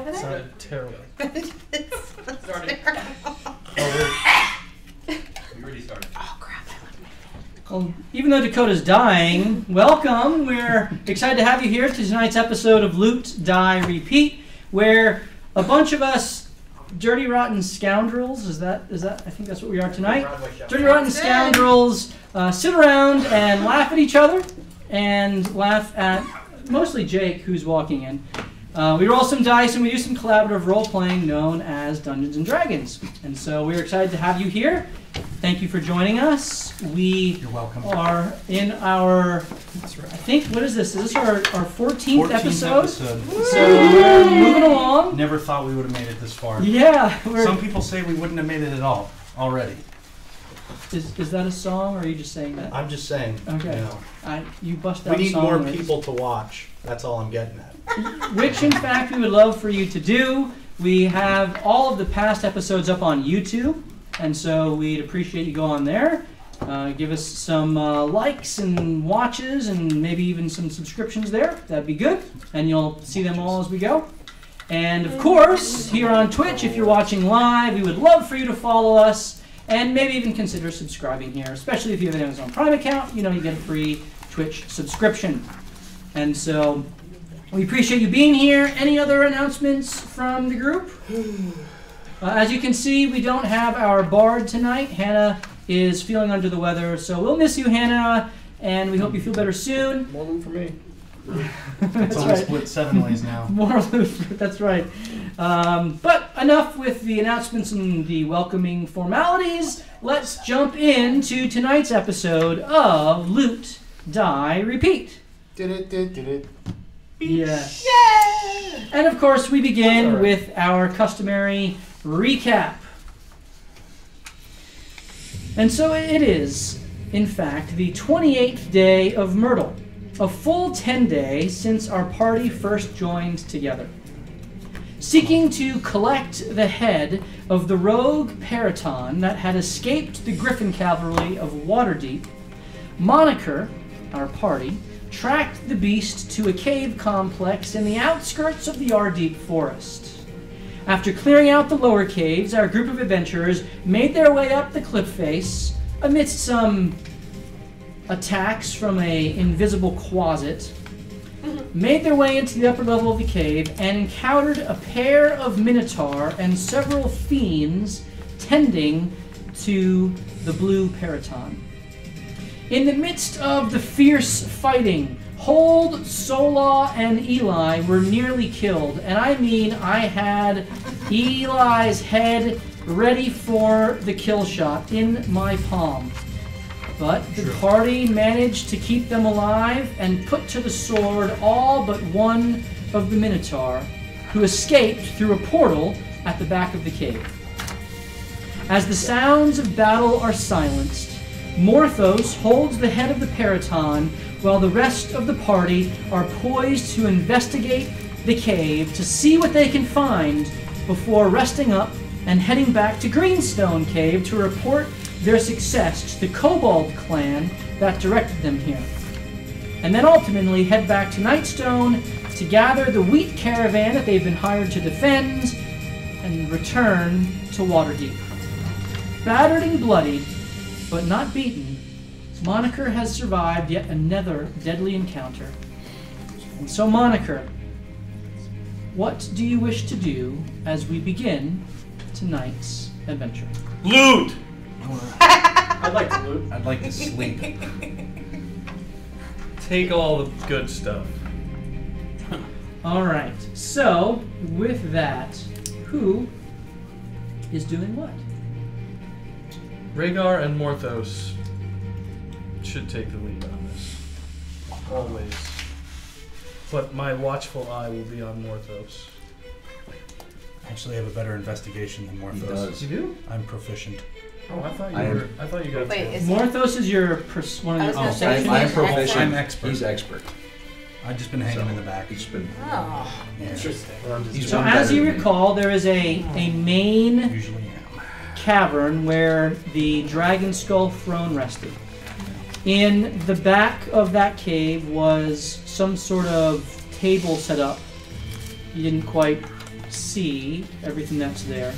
over there? Sounded terrible. Started. We already started. Oh, crap. Well, even though Dakota's dying, welcome. We're excited to have you here to tonight's episode of Loot, Die, Repeat, where a bunch of us dirty, rotten scoundrels, is that? I think that's what we are tonight. Dirty, rotten scoundrels sit around and laugh at each other and laugh at mostly Jake, who's walking in. We roll some dice and we do some collaborative role-playing known as Dungeons & Dragons. And so we're excited to have you here. Thank you for joining us. You're welcome. Are in our, That's right. I think, what is this? Is this our 14th episode? So we're moving along. never thought we would have made it this far. Yeah. Some people say we wouldn't have made it at all already. Is that a song, or are you just saying that? I'm just saying. Okay. You know, You bust we out need song more lyrics. people to watch. That's all I'm getting at. Which, in fact, we would love for you to do. We have all of the past episodes up on YouTube, and so we'd appreciate you go on there. Give us some likes and watches and maybe even some subscriptions there. That'd be good. And you'll see them all as we go. And, of course, here on Twitch, if you're watching live, we would love for you to follow us and maybe even consider subscribing here, especially if you have an Amazon Prime account. You know, you get a free Twitch subscription. And so we appreciate you being here. Any other announcements from the group? As you can see, we don't have our bard tonight. Hannah is feeling under the weather, so we'll miss you, Hannah, and we hope you feel better soon. More room for me. It's That's only right. split 7 ways now. More loot. That's right. But enough with the announcements and the welcoming formalities. Let's jump into tonight's episode of Loot, Die, Repeat. Did it. Yes. Yay! And of course, we begin That's all right. with our customary recap. And so it is, in fact, the 28th day of Myrtle, a full 10 days since our party first joined together. Seeking to collect the head of the rogue Periton that had escaped the Griffin cavalry of Waterdeep, Moniker, our party, tracked the beast to a cave complex in the outskirts of the Ardeep forest. After clearing out the lower caves, our group of adventurers made their way up the cliff face amidst some attacks from an invisible closet, made their way into the upper level of the cave, and encountered a pair of Minotaur and several fiends tending to the blue Periton. In the midst of the fierce fighting, Hold, Sola, and Eli were nearly killed, and I mean I had Eli's head ready for the kill shot in my palm. But the party managed to keep them alive and put to the sword all but one of the Minotaur, who escaped through a portal at the back of the cave. As the sounds of battle are silenced, Morthos holds the head of the Periton while the rest of the party are poised to investigate the cave to see what they can find before resting up and heading back to Greenstone Cave to report their success to the Kobold clan that directed them here. And then ultimately head back to Nightstone to gather the wheat caravan that they've been hired to defend and return to Waterdeep. Battered and bloodied, but not beaten, Moniker has survived yet another deadly encounter. And so, Moniker, what do you wish to do as we begin tonight's adventure? Loot! I'd like to loot. I'd like to sleep. Take all the good stuff. All right. So, with that, who is doing what? Rhaegar and Morthos should take the lead on this. Always. But my watchful eye will be on Morthos. I actually have a better investigation than Morthos. He does. You do? I'm proficient. Oh, I thought you I am- were. I thought you got. Wait, is Morthos is your one I of was your gonna say, perception? isn't I'm he proficient. I'm expert. He's expert. I've just been hanging So, in the back. He's been. Oh. Yeah. Interesting. So one as better you than me. recall, there is a main Usually am. cavern where the dragon skull throne rested. In the back of that cave was some sort of table set up. You didn't quite see everything that's there.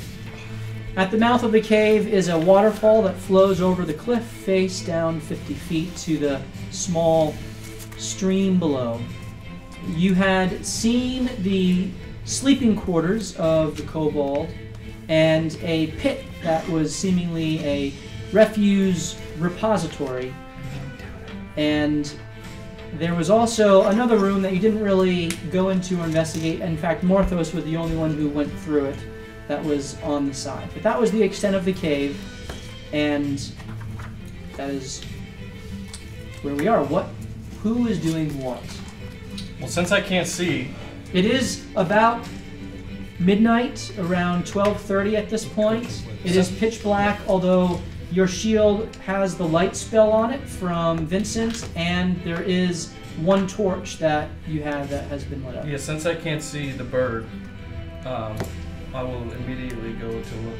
At the mouth of the cave is a waterfall that flows over the cliff face down 50 feet to the small stream below. You had seen the sleeping quarters of the kobold and a pit that was seemingly a refuse repository. And there was also another room that you didn't really go into or investigate. In fact, Morthos was the only one who went through it that was on the side. But that was the extent of the cave, and that is where we are. Who is doing what? Well, since I can't see, It is about midnight, around 12:30 at this point. It is pitch black, although your shield has the light spell on it from Vincent, and there is one torch that you have that has been lit up. yeah, since I can't see the bird, I will immediately go to look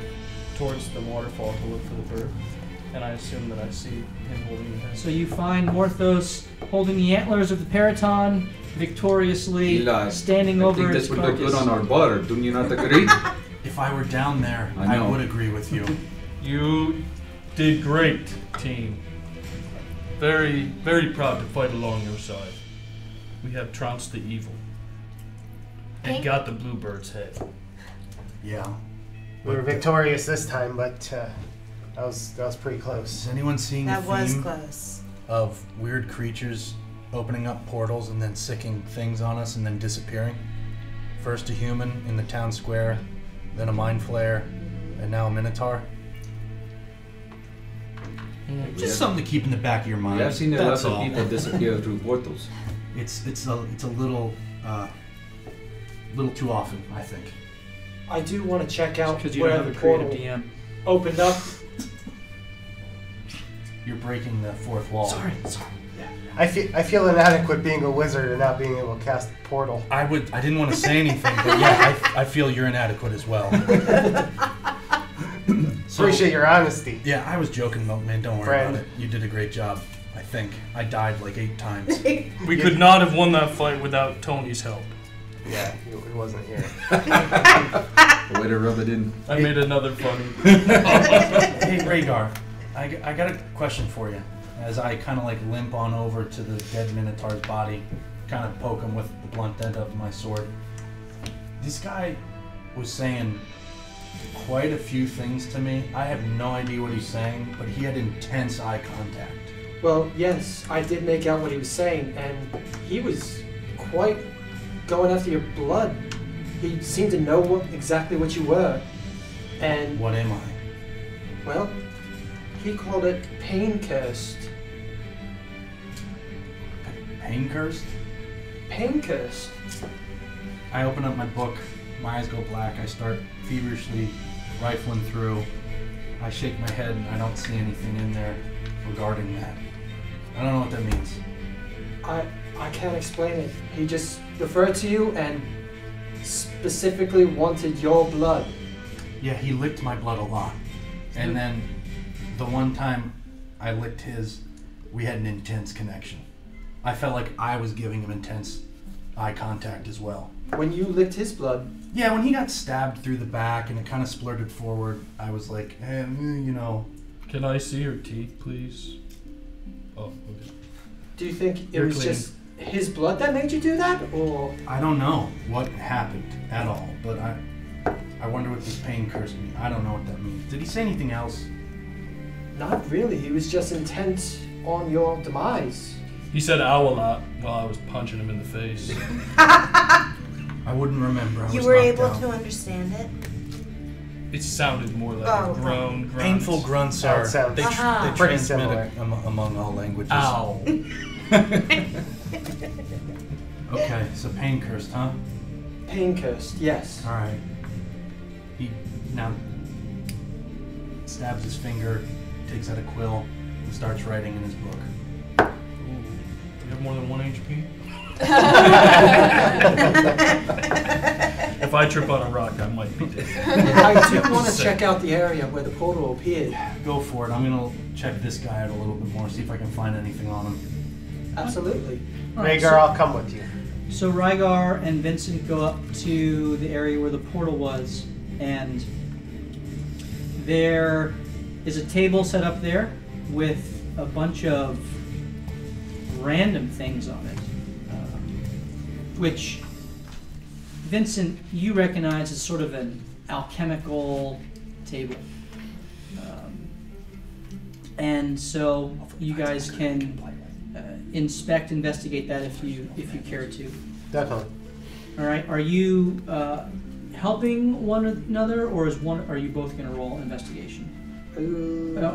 towards the waterfall to look for the bird, and I assume that I see him holding the head. So you find Morthos holding the antlers of the Periton, victoriously Eli, standing I over think its this would look carcass. good on our butter. Do you not agree? If I were down there, I I know. would agree with you. You did great, team. Very, very proud to fight along your side. We have trounced the evil and got the bluebird's head. Yeah. We were victorious this time, but that was pretty close. Is anyone seeing That the was theme close. of weird creatures opening up portals and then sicking things on us and then disappearing? First a human in the town square, then a mind flayer, and now a minotaur. Just something to keep in the back of your mind. I've seen a That's lot of all. people disappear through portals. It's a little too often, I think. I do want to check out Because you where don't have the a creative portal DM. opened up. You're breaking the fourth wall. Sorry. I feel inadequate being a wizard and not being able to cast a portal. I didn't want to say anything, but yeah, I feel you're inadequate as well. So- Appreciate your honesty. Yeah, I was joking, man. Don't worry Friend. about it. You did a great job. I think I died like 8 times. We could not have won that fight without Tony's help. Yeah, he wasn't here. The way to rub it in. I made another funny. Hey, Rhaegar, I got a question for you. As I kind of like limp on over to the dead Minotaur's body, kind of poke him with the blunt end of my sword. This guy was saying quite a few things to me. I have no idea what he's saying, but he had intense eye contact. Well, yes, I did make out what he was saying, and he was quite going after your blood. He seemed to know exactly what you were, and What am I? well, he called it pain cursed. Pain cursed? Pain cursed. I open up my book, my eyes go black, I start feverishly rifling through. I shake my head and I don't see anything in there regarding that. I don't know what that means. I can't explain it. He just referred to you and specifically wanted your blood. Yeah, he licked my blood a lot. And then the one time I licked his, we had an intense connection. I felt like I was giving him intense eye contact as well. When you licked his blood, Yeah, when he got stabbed through the back and it kind of splurted forward, I was like, you know. Can I see your teeth, please? Oh, okay. do you think it You're was clean. just his blood that made you do that, or I don't know what happened at all, but I wonder what this pain cursed me. I don't know what that means. Did he say anything else? not really? He was just intent on your demise. He said ow a lot while I was punching him in the face. I wouldn't remember. I You was were knocked able out. to understand it? It sounded more like Oh, a groan. Grunt. Painful grunts are Sounds they, Uh-huh. they pretty transmit similar. among all languages. Ow. Okay, so pain cursed, huh? Pain cursed, yes. All right. He now stabs his finger, takes out a quill, and starts writing in his book. You have more than 1 HP? If I trip on a rock, I might be dead. I do want to check out the area where the portal appeared. Go for it. I'm gonna check this guy out a little bit more, see if I can find anything on him. Absolutely. All right, Rhaegar, I'll come with you. So Rygar and Vincent go up to the area where the portal was, and there is a table set up there with a bunch of random things on it, which Vincent, you recognize as sort of an alchemical table. And so you guys can investigate that if you care to. Definitely. All right. Are you helping one another, or are you both going to roll investigation?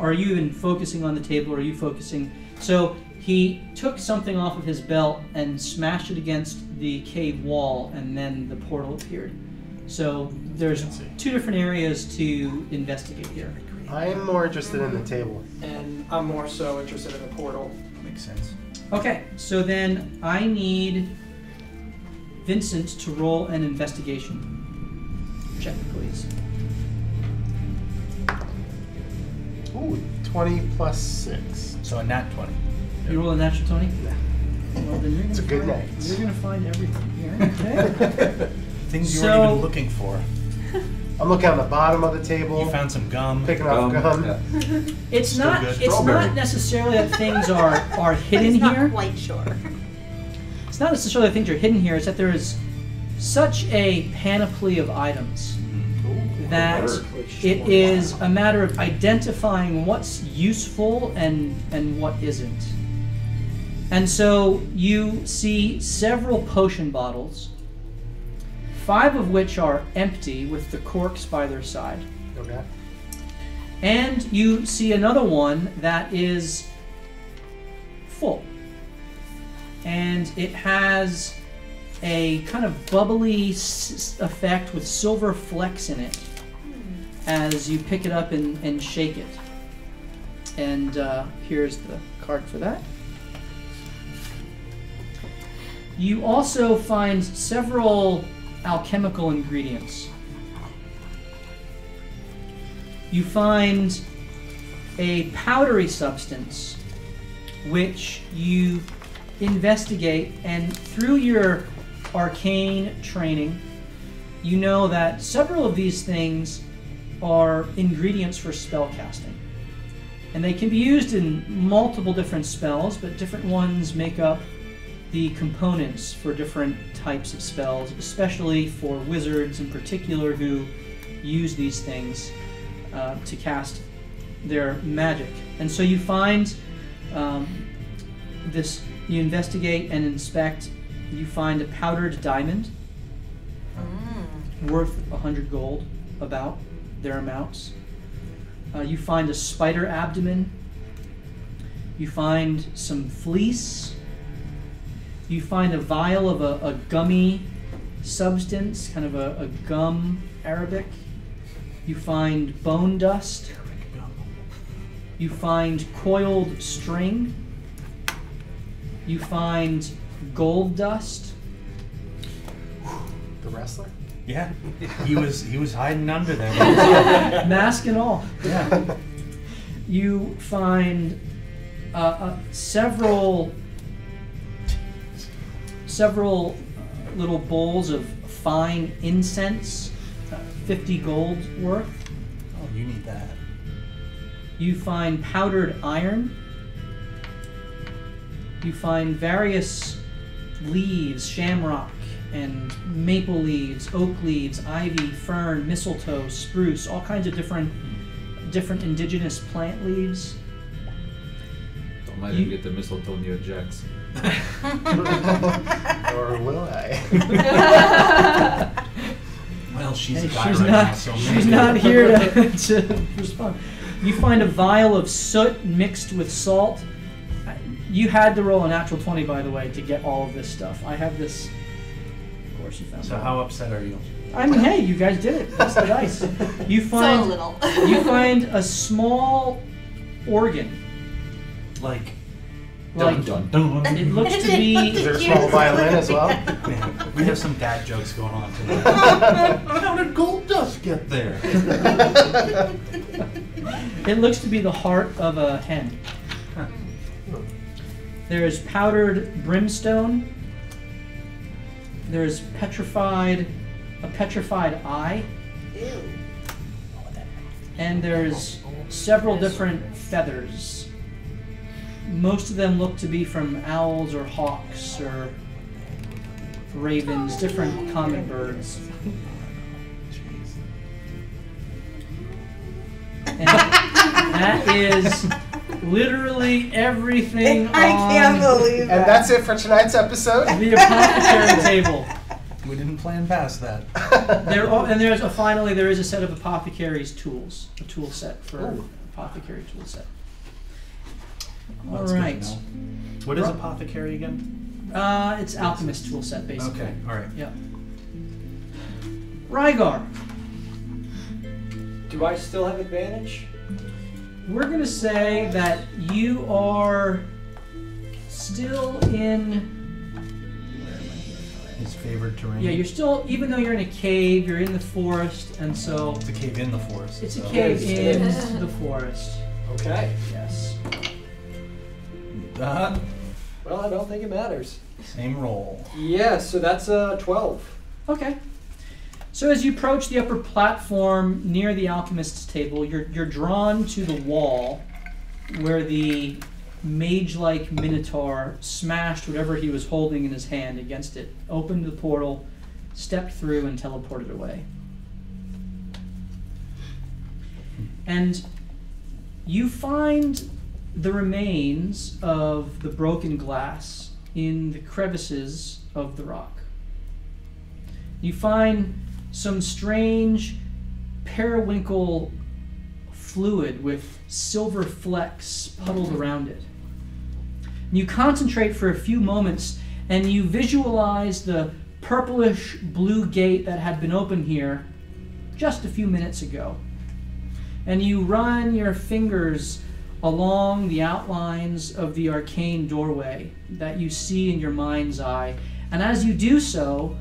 Are you even focusing on the table, or are you focusing? So he took something off of his belt and smashed it against the cave wall, and then the portal appeared. So there's two different areas to investigate here. I am more interested in the table. And I'm more so interested in the portal. Makes sense. Okay, so then I need Vincent to roll an investigation check, please. Ooh, 20 plus 6. So a nat 20. You roll a natural 20? Yeah. Well, then you're It's a gonna good find- night. You're going to find everything here. Okay. Things you So- weren't even looking for. I'm looking on the bottom of the table, You found some gum. picking up gum. Yeah. It's Still not. good. It's Strawberry. not necessarily that things are hidden He's not here. quite sure. It's not necessarily that things are hidden here. It's that there is such a panoply of items that it is a matter of identifying what's useful and what isn't. And so you see several potion bottles, 5 of which are empty with the corks by their side. Okay. And you see another one that is full. And it has a kind of bubbly effect with silver flecks in it as you pick it up and shake it. And here's the card for that. You also find several alchemical ingredients. You find a powdery substance which you investigate, and through your arcane training, you know that several of these things are ingredients for spell casting. And they can be used in multiple different spells, but different ones make up the components for different types of spells, especially for wizards in particular who use these things to cast their magic. And so you find this, you investigate and inspect, you find a powdered diamond worth 100 gold, about their amounts. You find a spider abdomen. You find some fleece. You find a vial of a gummy substance, kind of a gum arabic. You find bone dust. You find coiled string. You find gold dust. The wrestler? Yeah, he was hiding under there. Mask and all. Yeah. You find several little bowls of fine incense, 50 gold worth. Oh, you need that. You find powdered iron. You find various leaves, shamrock and maple leaves, oak leaves, ivy, fern, mistletoe, spruce, all kinds of different indigenous plant leaves. Don't let him get the mistletoe near Jack's. Or will I? Well, she's Hey, a guy she's right not. now, so She's maybe. not here to respond. You find a vial of soot mixed with salt. You had to roll a natural 20, by the way, to get all of this stuff. I have this. Of course, you found. So it. how upset are you? I mean, hey, you guys did it. That's the dice. You So find. little. You find a small organ. Like, Like dun dun dun. it looks to be. Is there a small violin as well? Yeah, we have some dad jokes going on today. How did gold dust get there? It looks to be the heart of a hen. Huh. There is powdered brimstone. There's a petrified eye, and there's several different feathers. Most of them look to be from owls or hawks or ravens, different common birds. And that is literally everything I can't on believe And that. that's it for tonight's episode. the apothecary table. We didn't plan past that. Finally there is a set of apothecary's tools, a tool set for apothecary tool set. All That's good to right, know. What is apothecary again? it's alchemist tool set basically. Okay, all right. Yeah. Rygar, Do I still have advantage? we're gonna say that you are still in. His favorite terrain. Yeah, you're still, even though you're in a cave, you're in the forest, and so It's a cave in the forest. it's a so- cave Yes, in it is. the forest. Okay. Yes. Well, I don't think it matters. Same roll. Yeah, so that's 12. Okay. So as you approach the upper platform near the alchemist's table, you're drawn to the wall where the mage-like minotaur smashed whatever he was holding in his hand against it, opened the portal, stepped through, and teleported away. And you find the remains of the broken glass in the crevices of the rock. You find some strange periwinkle fluid with silver flecks puddled around it. You concentrate for a few moments and you visualize the purplish blue gate that had been open here just a few minutes ago. And you run your fingers along the outlines of the arcane doorway that you see in your mind's eye. And as you do so,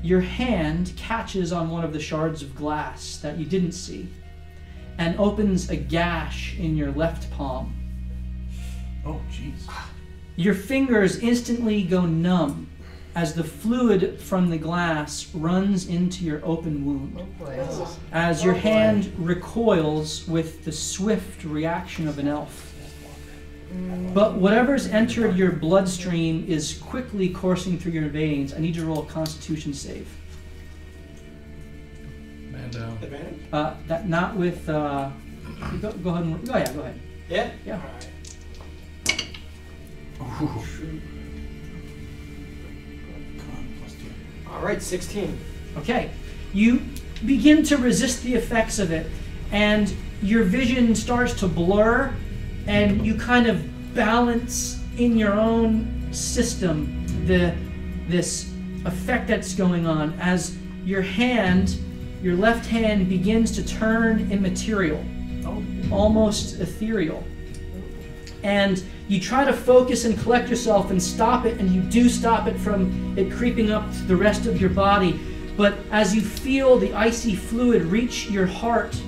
your hand catches on one of the shards of glass that you didn't see and opens a gash in your left palm. Oh, jeez. Your fingers instantly go numb as the fluid from the glass runs into your open wound, as your hand recoils with the swift reaction of an elf. But whatever's entered your bloodstream is quickly coursing through your veins. I need you to roll a Constitution save. Man down. Advantage? That not with. Go ahead. Go ahead. Yeah? Yeah. Alright, 16. Okay. You begin to resist the effects of it, and your vision starts to blur, and you kind of balance in your own system this effect that's going on as your left hand begins to turn immaterial, almost ethereal. And you try to focus and collect yourself and stop it, and you do stop it from it creeping up to the rest of your body. But as you feel the icy fluid reach your heart,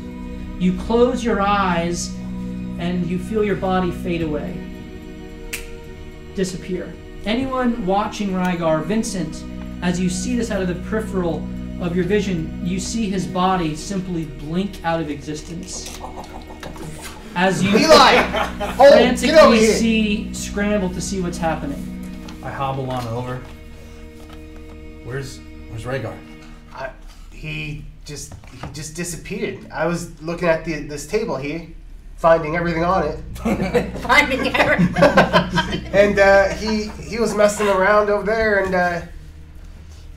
you close your eyes and you feel your body fade away, disappear. Anyone watching Rygar, Vincent, as you see this out of the peripheral of your vision, you see his body simply blink out of existence. As you Eli! Oh, get over frantically here! scramble to see what's happening. I hobble on over. Where's Rhaegar? He just disappeared. I was looking at this table here, finding everything on it, Finding everything. and he was messing around over there, and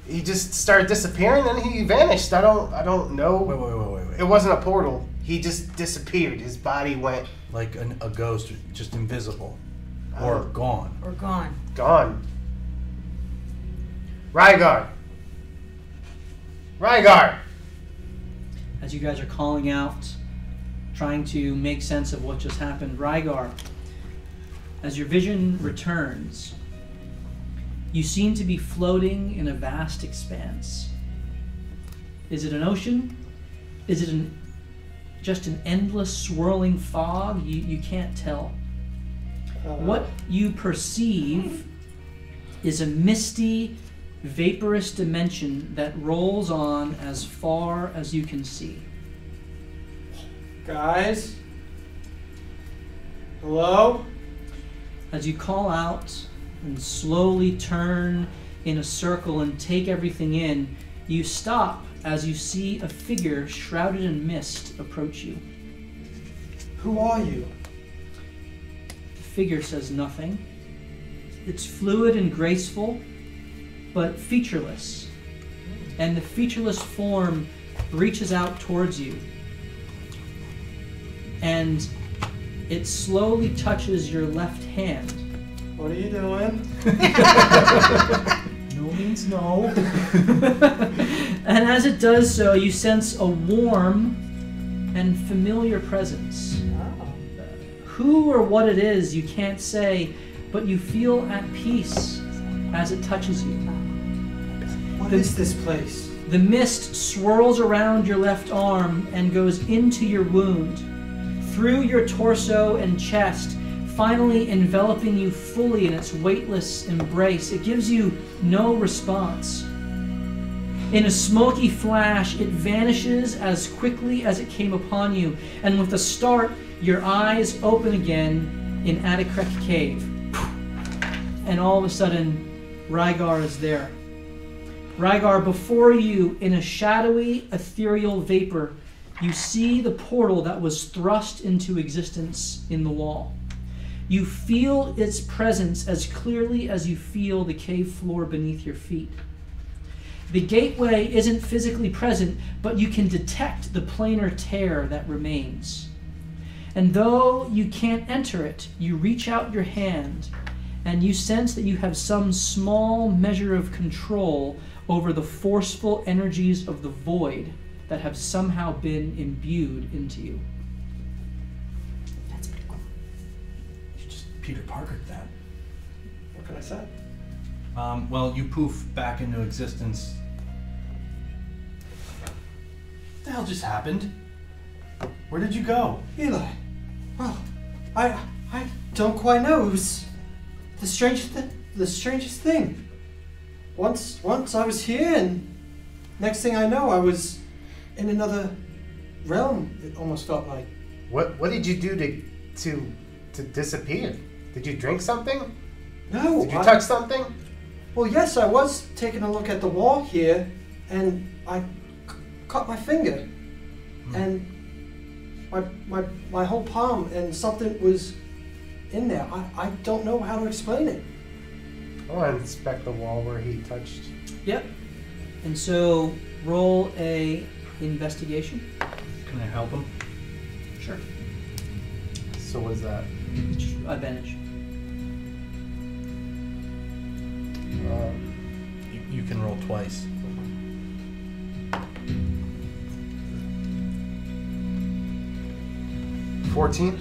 he just started disappearing, and he vanished. I don't know. Wait. It wasn't a portal. He just disappeared. His body went Like a ghost, just invisible. Or gone. We're gone. gone. Rygar. As you guys are calling out, trying to make sense of what just happened, Rygar, as your vision returns, you seem to be floating in a vast expanse. Is it an ocean? Is it just an endless swirling fog? You can't tell. What you perceive is a misty, vaporous dimension that rolls on as far as you can see. Guys? Hello? As you call out and slowly turn in a circle and take everything in, you stop as you see a figure shrouded in mist approach you. Who are you? The figure says nothing. It's fluid and graceful, but featureless. And the featureless form reaches out towards you. And it slowly touches your left hand. What are you doing? No means no. And as it does so, you sense a warm and familiar presence. Who or what it is, you can't say, but you feel at peace as it touches you. What is this place? The mist swirls around your left arm and goes into your wound, through your torso and chest, finally enveloping you fully in its weightless embrace. It gives you no response. In a smoky flash, it vanishes as quickly as it came upon you, and with a start, your eyes open again in Atakrek Cave. And all of a sudden, Rygar is there. Rygar, before you, in a shadowy, ethereal vapor, you see the portal that was thrust into existence in the wall. You feel its presence as clearly as you feel the cave floor beneath your feet. The gateway isn't physically present, but you can detect the planar tear that remains. And though you can't enter it, you reach out your hand, and you sense that you have some small measure of control over the forceful energies of the void that have somehow been imbued into you. That's pretty cool. You just Peter Parkered that. What can I say? Well, you poof back into existence. What the hell just happened? Where did you go? Eli. Well, I don't quite know. It was the strangest thing. Once I was here, and next thing I know, I was in another realm. It almost felt like. What did you do to disappear? Did you drink something? No. Did you touch something? Well, yes, I was taking a look at the wall here, and I cut my finger, and my whole palm, and something was in there. I don't know how to explain it. I want to inspect the wall where he touched. Yep. And so roll a investigation. Can I help him? Sure. So what's that? Just advantage. You can roll twice. $14.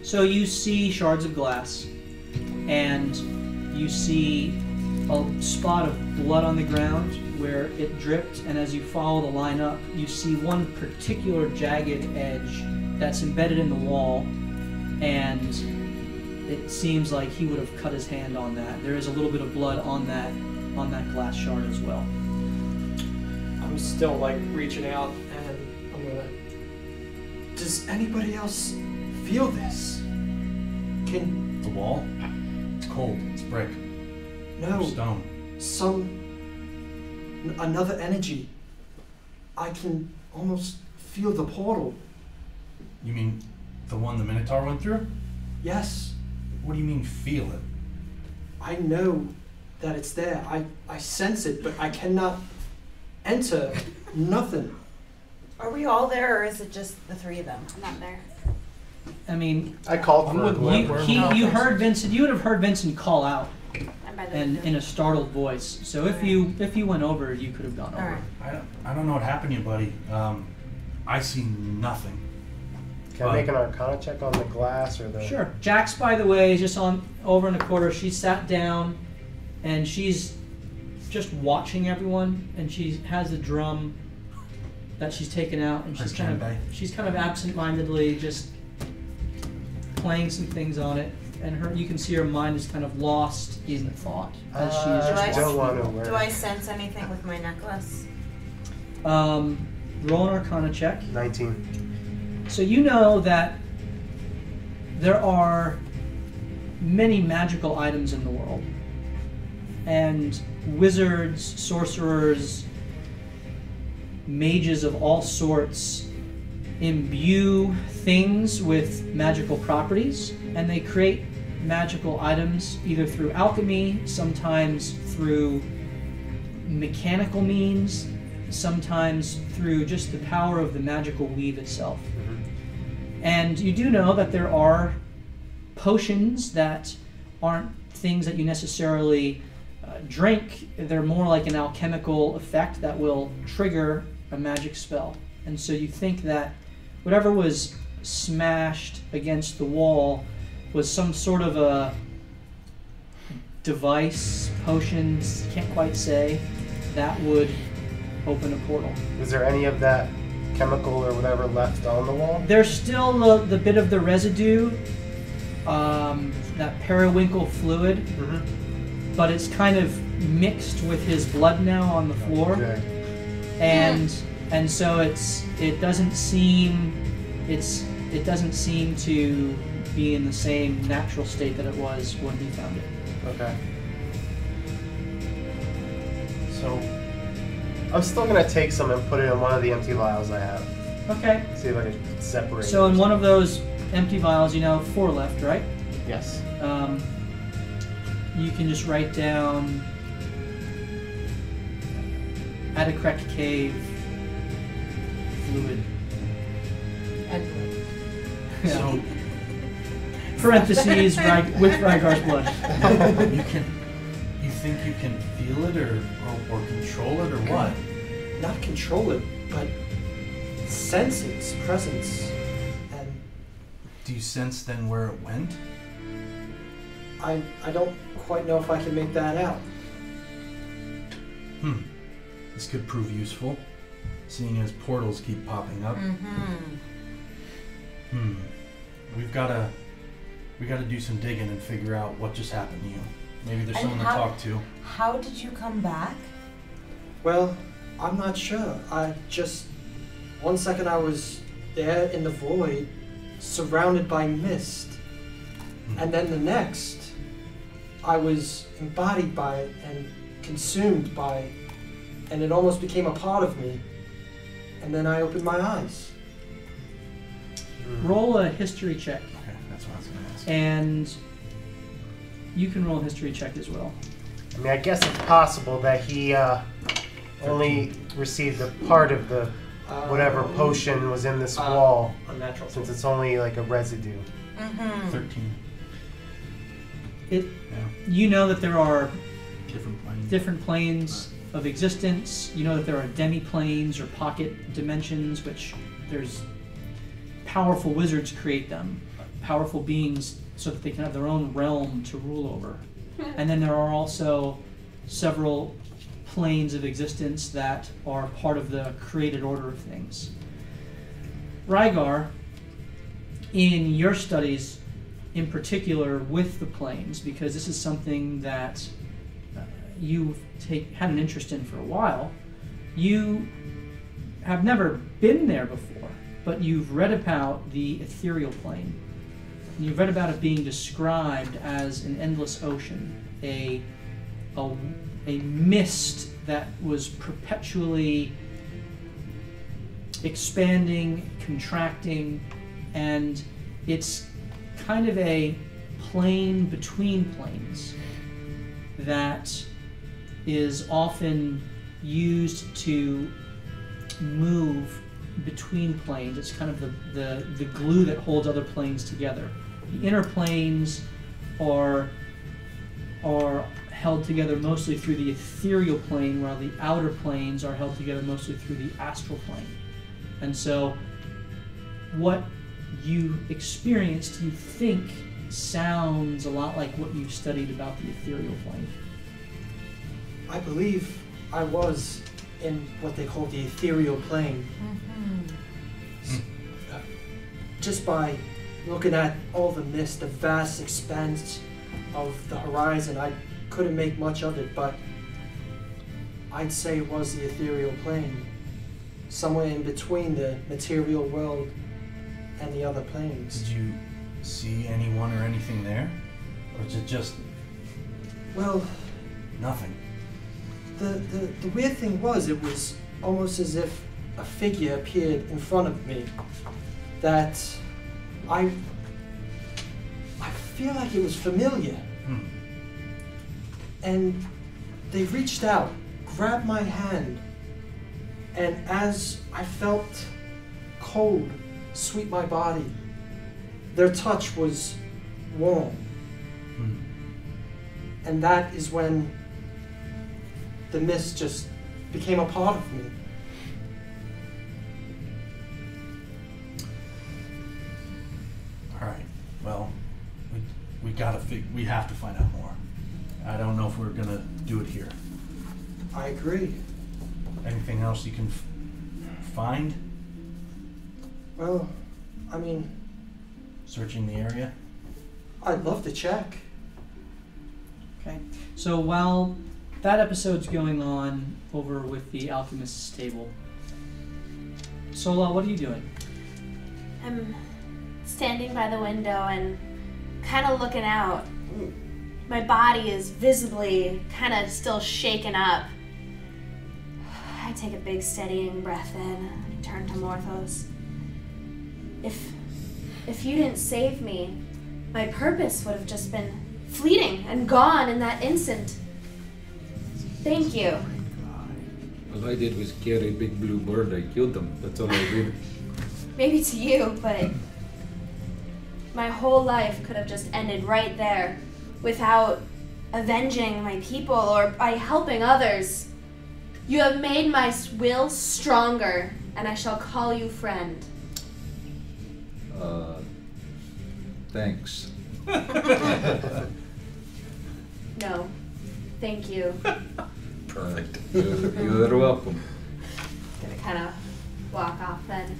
So you see shards of glass, and you see a spot of blood on the ground where it dripped, and as you follow the line up, you see one particular jagged edge that's embedded in the wall, and it seems like he would have cut his hand on that. There is a little bit of blood on that glass shard as well. I'm still like reaching out, and I'm gonna. Does anybody else feel this? Can The wall? It's cold. It's brick. no Stone. another energy? I can almost feel the portal. You mean the one the Minotaur went through? Yes, What do you mean feel it? I know that it's there. I sense it, but I cannot enter nothing. Are we all there, or is it just the three of them? I'm not there. I mean, I called for with it. you heard Vincent. You would have heard Vincent call out, I'm by the and in a startled voice. So if you went over, you could have gone over. Alright. I don't know what happened to you, buddy. I see nothing. Can I make an Arcana check on the glass or the? Sure. Jax, by the way, is just over in the corner. She sat down, and she's just watching everyone, and she has the drum that she's taken out, and Her she's kind of absent-mindedly just playing some things on it. and you can see her mind is kind of lost in thought as she is Do I just don't walking. want to wear Do I sense anything with my necklace? Roll an Arcana check. 19. So you know that there are many magical items in the world, and wizards, sorcerers, mages of all sorts imbue things with magical properties, and they create magical items either through alchemy, sometimes through mechanical means, sometimes through just the power of the magical weave itself. And you do know that there are potions that aren't things that you necessarily drink. They're more like an alchemical effect that will trigger a magic spell. And so you think that whatever was smashed against the wall was some sort of a device, potions, can't quite say, that would open a portal. Is there any of that chemical or whatever left on the wall? There's still the bit of the residue, that periwinkle fluid, Mm-hmm. but it's kind of mixed with his blood now on the floor, Good. and so it doesn't seem to be in the same natural state that it was when he found it. Okay. So, I'm still gonna take some and put it in one of the empty vials I have. Okay. See if I can separate. So it. in one of those empty vials, 4 left, right? Yes. You can just write down Adacrec Cave fluid. so Parentheses with Rygar's blood. you think you can feel it or control it or what? Not control it, but sense its presence. And Do you sense then where it went? I don't quite know if I can make that out. This could prove useful, seeing as portals keep popping up. We gotta do some digging and figure out what just happened to you. Maybe there's And someone how- to talk to. How did you come back? Well, I'm not sure. One second I was there in the void, surrounded by mist. And then the next, I was embodied by it and consumed by it. And it almost became a part of me. And then I opened my eyes. Roll a history check, Okay, that's what I was gonna ask. and you can roll a history check as well. I mean, I guess it's possible that he only received a part of the whatever potion was in this wall, Unnatural. since it's only like a residue. 13. It. Yeah. You know that there are Different planes. different planes of existence. You know that there are demi-planes or pocket dimensions, which there's powerful wizards create them, powerful beings, so that they can have their own realm to rule over. And then there are also several planes of existence that are part of the created order of things. Rygar, in your studies, in particular with the planes, because this is something that you've had an interest in for a while, you have never been there before, but you've read about the ethereal plane. And you've read about it being described as an endless ocean, a mist that was perpetually expanding, contracting, and it's kind of a plane between planes that is often used to move between planes. It's kind of the glue that holds other planes together. The inner planes are held together mostly through the ethereal plane, while the outer planes are held together mostly through the astral plane. And so what you experienced, you think, sounds a lot like what you've studied about the ethereal plane. I believe I was in what they call the ethereal plane. Just by looking at all the mist, the vast expanse of the horizon, I couldn't make much of it, but I'd say it was the ethereal plane, somewhere in between the material world and the other planes. Did you see anyone or anything there? Or is it just Well, nothing? the weird thing was, it was almost as if a figure appeared in front of me that I feel like it was familiar. And they reached out, grabbed my hand, and as I felt cold sweep my body, their touch was warm. And that is when the mist just became a part of me. All right. Well, we have to find out more. I don't know if we're gonna do it here. I agree. Anything else you can find? Well, I mean, Searching the area? I'd love to check. Okay. So while that episode's going on over with the alchemist's table, Sola, what are you doing? I'm standing by the window and kind of looking out. My body is visibly kind of still shaken up. I take a big steadying breath in and turn to Morthos. If you didn't save me, my purpose would have just been fleeting and gone in that instant. Thank you. All I did was carry a big blue bird. I killed them. That's all I did. Maybe to you, but my whole life could have just ended right there without avenging my people or by helping others. You have made my will stronger, and I shall call you friend. Thanks. No, thank you. Perfect. You're welcome. Gonna kind of walk off then.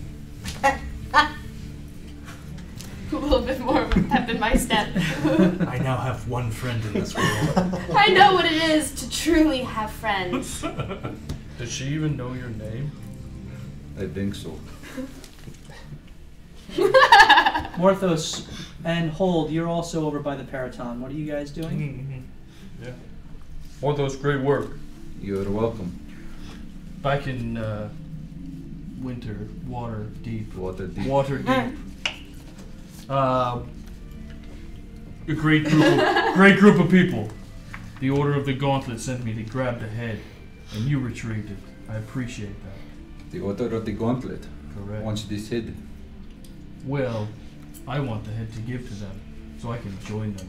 A little bit more of a pep in my step. I now have one friend in this world. I know what it is to truly have friends. Does she even know your name? I think so. Morthos and Hold, you're also over by the Periton. What are you guys doing? Yeah. Morthos, great work. You're welcome. Back in winter, water deep. Water deep. Water deep. A great group of people. The Order of the Gauntlet sent me to grab the head, and you retrieved it. I appreciate that. The Order of the Gauntlet Correct. wants this head. Well, I want the head to give to them, so I can join them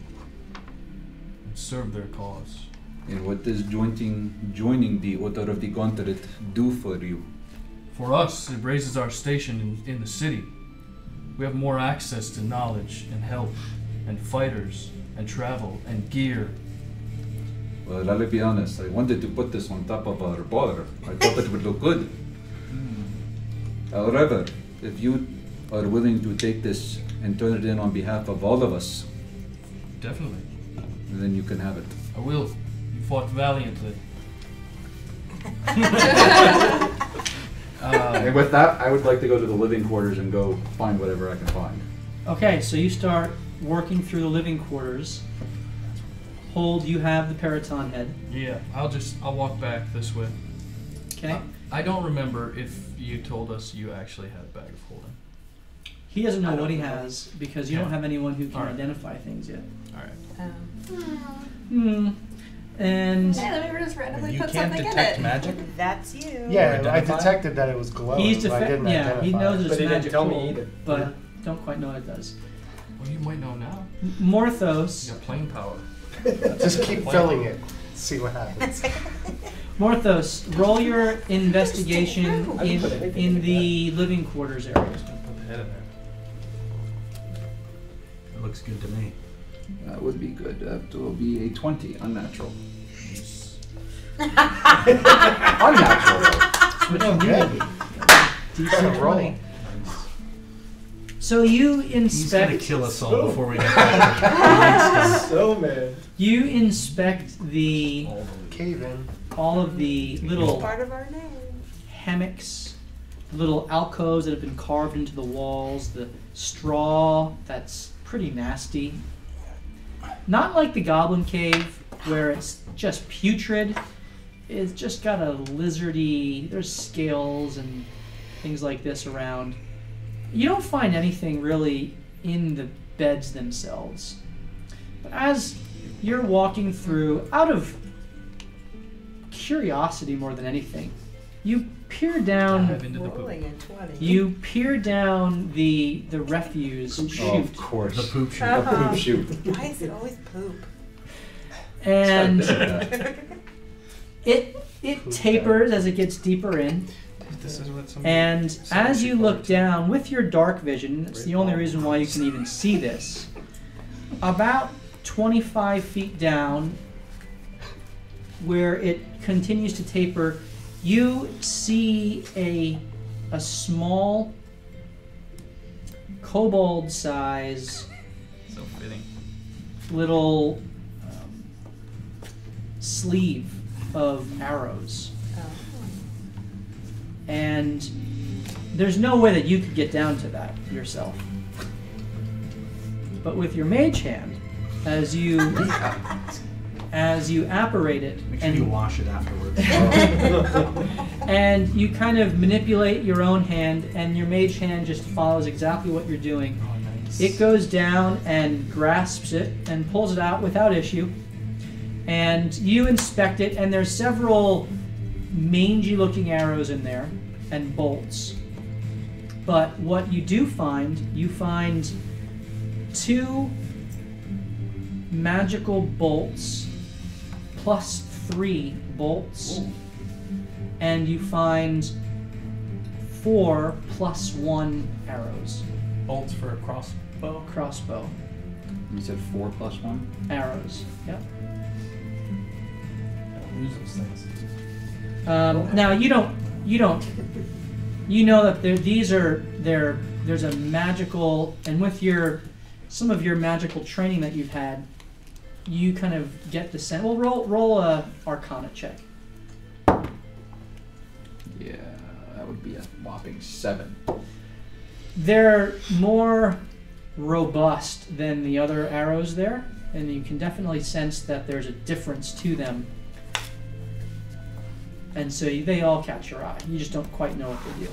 and serve their cause. And what does joining the Order of the Gauntlet do for you? For us, it raises our station in the city. We have more access to knowledge and help and fighters and travel and gear. Well, I'll be honest. I wanted to put this on top of our bar. I thought it would look good. However, if you are willing to take this and turn it in on behalf of all of us, Definitely. then you can have it. I will. You fought valiantly. And with that, I would like to go to the living quarters and go find whatever I can find. Okay, so you start working through the living quarters. Hold, you have the Periton head. Yeah, I'll walk back this way. Okay. I don't remember if you told us you actually had a bag of holding. He doesn't know what he has because you don't have anyone who can Alright. identify things yet. Alright. And Hey, let me just randomly You put can't something in detect it. magic? That's you. Yeah, I Identify? detected that it was glowing. he's but I didn't identify. he knows it. it's But he didn't magic tell me tool, either. but don't quite know what it does. Well, you might know now. Morthos. You got plane power. Just keep filling it. See what happens. Morthos, roll your investigation I didn't put anything in like the living quarters area. Just gonna put the head in there. It looks good to me. That would be good. That will be a 20, unnatural. Unnatural. Which Okay. you need. Kind of roll. 20. So you He's gonna inspect. kill us all before we get back. So mad. You inspect the Cave in. all of the little Part of our name. hammocks, little alcoves that have been carved into the walls, the straw that's pretty nasty. Not like the Goblin Cave, where it's just putrid. It's just got a lizardy, there's scales and things like this around. You don't find anything really in the beds themselves. But as you're walking through, out of curiosity more than anything, you peer down. Dive into the poop. Rolling at 20. You peer down the refuse Oh, chute, of course. The poop shoot. The poop shoot. Why is it always poop? and Yeah. it tapers as it gets deeper in. This is what some. And as you look down with your dark vision, it's the only reason why you can even see this. About 25 feet down, where it continues to taper, you see a small kobold size So fitting. little sleeve of arrows. Oh. And there's no way that you could get down to that yourself. But with your mage hand, as you apparate it Make sure you and, wash it afterwards. and you kind of manipulate your own hand, and your mage hand just follows exactly what you're doing. Oh, nice. It goes down and grasps it and pulls it out without issue. And you inspect it, and there's several mangy looking arrows in there and bolts. But what you find 2 magical bolts plus 3 bolts. Ooh. And you find 4 plus 1 arrows. Bolts for a crossbow. Crossbow. You said 4 plus 1? Arrows. Yep. Don't lose those things. Now you know that there's a magical, and with some of your magical training that you've had, you kind of get the sense. Well, roll a Arcana check. Yeah, that would be a whopping 7. They're more robust than the other arrows there, and you can definitely sense that there's a difference to them. And so they all catch your eye. You just don't quite know what they do.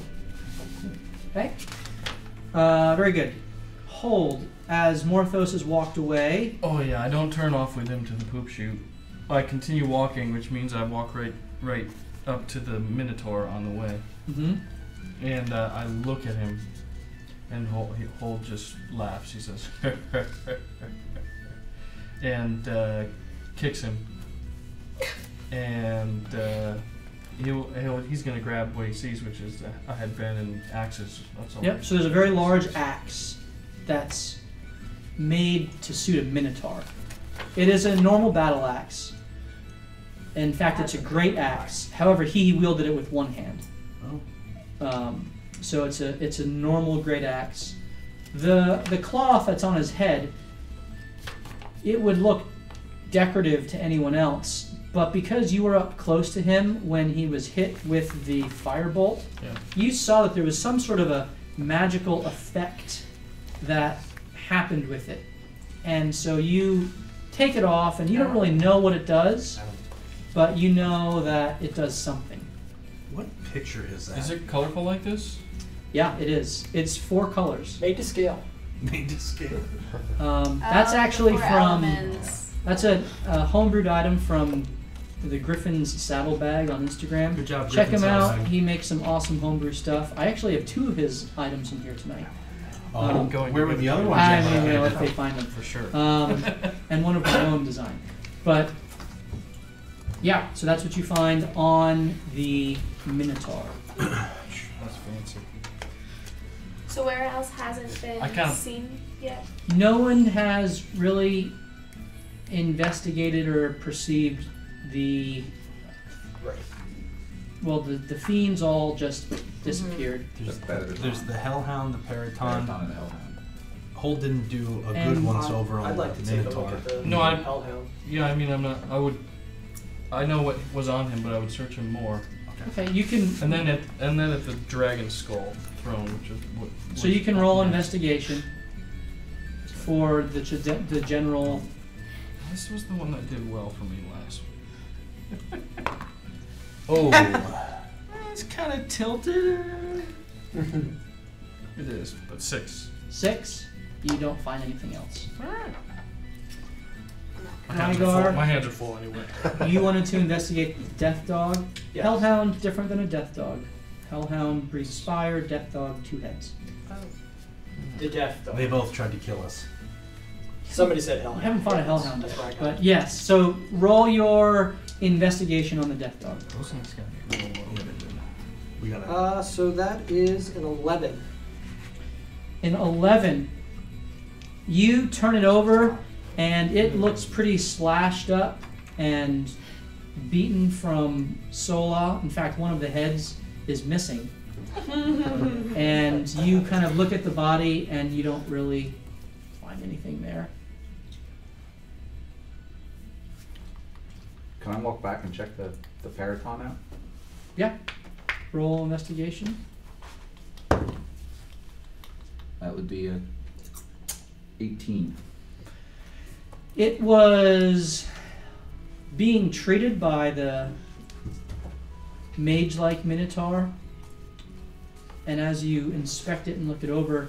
Okay? Very good. Hold. As Morthos has walked away. Oh yeah, I don't turn off with him to the poop chute. I continue walking, which means I walk right up to the Minotaur on the way. Mm-hmm. And I look at him, and Hold just laughs. He says, and kicks him. And he's gonna grab what he sees, which is a headband and axes. That's all. Yep, so there's a very large axe that's made to suit a Minotaur. It is a normal battle axe. In fact, it's a great axe. However, he wielded it with one hand. Oh. So it's a normal great axe. The cloth that's on his head, it would look decorative to anyone else, but because you were up close to him when he was hit with the firebolt, Yeah. you saw that there was some sort of a magical effect that happened with it. And so you take it off, and you don't really know what it does, but you know that it does something. What picture is that? Is it colorful like this? Yeah, it is. It's 4 colors. Made to scale. Made to scale. That's actually the 4 from... elements. That's a homebrewed item from the Griffin's Saddlebag on Instagram. Good job, Check Griffin's him out. Saddlebag. He makes some awesome homebrew stuff. I actually have 2 of his items in here tonight. Oh, going where were the other ones? I at? mean, if they find them. For sure. And one of my own design. But yeah, so that's what you find on the Minotaur. That's fancy. So where else hasn't been I kinda- seen yet? No one has really investigated or perceived the well, the fiends all just disappeared. There's the Hellhound, the Periton. Periton and Hellhound. Hole didn't do a And good once over on I'd like the to take a Minotaur. look at the No, I- Hellhound. Yeah, I mean, I'm not. I know what was on him, but I would search him more. Okay, you can. And then at the dragon skull throne, which is what. So you can roll investigation for the general. This was the one that did well for me last week. Oh. It's kind of tilted. It is, but 6. 6. You don't find anything else. Alright. Rygar. My hands are full anyway. You wanted to investigate Death Dog. Yes. Hellhound, different than a Death Dog. Hellhound breathes fire, Death Dog, 2 heads. The death dog. They both tried to kill us. Somebody said You Hellhound. haven't fought a Hellhound That's yet, where I got but it. yes. So roll your investigation on the Death Dog. Those things got me real low. We gotta. So that is an 11. In 11, you turn it over, and it looks pretty slashed up and beaten from Sola. In fact, one of the heads is missing. And you kind of look at the body, and you don't really find anything there. Can I walk back and check the Periton out? Yeah. Roll investigation. That would be a 18. It was being treated by the mage-like Minotaur, and as you inspect it and look it over,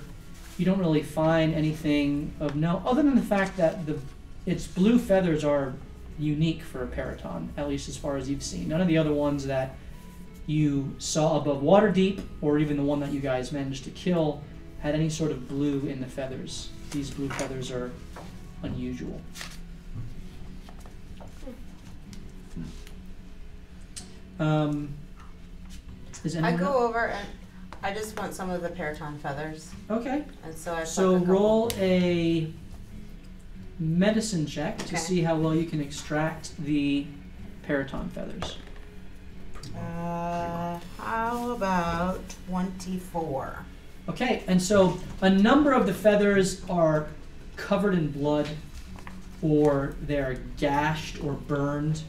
you don't really find anything of note, other than the fact that its blue feathers are unique for a Periton, at least as far as you've seen. None of the other ones that you saw above Waterdeep, or even the one that you guys managed to kill, had any sort of blue in the feathers. These blue feathers are unusual. Is I anyone go over and I just want some of the Periton feathers. Okay. And so I So pluck a couple. roll a medicine check to Okay. see how well you can extract the Periton feathers. How about 24? Okay, and so a number of the feathers are covered in blood, or they're gashed or burned.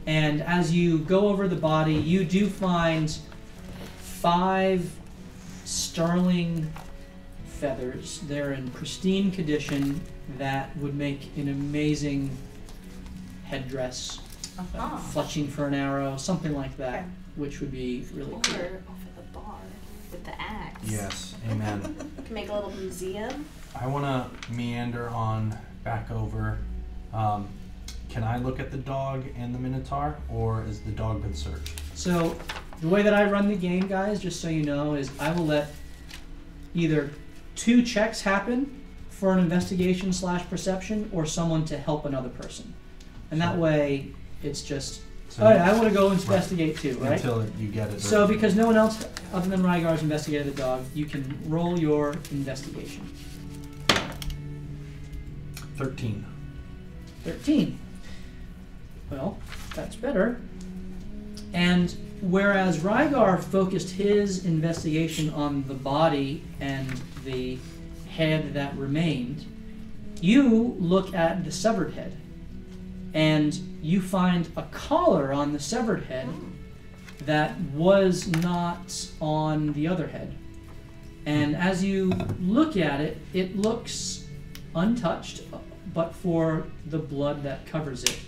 And as you go over the body, you do find 5 sterling feathers. They're in pristine condition that would make an amazing headdress, fletching for an arrow, something like that, Okay. which would be really Or cool. off at the bar with the axe. Yes, amen. We can make a little museum. I want to meander on back over. Can I look at the dog and the Minotaur, or is the dog been searched? So the way that I run the game, guys, just so you know, is I will let either 2 checks happen for an investigation / perception, or someone to help another person. And that way, it's just, So all right, I want to go investigate too, right? Until you get it. So because no one else other than Rygar's investigated the dog, you can roll your investigation. 13. 13. Well, that's better. And whereas Rygar focused his investigation on the body and the head that remained, you look at the severed head. And you find a collar on the severed head that was not on the other head. And as you look at it, it looks untouched, but for the blood that covers it.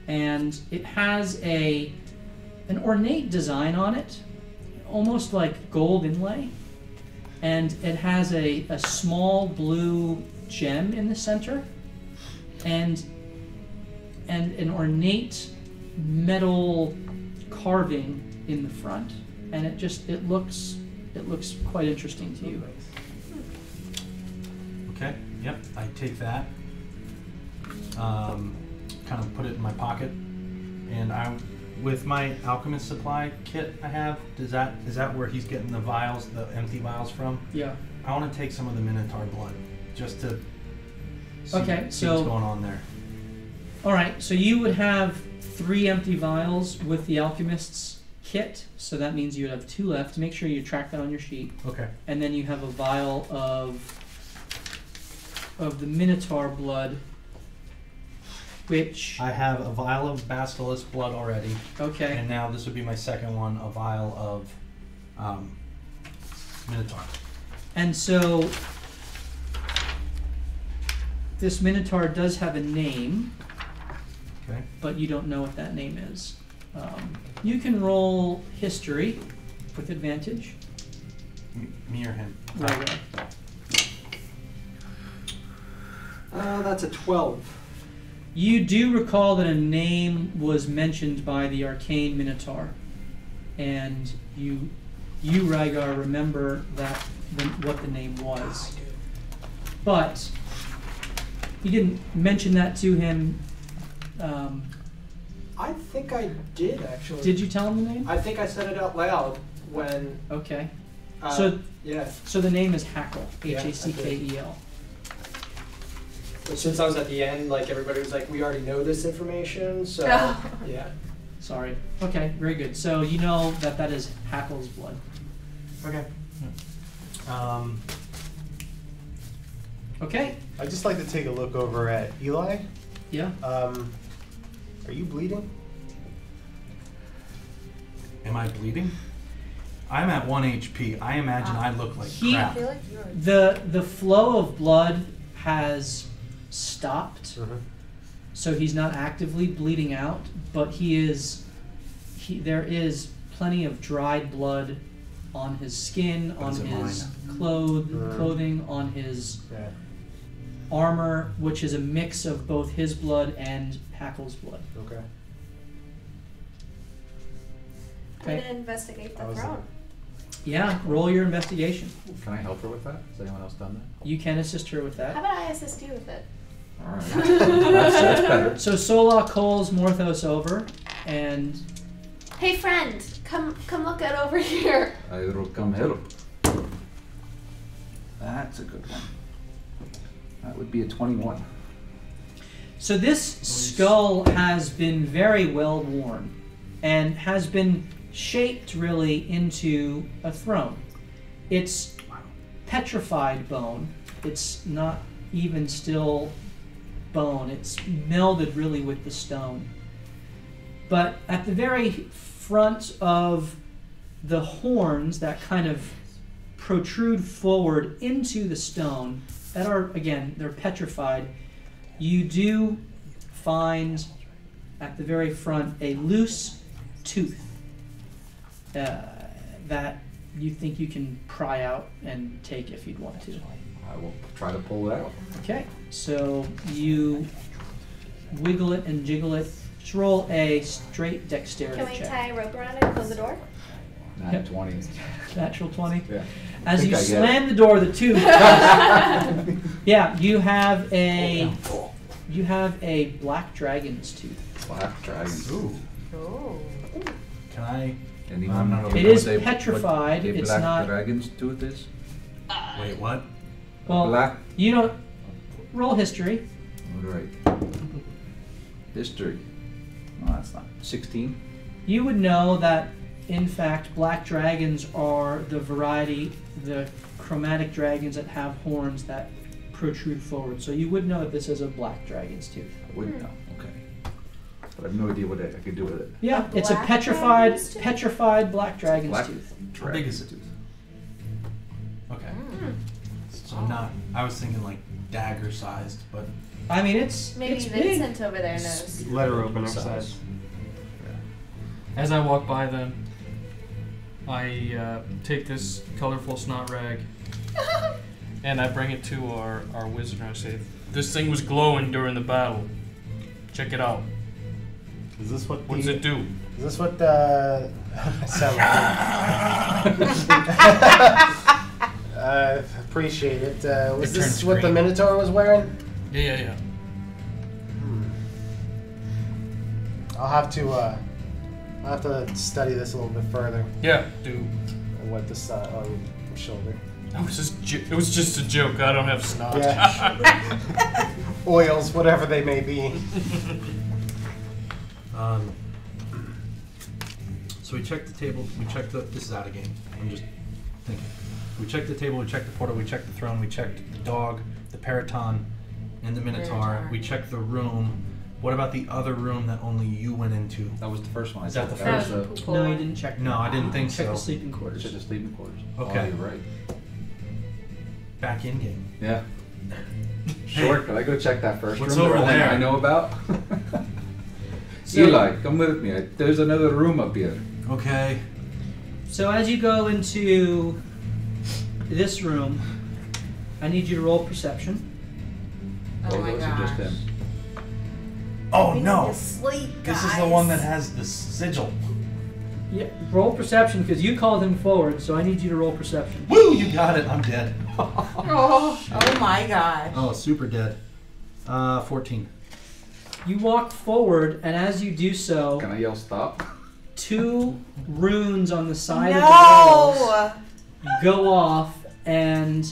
And it has an ornate design on it, almost like gold inlay. And it has a small blue gem in the center, and an ornate metal carving in the front. And it looks quite interesting to you. Okay, yep, I take that. Kind of put it in my pocket, and with my alchemist supply kit I have, is that where he's getting the vials, the empty vials from? Yeah. I want to take some of the Minotaur blood, just to see, Okay, see so what's going on there. all right, so you would have 3 empty vials with the alchemist's kit, so that means you have 2 left. Make sure you track that on your sheet. Okay. And then you have a vial of the Minotaur blood, which... I have a vial of basilisk blood already. Okay. And now this would be my second one, a vial of Minotaur. And so this Minotaur does have a name, Okay. but you don't know what that name is. You can roll history with advantage. Me or him? Right. That's a 12. You do recall that a name was mentioned by the arcane Minotaur, and you Rygar, remember what the name was. But you didn't mention that to him. I think I did, actually. Did you tell him the name? I think I said it out loud when... Okay. yeah. So the name is Hackle. Yeah, I did. H-A-C-K-E-L. But since I was at the end, like, everybody was like, we already know this information, so... yeah. Sorry. Okay, very good. So you know that is Hackle's blood. Okay. Okay. I'd just like to take a look over at Eli. Yeah. Are you bleeding? Am I bleeding? I'm at 1 HP. I imagine I look like crap. I feel like you're... The flow of blood has stopped, so he's not actively bleeding out, but there is plenty of dried blood on his skin, on his clothing, on his armor, which is a mix of both his blood and Hackle's blood. Okay. I'm gonna investigate the throne. Yeah, roll your investigation. Can I help her with that? Has anyone else done that? You can assist her with How that. about I assist you with it? Alright. that's better. So Sola calls Morthos over, and Hey friend, come look at over here. I will come help. That's a good one. That would be a 21. so this skull has been very well worn and has been shaped really into a throne. It's petrified bone. It's not even still bone. It's melded really with the stone. But at the very front of the horns that kind of protrude forward into the stone, that are, again, they're petrified, you do find at the very front a loose tooth that you think you can pry out and take if you'd want to. I will try to pull it out. Okay, so you wiggle it and jiggle it. Just roll a straight dexterity Can we check. tie a rope around it and close the door? Nat Yep. 20. Natural 20. Yeah. As Think you I get slam the door, the tooth. Yeah, you have a black dragon's tooth. Black dragons. Ooh. Oh. Can I... Anyone I'm not know over It what is they- petrified. What a It's black not. dragon's tooth is? Wait, what? Well, Black. you don't roll history. Alright. History. No, that's not. 16. You would know that, in fact, black dragons are the variety, the chromatic dragons that have horns that protrude forward. So you would know that this is a black dragon's tooth. I wouldn't know. Okay. But I have no idea what I could do with it. Yeah, it's a black petrified, dragon's tooth? petrified black dragon's Black tooth. How big is it? tooth. Okay. So not... I was thinking like dagger sized, but... I mean, it's Maybe it's big. Vincent over there knows. Letter opener Size. size. As I walk by them, I take this colorful snot rag and I bring it to our wizard and I say, "This thing was glowing during the battle. Check it out. Is this what What does it do?" Is this what the... sound like appreciate it. Was It this turns what the green. Minotaur was wearing? Yeah. I'll have to study this a little bit further. Yeah, dude. And what this on the shoulder. It was just a joke. I don't have snot. Yeah. Oils, whatever they may be. So So we checked the table. We checked the. This is out of game. I'm just thinking. We checked the table. We checked the portal. We checked the throne. We checked the dog, the Periton, and the Minotaur. We checked the room. What about the other room that only you went into? That was the first one. Is that the That first? was No, you didn't check. No, I didn't think Check so. the sleeping quarters. Check the sleeping quarters. Okay. Oh, you're right. Back in game. Yeah. Sure, can I go check that first What's room? over The one there? I know about? So- Eli, come with me. There's another room up here. Okay. So as you go into this room, I need you to roll perception. Oh my those are just gosh. him. Oh We need no! to sleep, This is the guys. one that has the sigil. Yeah, roll perception because you called him forward, so I need you to roll perception. Woo! You got it. I'm dead. Oh my gosh. Oh, super dead. 14. You walk forward, and as you do so, Can I yell stop? 2 runes on the side of the walls No! go off, and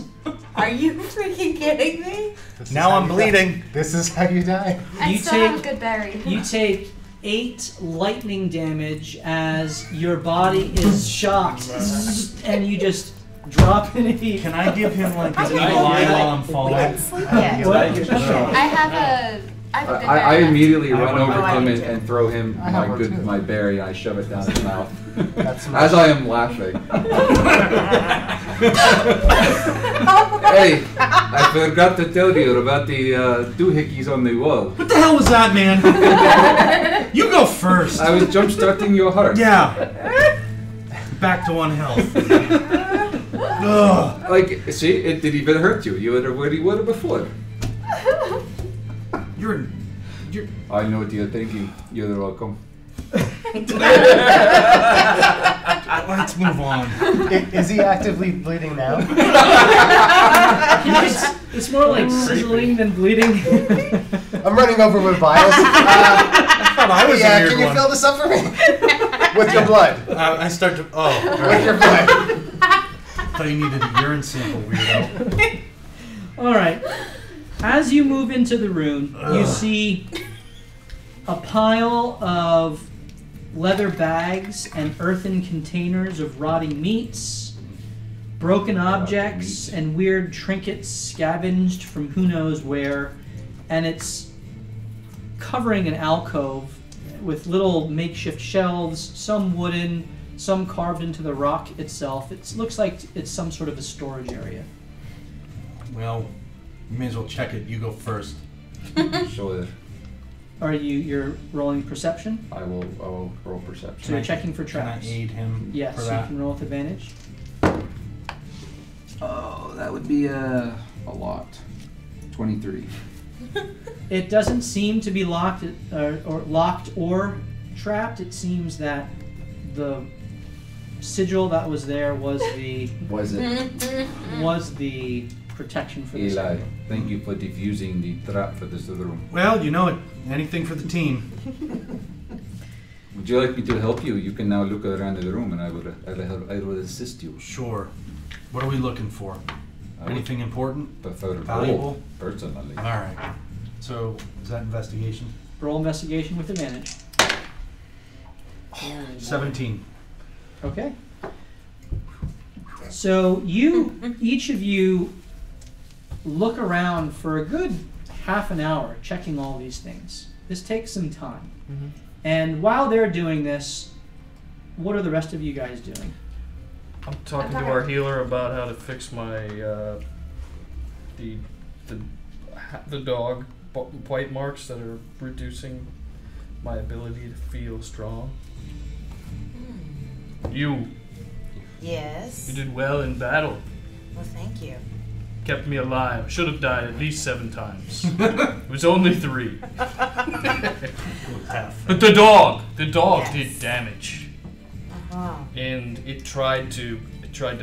Are you freaking kidding me? This is Now how I'm you bleeding. die. This is how you die. I You still have take- good berry. you take 8 lightning damage as your body is shocked, and you just drop in a heap. Can I give him like an Okay. eagle eye while I'm falling? Sleep yet. What? I have a good I berry. immediately I run have over one. to him Oh, I and, do and throw him I have one too. my berry and I shove it down his mouth. That's As I am laughing. Hey, I forgot to tell you about the doohickeys on the wall. What the hell was that, man? You go first. I was jump starting your heart. Yeah. Back to 1 health. Ugh. Like, see, it didn't even hurt you. You were where you were before. You're. I know what you're thinking. You're welcome. Let's move on. Is he actively bleeding now? It's more like sizzling than bleeding. I'm running over with vials. I thought I was Yeah, a weird can you one. fill this up for me? With your blood. I start to. Oh. all With right. your blood. I thought you needed a urine sample, weirdo. All right. As you move into the room, you see a pile of leather bags and earthen containers of rotting meats, broken objects, and weird trinkets scavenged from who knows where, and it's covering an alcove with little makeshift shelves, some wooden, some carved into the rock itself. It looks like it's some sort of a storage area. Well, you may as well check it. You go first. Sure. You're rolling perception? I will roll So perception. you're checking for Can I traps. aid him Yes, for you that? can roll with advantage. Oh, that would be a lot. 23. It doesn't seem to be locked or trapped. It seems that the sigil that was there was the protection for this. Eli, thank you for defusing the trap for this room. Well, you know it. Anything for the team. Would you like me to help you? You can now look around the room and I will assist you. Sure. What are we looking for? I would Anything important? prefer Valuable? gold, personally. All right. So, is that investigation? Roll investigation with advantage. 17. Okay. So each of you look around for a good half an hour checking all these things. This takes some time. Mm-hmm. And while they're doing this, what are the rest of you guys doing? I'm talking to our healer about how to fix my the dog bite marks that are reducing my ability to feel strong. You Yes. did well in battle. Well, thank you. Kept me alive. Should have died at least 7 times. It was only 3. But the dog Yes. did damage, Uh-huh. and it tried to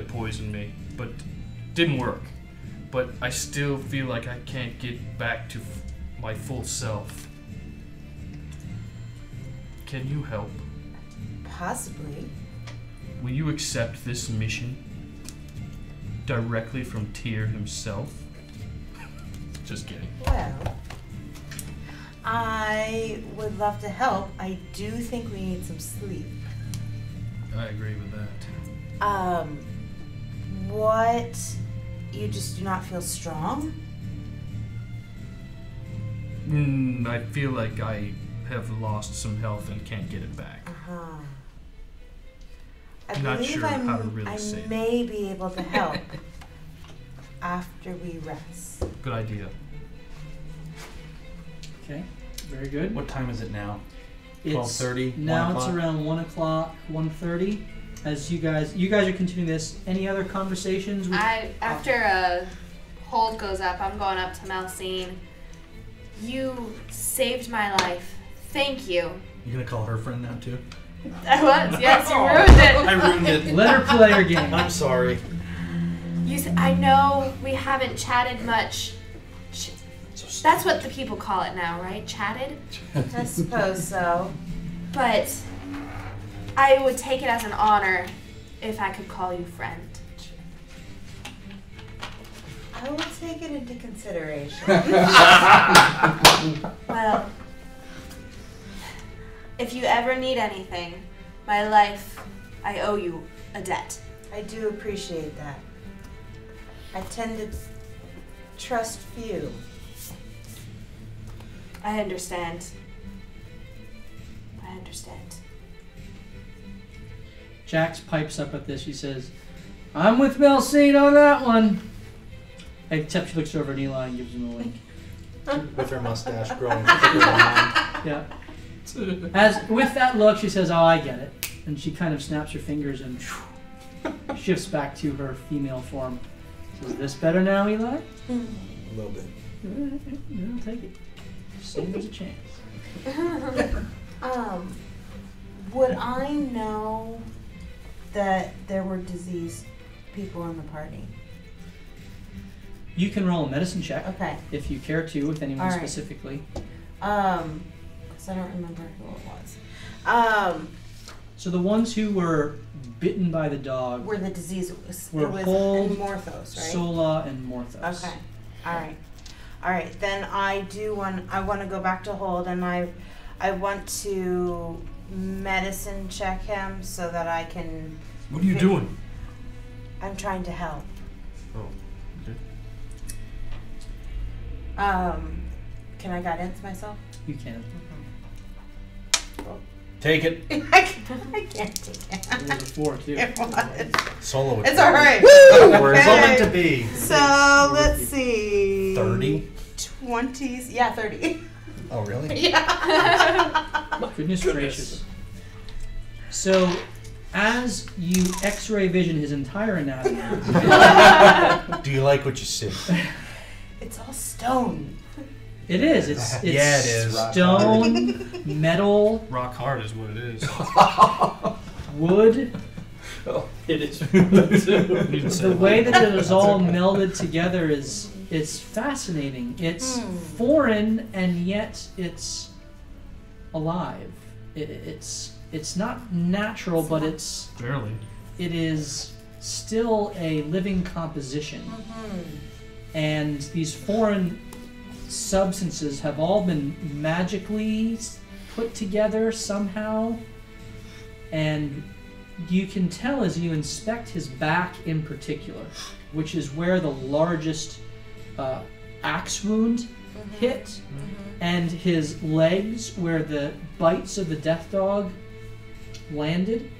poison me, but didn't work. But I still feel like I can't get back to my full self. Can you help? Possibly. Will you accept this mission directly from Tyr himself? Just kidding. Well, I would love to help. I do think we need some sleep. I agree with that. What? You just do not feel strong? I feel like I have lost some health and can't get it back. I Not believe sure how to really say I it. may be able to help after we rest. Good idea. Okay, very good. What time is it now? It's 12:30. Now 1 it's o'clock? around 1 o'clock, 1:30. As you guys are continuing this. Any other conversations? After a hold goes up, I'm going up to Melcine. You saved my life. Thank you. You gonna call her friend now too? I was. Yes, you ruined it. I ruined it. Let her play her game. I'm sorry. I know we haven't chatted much. That's what the people call it now, right? Chatted? I suppose so. But I would take it as an honor if I could call you friend. I will take it into consideration. Well, if you ever need anything, my life, I owe you a debt. I do appreciate that. I tend to trust few. I understand. I understand. Jax pipes up at this. She says, "I'm with Melcine on that one." Except she looks over at Eli and gives him a wink. With her mustache growing thicker than mine. Yeah. As with that look, she says, "Oh, I get it," and she kind of snaps her fingers and shifts back to her female form. Is this better now, Eli? A little bit. I'll take it. See if there's a chance. Would I know that there were diseased people in the party? You can roll a medicine check. Okay. If you care to, with anyone All right. specifically. Because I don't remember who it was. So the ones who were bitten by the dog Where the disease were it was Hold, in Morthos, right? Sola, and Morthos. Okay. All right. Then I want to go back to Hold, and I want to medicine check him so that I can. What are you doing? I'm trying to help. Oh, okay. Can I guidance myself? You can. Take it. I can't take it. It was a 4 too. It was. Solo would It's take all it. right. Where it's all meant to be. So let's see. 30? 20s. Yeah, 30. Oh, really? Yeah. Goodness gracious. So, as you X-ray vision his entire anatomy, Do you like what you see? It's all stone. it is. It's Yeah, it is. stone, metal, Rock hard is what it is. wood. It is. The way that it is all melded together is fascinating. It's foreign and yet it's alive. It's not natural, but Barely. it is still a living composition. And these foreign substances have all been magically put together somehow. And you can tell as you inspect his back in particular, which is where the largest axe wound hit, and his legs where the bites of the death dog landed,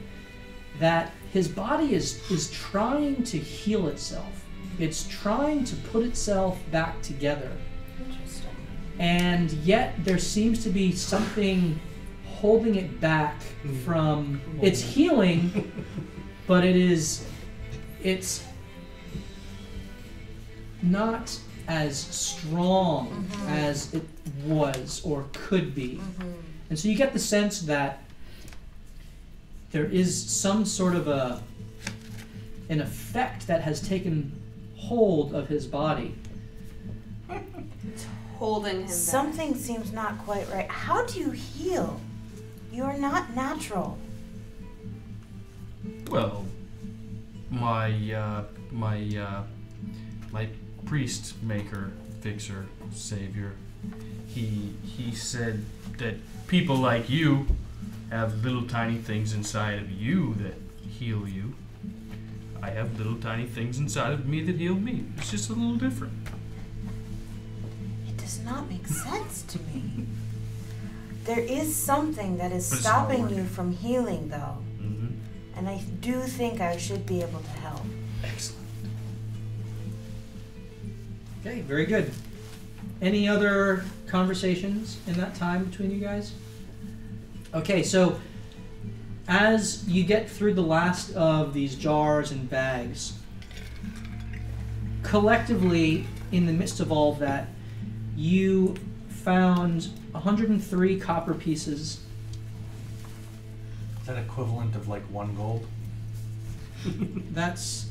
that his body is trying to heal itself. It's trying to put itself back together. Interesting. And yet there seems to be something holding it back from its healing, but it's not as strong as it was or could be. And so you get the sense that there is some sort of an effect that has taken hold of his body. It's holding him back. Something seems not quite right. How do you heal? You are not natural. Well, my priest maker, fixer, savior, he said that people like you have little tiny things inside of you that heal you. I have little tiny things inside of me that heal me. It's just a little different. It does not make sense to me. There is something that is But it's not stopping you working. from healing, though. Mm-hmm. And I do think I should be able to help. Excellent. Okay, very good. Any other conversations in that time between you guys? Okay, so as you get through the last of these jars and bags, collectively, in the midst of all of that, you found 103 copper pieces. Is that equivalent of like 1 gold? That's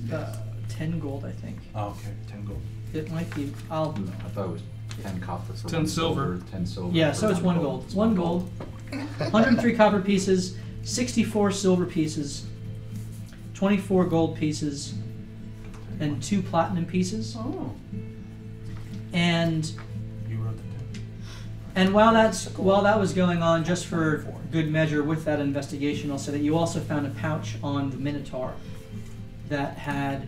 10 gold, I think. Oh, okay, 10 gold. It might be. I'll. No, I thought it was 10 copper for 10 1 silver. 10 silver. Yeah, for so it's 1 gold. It's 1 gold. 103 copper pieces, 64 silver pieces, 24 gold pieces, and 2 platinum pieces. Oh. And You wrote that down. and while that was going on, just for good measure with that investigation, I'll say that you also found a pouch on the Minotaur that had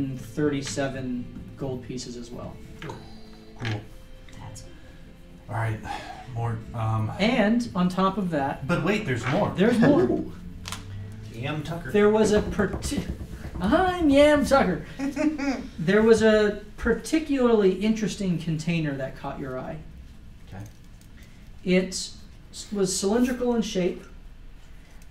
237 gold pieces as well. Cool. That's All right, more. And on top of that, But wait, there's more. there's more. Yam Tucker. There was a I'm Yam Tucker. There was a particularly interesting container that caught your eye. Okay. It was cylindrical in shape,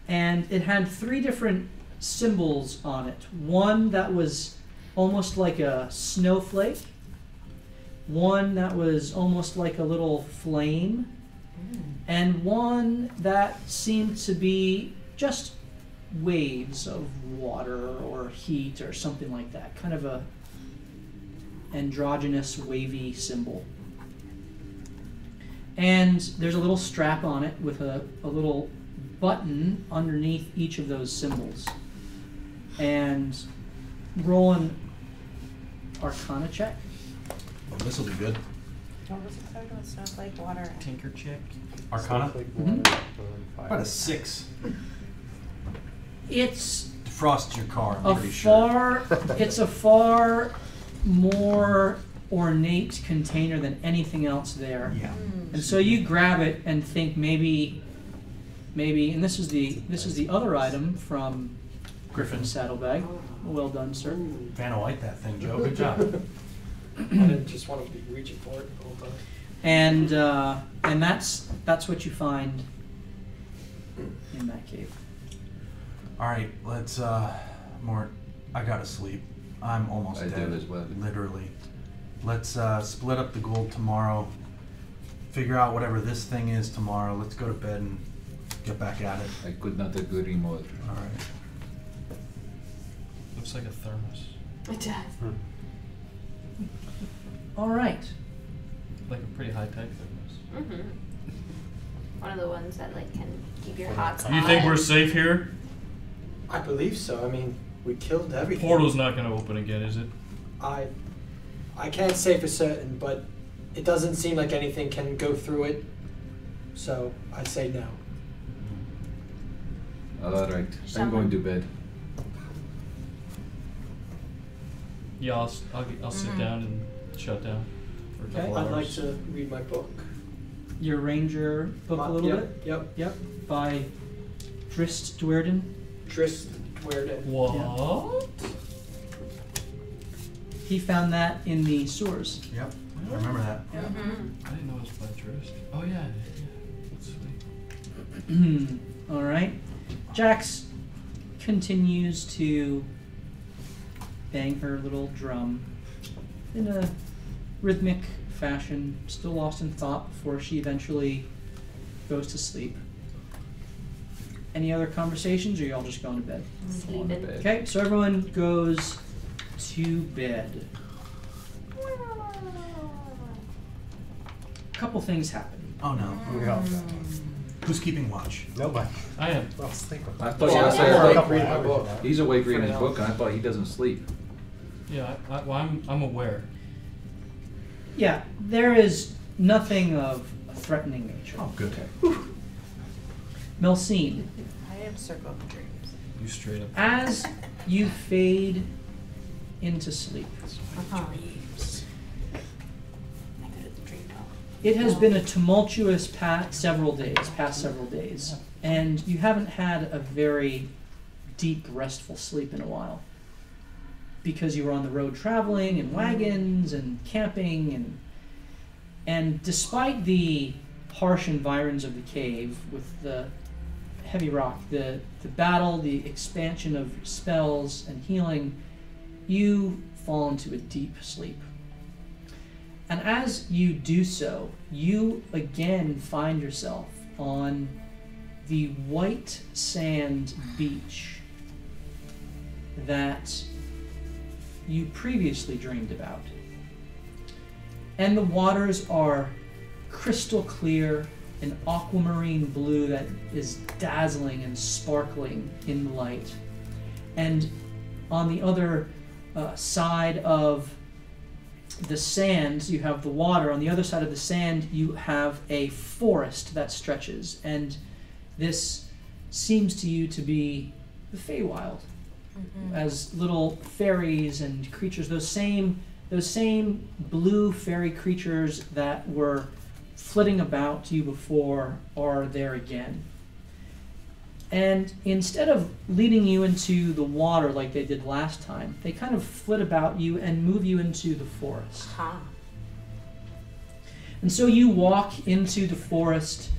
and it had 3 different symbols on it. One that was almost like a snowflake, one that was almost like a little flame, and one that seemed to be just waves of water or heat or something like that. Kind of a androgynous wavy symbol. And there's a little strap on it with a little button underneath each of those symbols. And roll an Arcana check. Well, this will be good. What was it called? Snowflake water. Tinker check. Arcana. Mhm. About a 6. It's Defrost your car. I'm a pretty sure. it's a far more ornate container than anything else there. Yeah. And so you grab it and think maybe, and this is the other item from Griffin's saddlebag. Well done, sir. Vanna White that thing, Joe. Good job. I didn't just want to be reaching for it the whole time. And that's what you find in that cave. All right, let's Mort. I gotta sleep. I'm almost I dead. do as well. Literally. Let's split up the gold tomorrow. Figure out whatever this thing is tomorrow. Let's go to bed and get back at it. I could not agree more. All right. Looks like a thermos. It does. All right. Like a pretty high tech thermos. Mm-hmm. One of the ones that like can keep your hot spot. You think we're safe here? I believe so. I mean, we killed everything. Portal's not gonna open again, is it? I can't say for certain, but it doesn't seem like anything can go through it. So I'd say no. All right, I'm going to bed. Yeah, I'll sit down and shut down for a Okay. couple I'd hours. like to read my book. Your ranger book a little Yep, bit. Yep. Yep. By Drist Dwerden. Drist Dwerden. What? He found that in the sewers. Yep. I remember that. Mm-hmm. I didn't know it was by Drist. Oh yeah. That's sweet. All right. Jax continues to bang her little drum in a rhythmic fashion, still lost in thought before she eventually goes to sleep. Any other conversations, or y'all just going to bed? Sleeping. Okay, so everyone goes to bed. A couple things happen. Oh no. We all Who's keeping watch? Nobody. I am. We're all sleeping. I thought Well, you I'm said awake couple reading my hours book. now. he's awake reading For his now. book, and I thought he doesn't sleep. Yeah, I'm aware. Yeah, there is nothing of a threatening nature. Oh, good. Melcene, I am Circle of Dreams. You straight up. as you fade into sleep, Uh-huh. it has been a tumultuous past several days, and you haven't had a very deep, restful sleep in a while because you were on the road traveling in wagons and camping, and despite the harsh environs of the cave with the heavy rock, the battle, the expansion of spells and healing, you fall into a deep sleep. And as you do so, you again find yourself on the Whitesand beach that you previously dreamed about. And the waters are crystal clear, an aquamarine blue that is dazzling and sparkling in the light. And on the other side of the sand, you have the water. On the other side of the sand, you have a forest that stretches. And this seems to you to be the Feywild, as little fairies and creatures, those same blue fairy creatures that were flitting about you before are there again. And instead of leading you into the water like they did last time, they kind of flit about you and move you into the forest. Huh. And so you walk into the forest,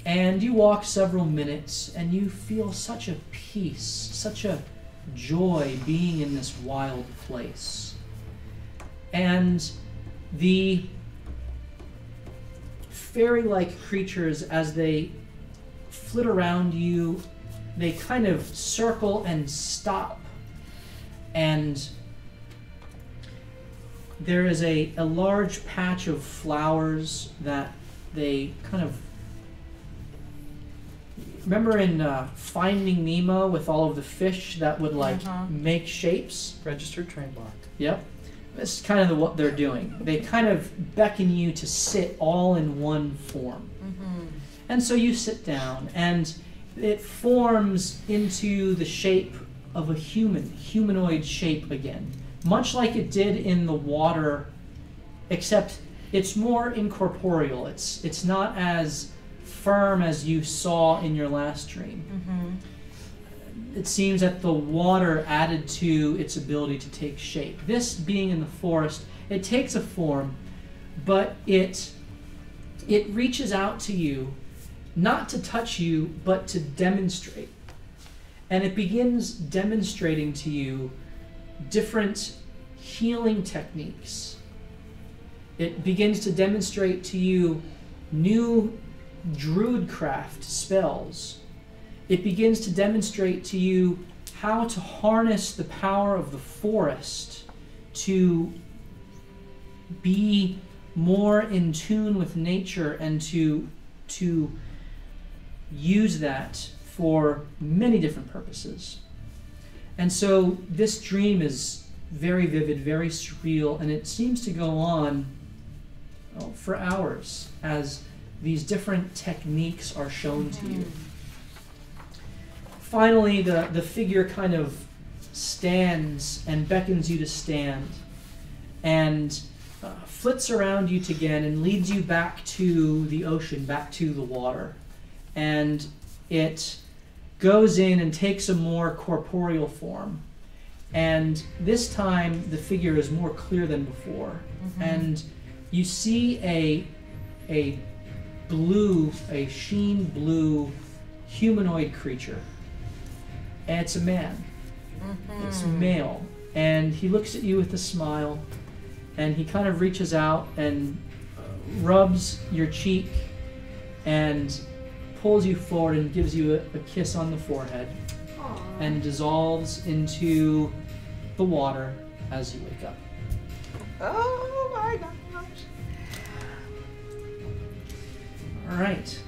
and you walk several minutes, and you feel such a peace, such a joy being in this wild place. And the fairy-like creatures, as they flit around you, they kind of circle and stop. And there is a large patch of flowers that they kind of... Remember in Finding Nemo with all of the fish that would make shapes? Registered trademark. Yep. This is kind of what they're doing. They kind of beckon you to sit all in one form. And so you sit down, and it forms into the shape of a humanoid shape again. Much like it did in the water, except it's more incorporeal. It's not as firm as you saw in your last dream. It seems that the water added to its ability to take shape. This being in the forest, it takes a form, but it reaches out to you, not to touch you, but to demonstrate. And it begins demonstrating to you different healing techniques. It begins to demonstrate to you new druidcraft spells. It begins to demonstrate to you how to harness the power of the forest to be more in tune with nature and to use that for many different purposes. And so this dream is very vivid, very surreal, and it seems to go on for hours as these different techniques are shown to you. Finally, the figure kind of stands and beckons you to stand and flits around you again and leads you back to the ocean, back to the water. And it goes in and takes a more corporeal form. And this time, the figure is more clear than before. And you see a sheen blue humanoid creature. And it's a man. It's male. And he looks at you with a smile, and he kind of reaches out and rubs your cheek and pulls you forward and gives you a kiss on the forehead. Aww. And dissolves into the water as you wake up. Oh my gosh. All right.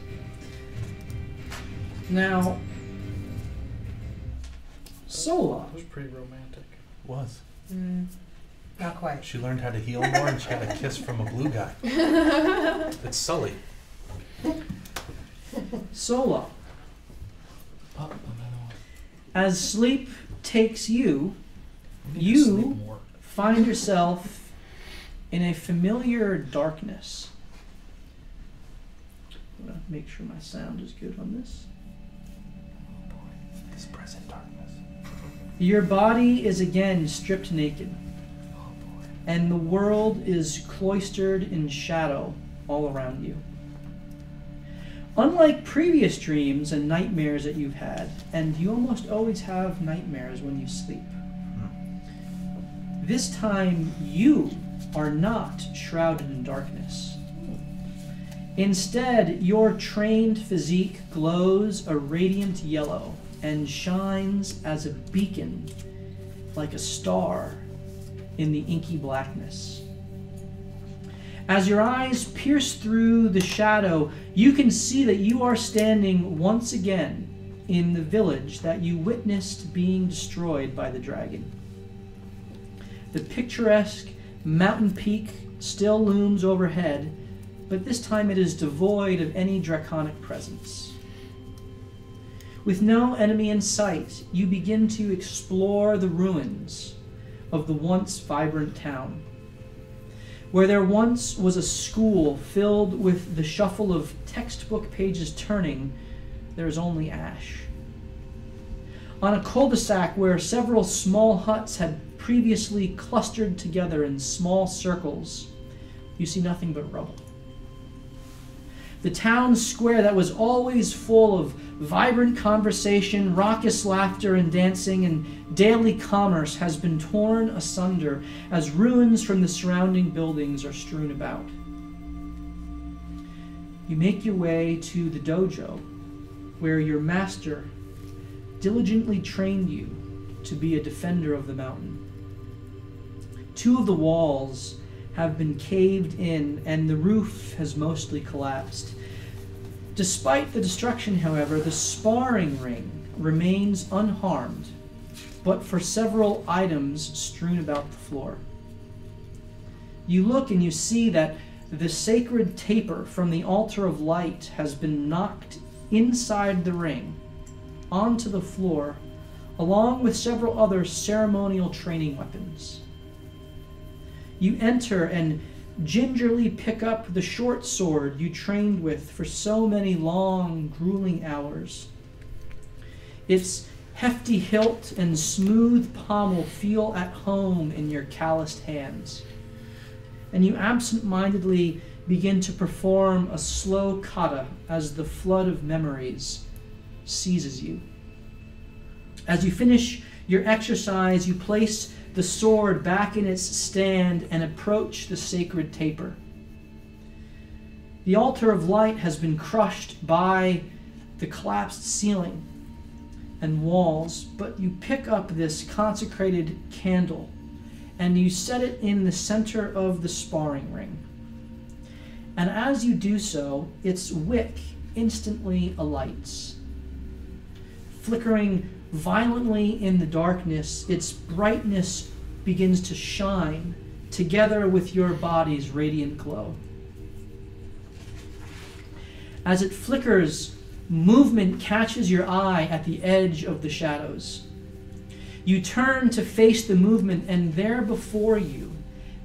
Now, Sola. That was pretty romantic. Was. Not quite. She learned how to heal more, and she had a kiss from a blue guy. It's Sully. Sola, As sleep takes you, I need to sleep you more. find yourself in a familiar darkness. I'm gonna make sure my sound is good on this. Oh boy, this present darkness. Your body is again stripped naked, Oh boy. and the world is cloistered in shadow all around you. Unlike previous dreams and nightmares that you've had, and you almost always have nightmares when you sleep, this time you are not shrouded in darkness. Instead, your trained physique glows a radiant yellow and shines as a beacon, like a star in the inky blackness. As your eyes pierce through the shadow, you can see that you are standing once again in the village that you witnessed being destroyed by the dragon. The picturesque mountain peak still looms overhead, but this time it is devoid of any draconic presence. With no enemy in sight, you begin to explore the ruins of the once vibrant town. Where there once was a school filled with the shuffle of textbook pages turning, there is only ash. On a cul-de-sac where several small huts had previously clustered together in small circles, you see nothing but rubble. The town square that was always full of vibrant conversation, raucous laughter and dancing, and daily commerce has been torn asunder as ruins from the surrounding buildings are strewn about. You make your way to the dojo, where your master diligently trained you to be a defender of the mountain. 2 of the walls have been caved in, and the roof has mostly collapsed. Despite the destruction, however, the sparring ring remains unharmed, but for several items strewn about the floor. You look and you see that the sacred taper from the altar of light has been knocked inside the ring, onto the floor, along with several other ceremonial training weapons. You enter and gingerly pick up the short sword you trained with for so many long, grueling hours. Its hefty hilt and smooth pommel feel at home in your calloused hands, and you absent-mindedly begin to perform a slow kata as the flood of memories seizes you. As you finish your exercise, you place the sword back in its stand and approach the sacred taper. The altar of light has been crushed by the collapsed ceiling and walls, but you pick up this consecrated candle and you set it in the center of the sparring ring. And as you do so, its wick instantly alights. Flickering violently in the darkness, its brightness begins to shine together with your body's radiant glow. As it flickers, movement catches your eye at the edge of the shadows. You turn to face the movement, and there before you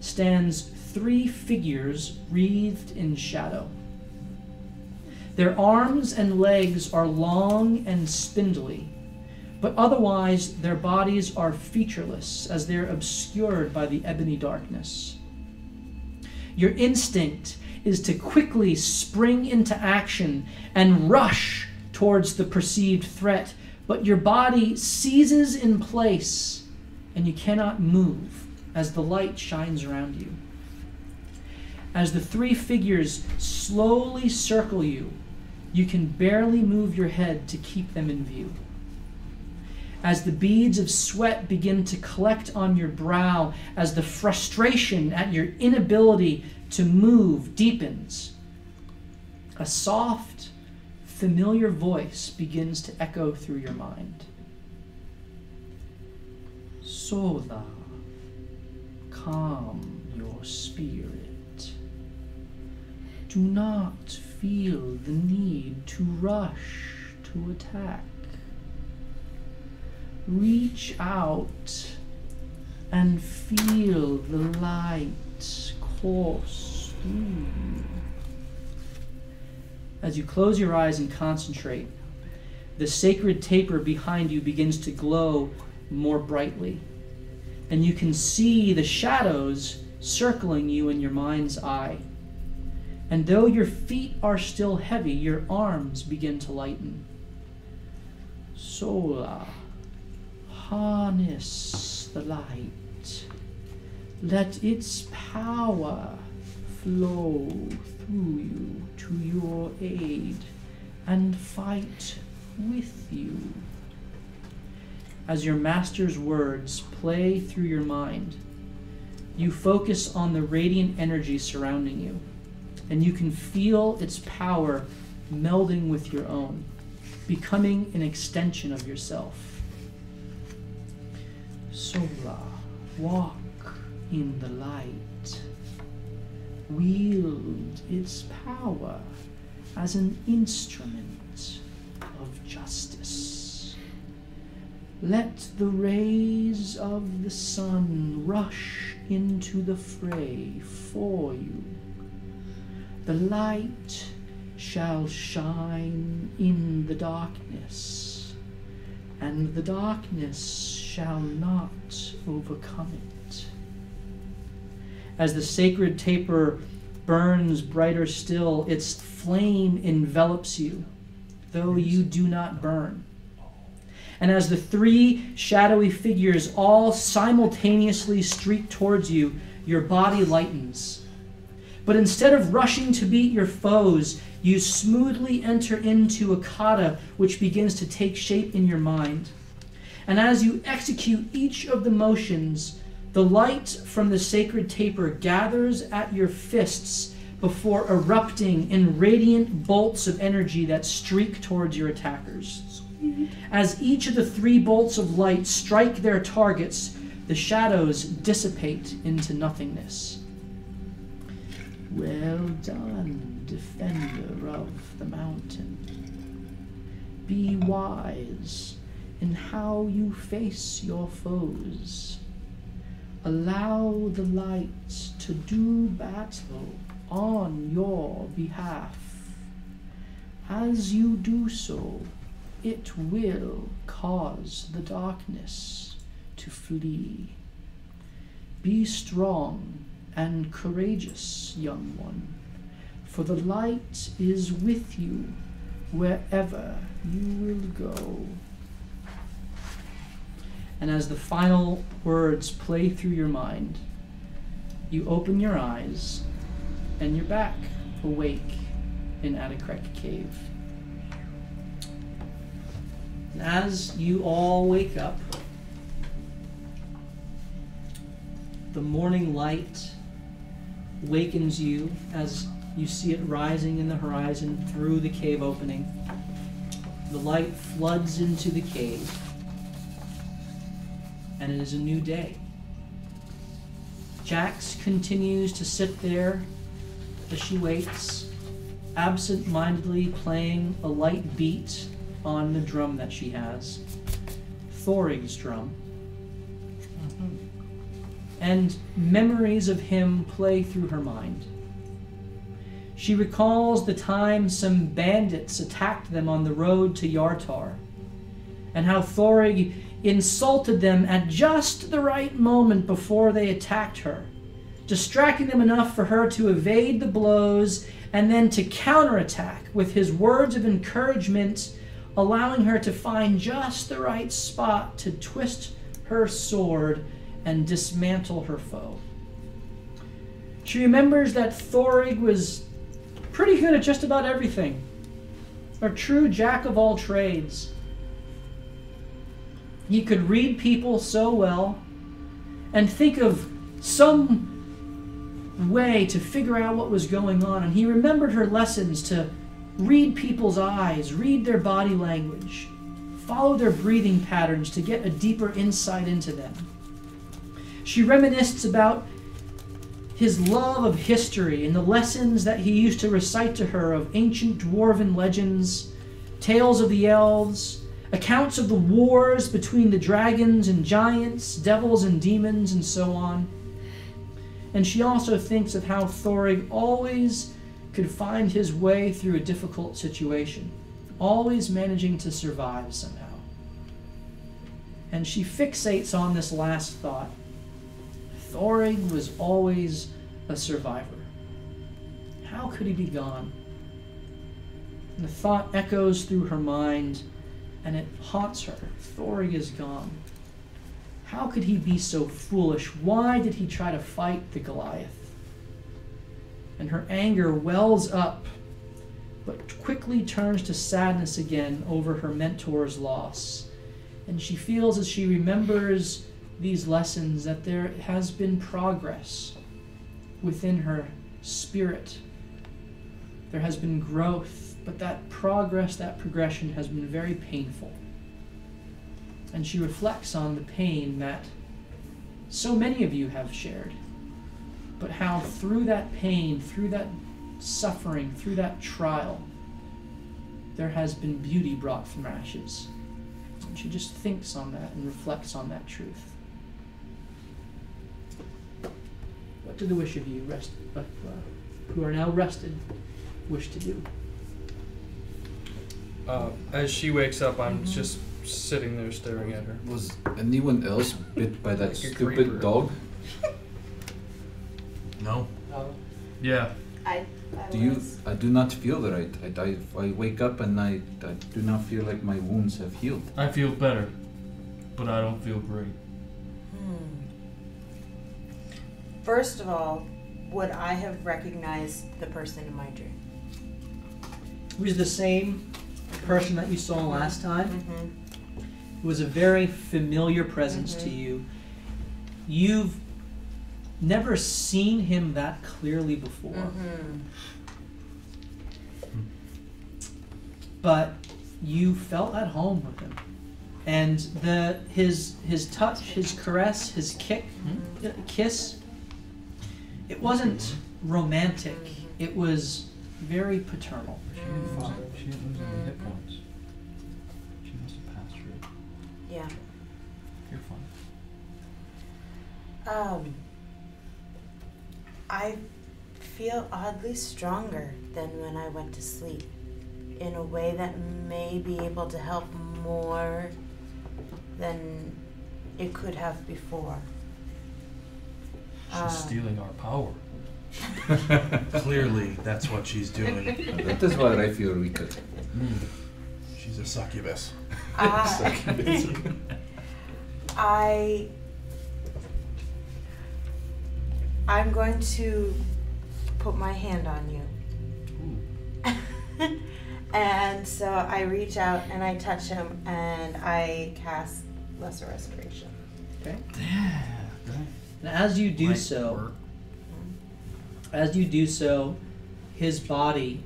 stands 3 figures wreathed in shadow. Their arms and legs are long and spindly, but otherwise their bodies are featureless as they're obscured by the ebony darkness. Your instinct is to quickly spring into action and rush towards the perceived threat, but your body seizes in place and you cannot move as the light shines around you. As the 3 figures slowly circle you, you can barely move your head to keep them in view. As the beads of sweat begin to collect on your brow, as the frustration at your inability to move deepens, a soft, familiar voice begins to echo through your mind. Sola, calm your spirit. Do not feel the need to rush to attack. reach out and feel the light course through you. As you close your eyes and concentrate, the sacred taper behind you begins to glow more brightly, and you can see the shadows circling you in your mind's eye. And though your feet are still heavy, your arms begin to lighten. Sola, harness the light. Let its power flow through you to your aid and fight with you. As your master's words play through your mind, you focus on the radiant energy surrounding you, and you can feel its power melding with your own, becoming an extension of yourself. Sola, walk in the light. Wield its power as an instrument of justice. Let the rays of the sun rush into the fray for you. The light shall shine in the darkness, and the darkness shall not overcome it. As the sacred taper burns brighter still, its flame envelops you, though you do not burn. And as the three shadowy figures all simultaneously streak towards you, your body lightens. But instead of rushing to beat your foes, you smoothly enter into a kata which begins to take shape in your mind. And as you execute each of the motions, the light from the sacred taper gathers at your fists before erupting in radiant bolts of energy that streak towards your attackers. As each of the three bolts of light strike their targets, the shadows dissipate into nothingness. Well done, defender of the mountain. Be wise in how you face your foes. Allow the light to do battle on your behalf. As you do so, it will cause the darkness to flee. Be strong and courageous, young one, for the light is with you wherever you will go. And as the final words play through your mind, you open your eyes and you're back awake in Atakrek Cave. And as you all wake up, the morning light wakens you as you see it rising in the horizon through the cave opening. The light floods into the cave, and it is a new day. Jax continues to sit there as she waits, absent-mindedly playing a light beat on the drum that she has, Thorig's drum. And memories of him play through her mind. She recalls the time some bandits attacked them on the road to Yartar, and how Thorig insulted them at just the right moment before they attacked her, distracting them enough for her to evade the blows and then to counterattack with his words of encouragement, allowing her to find just the right spot to twist her sword and dismantle her foe. She remembers that Thorig was pretty good at just about everything, a true jack of all trades. He could read people so well and think of some way to figure out what was going on, and he remembered her lessons to read people's eyes, read their body language, follow their breathing patterns to get a deeper insight into them. She reminisces about his love of history and the lessons that he used to recite to her of ancient dwarven legends, tales of the elves, accounts of the wars between the dragons and giants, devils and demons, and so on. And she also thinks of how Thorig always could find his way through a difficult situation, always managing to survive somehow. And she fixates on this last thought. Thorig was always a survivor. How could he be gone? And the thought echoes through her mind, and it haunts her. Thorig is gone. How could he be so foolish? Why did he try to fight the Goliath? And her anger wells up, but quickly turns to sadness again over her mentor's loss. And she feels, as she remembers these lessons, that there has been progress within her spirit. There has been growth, but that progress, that progression has been very painful. And she reflects on the pain that so many of you have shared, but how through that pain, through that suffering, through that trial, there has been beauty brought from ashes. And she just thinks on that and reflects on that truth. What do the wish of you, who are now rested, wish to do? As she wakes up, I'm just sitting there staring at her. Was anyone else bit by that Like a stupid creeper. dog? No. Yeah. I do not feel right. I wake up and I do not feel like my wounds have healed. I feel better, but I don't feel great. First of all, would I have recognized the person in my dream? It was the same person that you saw last time. Mm-hmm. It was a very familiar presence to you. You've never seen him that clearly before. But you felt at home with him. And his touch, his caress, his kiss, it wasn't romantic. It was very paternal. She didn't lose any hit points. She must have passed through it. Yeah. You're fine. I feel oddly stronger than when I went to sleep, in a way that may be able to help more than it could have before. She's stealing our power. Clearly, that's what she's doing. That is why I feel weaker. She's a succubus. I'm going to put my hand on you. And so I reach out and I touch him and I cast Lesser Restoration. Okay. And as you do so, his body,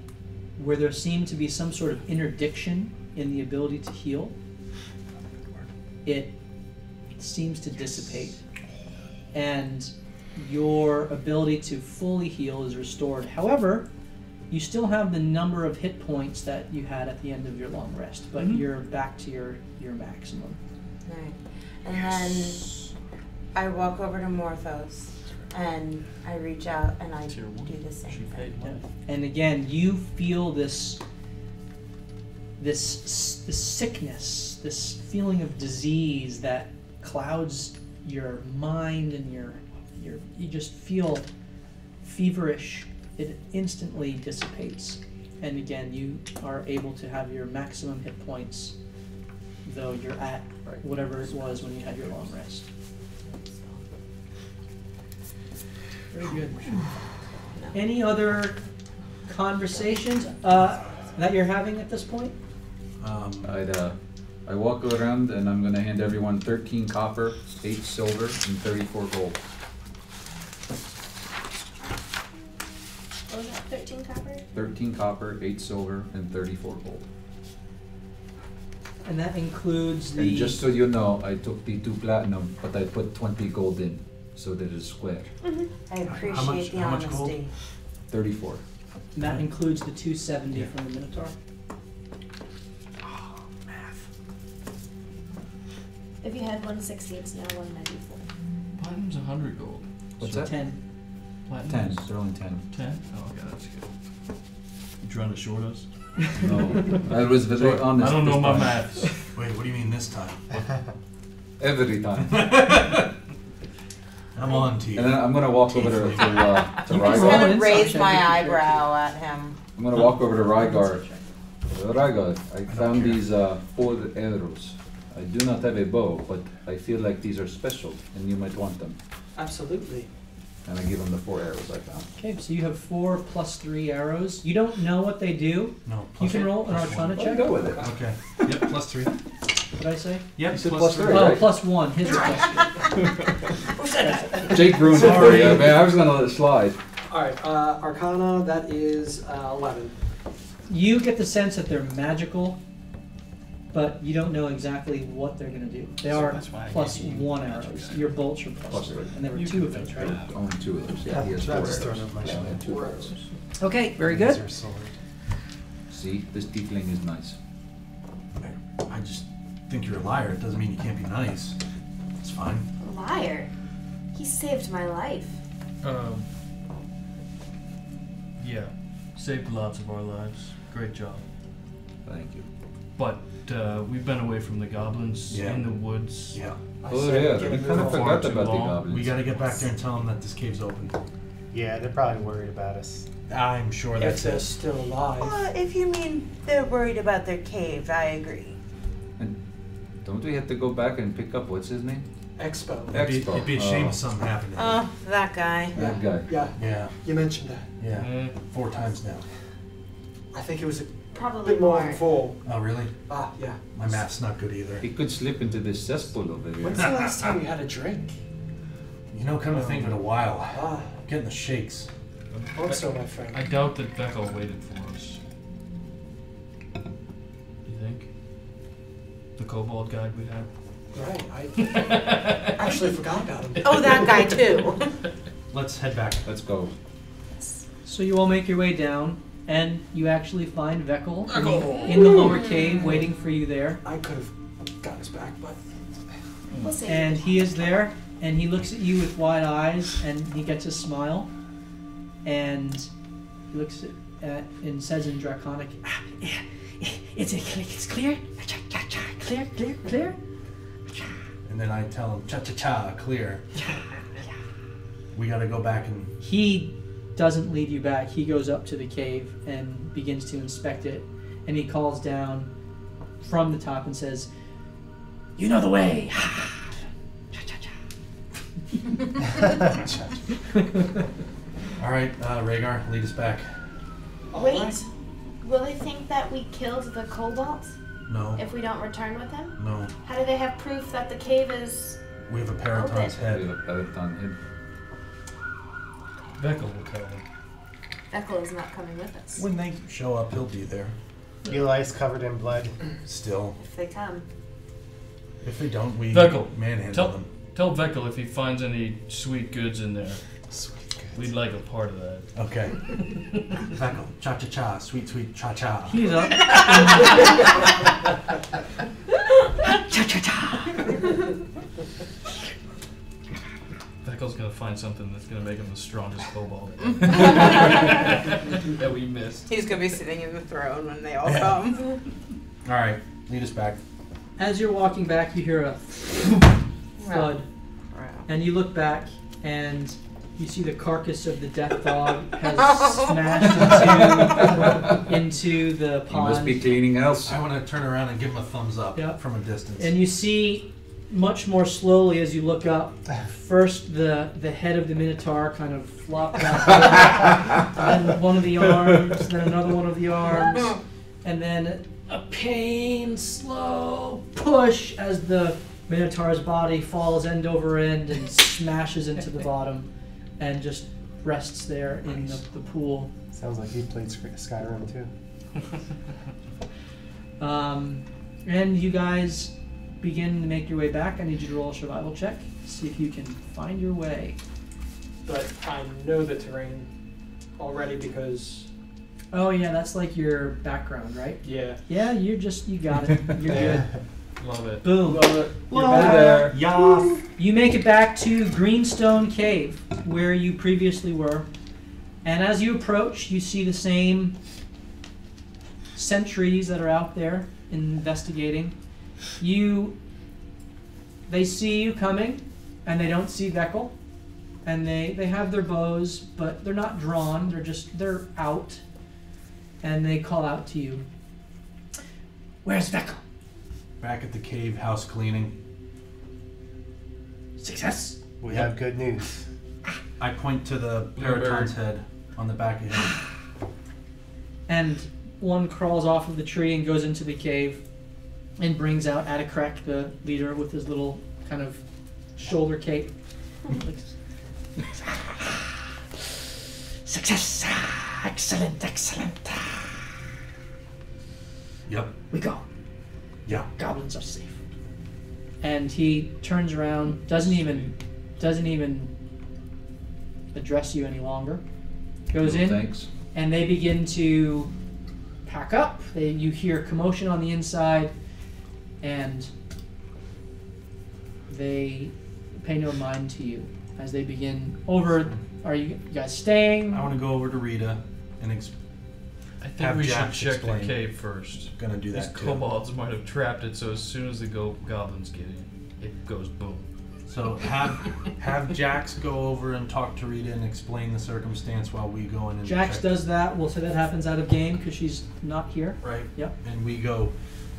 where there seemed to be some sort of interdiction in the ability to heal, it seems to dissipate. And your ability to fully heal is restored. However, you still have the number of hit points that you had at the end of your long rest, but you're back to your maximum. Right. And then I walk over to Morthos and I reach out and I do the same thing. And again, you feel this sickness, this feeling of disease that clouds your mind, and you just feel feverish. It instantly dissipates. And again, you are able to have your maximum hit points, though you're at whatever it was when you had your long rest. Very good. Any other conversations that you're having at this point? I walk around and I'm gonna hand everyone 13 copper, 8 silver, and 34 gold. What was that? 13 copper? 13 copper, 8 silver, and 34 gold. And that includes the... And just so you know, I took the 2 platinum, but I put 20 gold in, so that it's square. I appreciate the honesty. 34. And that includes the 270 from the Minotaur. If you had 160, it's now 194. Platinum's 100 gold. What's So that? 10. Platinum's 10. They're only 10. 10? Oh, okay, that's good. You trying to short us? No. I was very honest. I don't know this my time. maths. Wait, what do you mean this time? Every time. I'm on to you. And then I'm gonna walk over to You I'm can just roll Rygar. gonna insight raise check my if you care eyebrow at him. I'm gonna walk over to Rygar. Check. Rygar, I found care. these 4 arrows. I do not have a bow, but I feel like these are special, and you might want them. Absolutely. And I give him the 4 arrows I found. Okay, so you have 4 plus 3 arrows. You don't know what they do. No. You plus- can roll an plus Arcana one. check. Go with it. Okay. Yep, plus 3. What did I say? Yep, You said plus plus 3. three. Oh, right? plus 1. His is plus 3. Jake ruined it for you. Man, I was gonna let it slide. Alright, Arcana, that is 11. You get the sense that they're magical, but you don't know exactly what they're going to do. They So are that's why I plus gave you 1 magic arrows. back. Your bolts are Plus plus 3. three. And there were 2 of those, right? Only 2 of those. Yeah, he has 4 I arrows. just thrown over my Yeah, I shoulder. had 2 Four arrows. Okay, very Use good. your sword. See, this tiefling is nice. I just think you're a liar. It doesn't mean you can't be nice. It's fine. Liar. He saved my life. Yeah. Saved lots of our lives. Great job. Thank you. But we've been away from the goblins Yeah. in the woods. Yeah. Oh yeah, we kind of forgot too about the long. goblins. We gotta get back there and tell them that this cave's open. Yeah, they're probably worried about us. I'm sure If that's they're it. still alive. Well, if you mean they're worried about their cave, I agree. Don't we have to go back and pick up what's his name? Expo. It'd be a shame Oh. if something happened to him. Oh, that guy. That guy. Yeah, Yeah, you mentioned that. yeah. 4 times now. I think it was a Probably bit more more. than 4. Oh, really? Ah, yeah. My math's not good either. He could slip into this cesspool over here. When's the last time you had a drink? You know, come to think of it, a while. Ah, I'm getting the shakes. also, my friend. I doubt that Veckel waited for us. You think? The kobold guide we had? Right, I actually forgot about him. Oh, that guy too. Let's head back. Let's go. So you all make your way down, and you actually find Veckel in the lower cave waiting for you there. I could have got us back, but We'll see. And he is there, and he looks at you with wide eyes, and he gets a smile, and he looks at and says in Draconic, "It's clear, clear." And then I tell him, cha-cha-cha, clear. We gotta go back and... He doesn't lead you back. He goes up to the cave and begins to inspect it, and he calls down from the top and says, "You know the way." All right, Rhaegar, lead us back. Wait. Alright. Will they think that we killed the kobold No, if we don't return with him? no. How do they have proof that the cave is... We have a Paraton's Open. We head. have a Paraton head. Veckel will tell him. Echo is not coming with us. When they show up, he'll be there. Eli's covered in blood. Still. If they come. If they don't, we Veckel, manhandle tell- them. Tell Veckel if he finds any sweet goods in there. Sweet goods. We'd like a part of that. Okay. Veckel, cha-cha-cha, sweet, sweet, cha-cha. He's up. Veckel's gonna find something that's gonna make him the strongest kobold that we missed. He's gonna be sitting in the throne when they all come. All right, lead us back. As you're walking back, you hear a thud, and you look back, and you see the carcass of the death dog has smashed into the He pond. must be cleaning house. I want to turn around and give him a thumbs up Yep. from a distance. And you see, much more slowly as you look up, first the head of the Minotaur kind of flop back over, then one of the arms, then another one of the arms, and then a pain, slow push as the Minotaur's body falls end over end and smashes into the bottom and just rests there in the pool. Sounds like he played Skyrim too. And you guys begin to make your way back. I need you to roll a survival check. See if you can find your way. But I know the terrain already because Oh yeah, that's like your background, right? yeah. Yeah, you got it. You're good. Love it. Boom. Love it. You're Love back. it there. Yeah. You make it back to Greenstone Cave, where you previously were. And as you approach, you see the same sentries that are out there investigating. They see you coming, and they don't see Veckel. And they have their bows, but they're not drawn. They're out. And they call out to you. Where's Veckel? Back at the cave, house cleaning. Success? We have good news. I point to the Paraton's head on the back of him. And one crawls off of the tree and goes into the cave and brings out Atakrek, the leader, with his little kind of shoulder cape. Success! Excellent, excellent. Yep. We go. Yeah. Goblins are safe. And he turns around, doesn't even address you any longer. Goes in, Thanks. and they begin to pack up. You hear commotion on the inside, and they pay no mind to you as they begin over. Are you guys staying? I want to go over to Rita and I think have we should Jax check explain. the cave first. Gonna do These that too. kobolds might have trapped it, so as soon as the goblins get in, it goes boom. So have Jax go over and talk to Rita and explain the circumstance while we go in and Jax check. does that. We'll say that happens out of game because she's not here. Right. Yep. And we go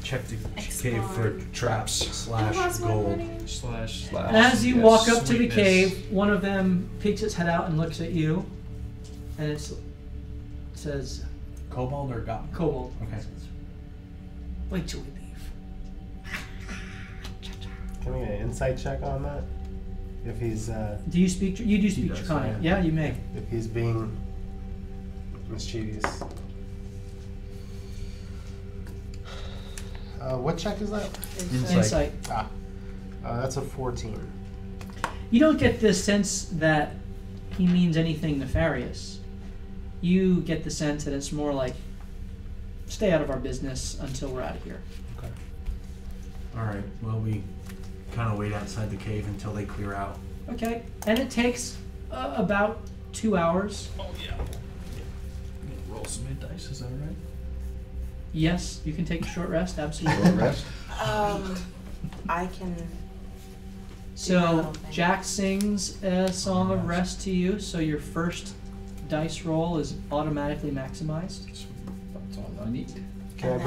check the cave for traps / gold. Slash. As you walk up to the Sweetness. cave, one of them peeks its head out and looks at you, and it says, Kobold or goblin? "Kobold." Okay. Wait till we leave. Can we get an insight check on that? If he's Do you speak? You do speak does, Draconic. Yeah, you may. if he's being mischievous. What check is that? Insight. That's a 14. You don't get the sense that he means anything nefarious. You get the sense that it's more like, stay out of our business until we're out of here. Okay. All right. Well, we kind of wait outside the cave until they clear out. Okay. And it takes about 2 hours. Oh yeah. Roll some hit dice. Is that right? Yes, you can take a short rest. Absolutely. Short rest. I can. So Jack sings a song of rest to you. So your first dice roll is automatically maximized. That's all I need. Can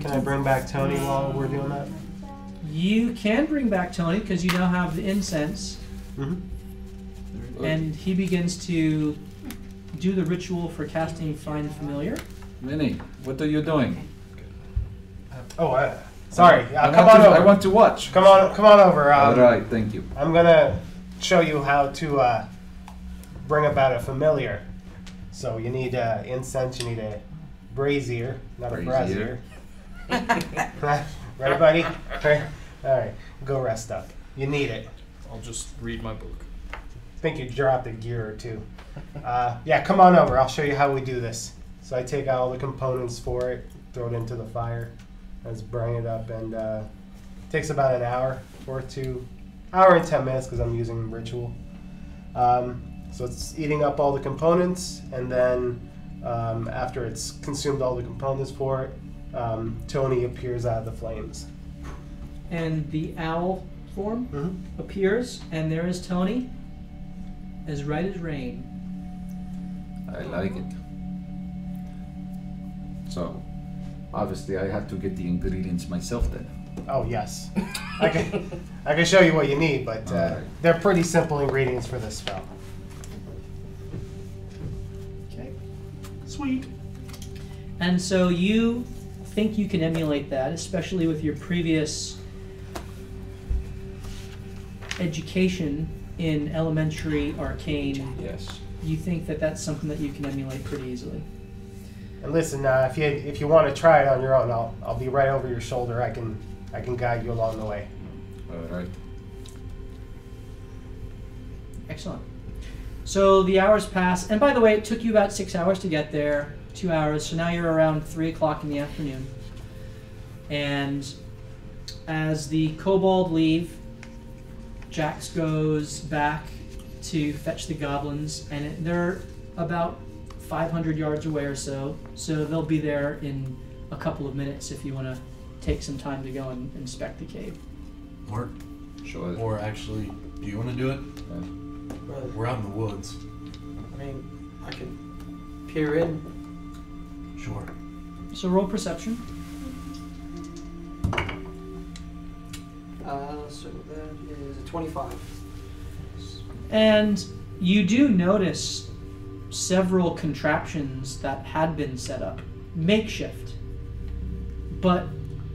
I bring back Tony while we're doing that? You can bring back Tony because you now have the incense, Mm-hmm. and he begins to do the ritual for casting Find Familiar. Minnie, what are you doing? Oh, sorry. I Come want on to, over. I want to watch. Come on over. All right, thank you. I'm gonna show you how to bring about a familiar. So you need incense. You need a brazier, not a brazier. Brazier. Right, buddy? Right. All right. Go rest up. You need it. I'll just read my book. I think you dropped a gear or two. Yeah, come on over. I'll show you how we do this. So I take out all the components for it, throw it into the fire, let's burn it up, and it takes about an hour or two, hour and 10 minutes because I'm using ritual. So it's eating up all the components, and then after it's consumed all the components for it, Tony appears out of the flames. And the owl form Mm-hmm. appears, and there is Tony, as right as rain. I like it. So, obviously, I have to get the ingredients myself then. Oh yes, I can show you what you need, but Alright. they're pretty simple ingredients for this spell. Okay. Sweet. And so you think you can emulate that, especially with your previous education in elementary arcane. Yes. You think that that's something that you can emulate pretty easily. And listen, if you want to try it on your own, I'll be right over your shoulder. I can guide you along the way. All right. Excellent. So the hours pass, and by the way, it took you about 6 hours to get there, 2 hours. So now you're around 3 o'clock in the afternoon, and As the kobold leave, Jax goes back to fetch the goblins, and they're about 500 yards away or so they'll be there in a couple of minutes if you want to take some time to go and inspect the cave. Or, Sure. or actually, do you want to do it? Well, We're out in the woods. I mean, I can peer in. Sure. So roll perception. So that is a 25. And you do notice several contraptions that had been set up, makeshift, but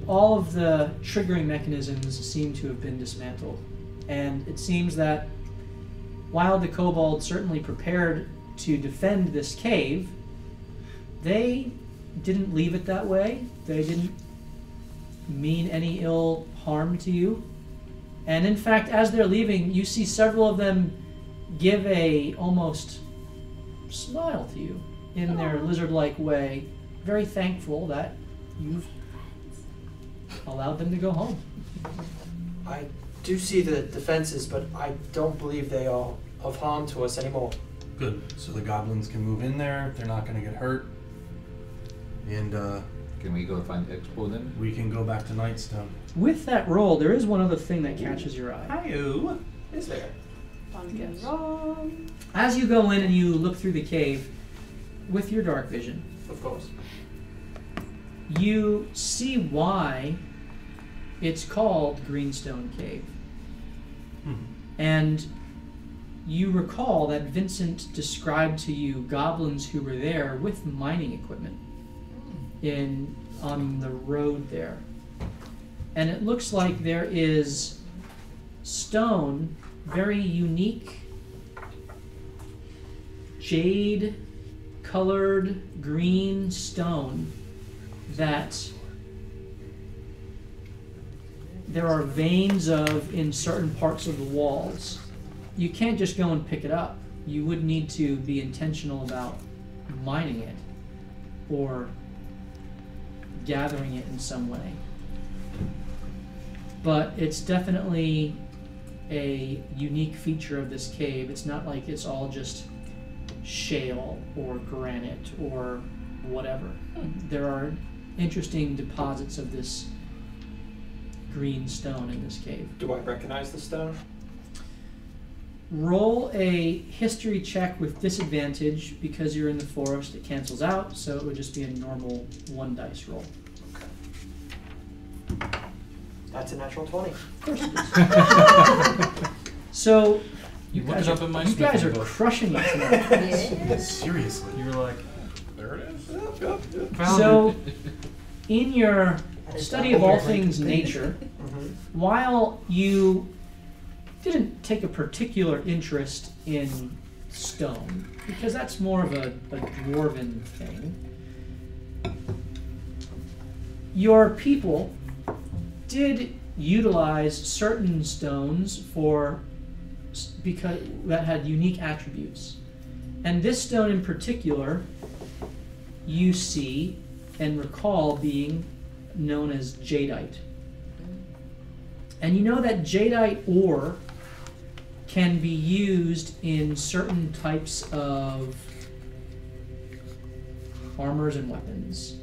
all of the triggering mechanisms seem to have been dismantled. And it seems that while the kobold certainly prepared to defend this cave, they didn't leave it that way. They didn't mean any ill harm to you. And in fact, as they're leaving, you see several of them give a almost smile to you in their lizard-like way, very thankful that you've allowed them to go home. I do see the defenses, but I don't believe they are of harm to us anymore. Good. So the goblins can move in there. They're not going to get hurt. And Can we go find Expo then? we can go back to Nightstone. With that roll, there is one other thing that catches your eye. Hi-yo. Is there? Yes. Wrong. As you go in and you look through the cave with your dark vision, Of course. you see why it's called Greenstone Cave. And you recall that Vincent described to you goblins who were there with mining equipment on the road there. And it looks like there is stone, very unique, jade colored green stone that there are veins of in certain parts of the walls. You can't just go and pick it up. You would need to be intentional about mining it or gathering it in some way. But it's definitely a unique feature of this cave. It's not like it's all just shale or granite or whatever. There are interesting deposits of this green stone in this cave. Do I recognize the stone? Roll a history check with disadvantage because you're in the forest. It cancels out, so it would just be a normal 1 dice roll. That's a natural 20. Of course it is. So You look guys it up in my you guys smithing are book. crushing it tonight. Seriously. You were like, there it is. So, in your study of all things nature, while you didn't take a particular interest in stone, because that's more of a dwarven thing, your people did utilize certain stones because that had unique attributes. And this stone in particular, you see and recall being known as jadeite. And you know that jadeite ore can be used in certain types of armors and weapons.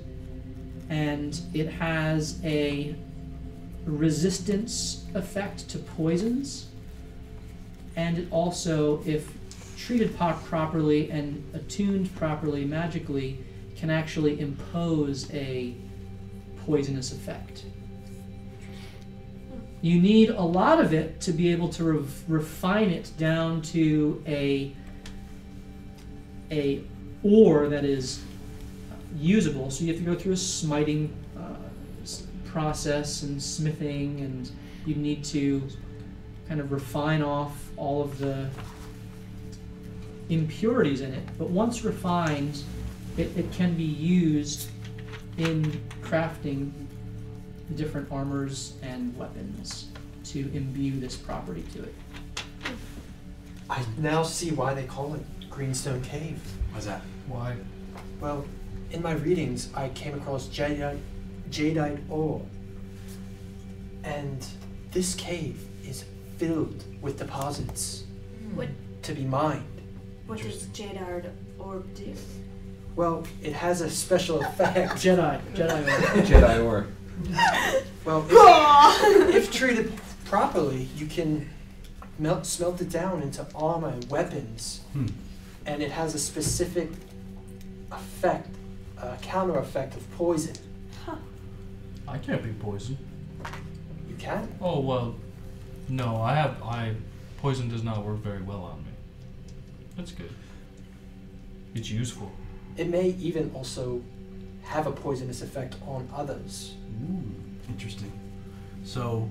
And it has a resistance effect to poisons. And it also, if treated properly and attuned properly magically, can actually impose a poisonous effect. You need a lot of it to be able to refine it down to a ore that is usable. So you have to go through a smiting process and smithing, and you need to kind of refine off all of the impurities in it. But once refined, it can be used in crafting different armors and weapons to imbue this property to it. I now see why they call it Greenstone Cave. Why's that? Why? Well, in my readings, I came across jadeite ore. And this cave is filled with deposits What to be mined. what does Jadard orb do? Well, it has a special effect. Jedi. Jedi ore. Well, if treated properly, you can smelt it down into armor and weapons. And it has a specific effect, a counter effect of poison. I can't be poisoned. You can? Oh well, no. Poison does not work very well on me. That's good. It's useful. It may even also have a poisonous effect on others. Ooh, interesting. So,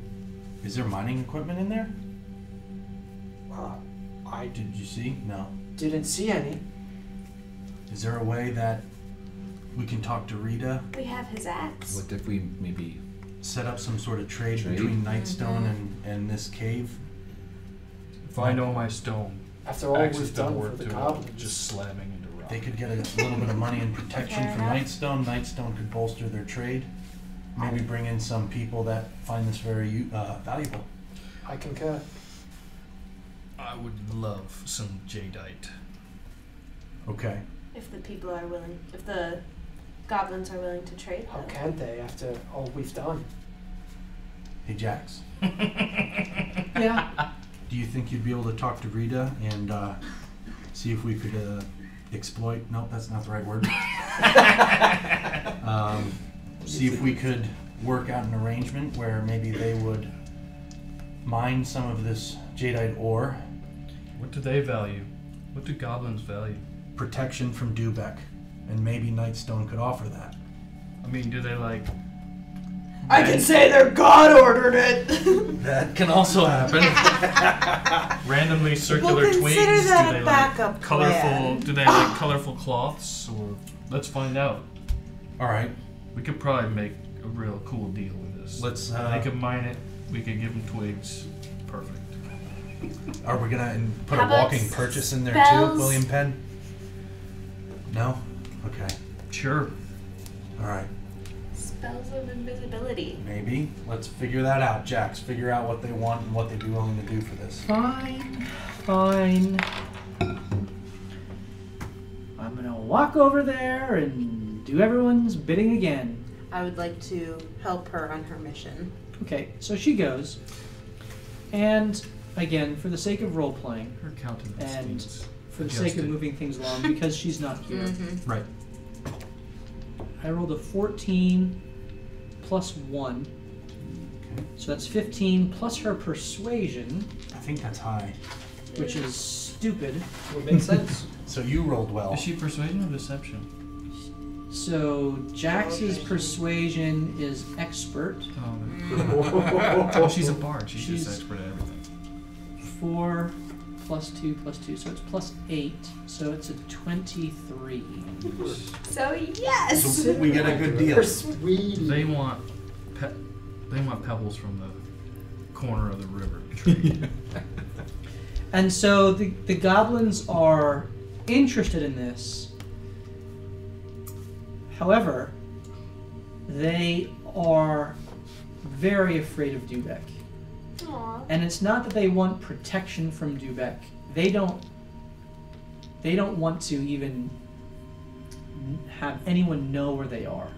is there mining equipment in there? I Did you see? No. didn't see any. Is there a way that we can talk to Rita, We have his axe. What if we maybe set up some sort of trade Trade? between Nightstone and this cave? If I know my stone, After all axes we've don't done for work the too well. goblins. Just slamming into rock. They could get a little bit of money and protection Fair from enough. Nightstone. Nightstone could bolster their trade. Maybe bring in some people that find this very valuable. I concur. I would love some jadeite. Okay. If the people are willing, if the goblins are willing to trade. How them. can't they after all we've done? Hey, Jax. Yeah. Do you think you'd be able to talk to Rita and see if we could exploit? Nope, that's not the right word. See if we could work out an arrangement where maybe they would mine some of this jadeite ore. What do they value? What do goblins value? Protection from Dubek, and maybe Nightstone could offer that. I mean, do they like? I can say their god ordered it! That can also happen. Randomly circular We'll twigs? consider that do a they backup like colorful? plan. Do they like colorful cloths? Or let's find out. All right, We could probably make a real cool deal with this. let's. They could mine it. We could give them twigs. Perfect. Are we gonna put How a about walking purchase in there spells? too, William Penn? No. Okay. Sure. All right. Spells of invisibility. Maybe. Let's figure that out, Jax. Figure out what they want and what they'd be willing to do for this. Fine. I'm gonna walk over there and do everyone's bidding again. I would like to help her on her mission. Okay, so she goes, and again, for the sake of role playing, Her countenance And needs for the sake of adjusted. moving things along, because she's not here, Mm-hmm. Right. I rolled a 14 plus 1, Okay. so that's 15 plus her persuasion, I think that's high. which is stupid. Would make sense. So you rolled well. Is she persuasion or deception? So Jax's persuasion is expert. Oh, she's a bard. She's She's- just expert at everything. 4 plus 2 plus 2, so it's plus 8, so it's a 23. So yes. So we get a good deal. Persuaded. They want pebbles from the corner of the river. Tree. And so the goblins are interested in this. However, they are very afraid of Dubek. Aw. And it's not that they want protection from Dubek. They don't want to even have anyone know where they are.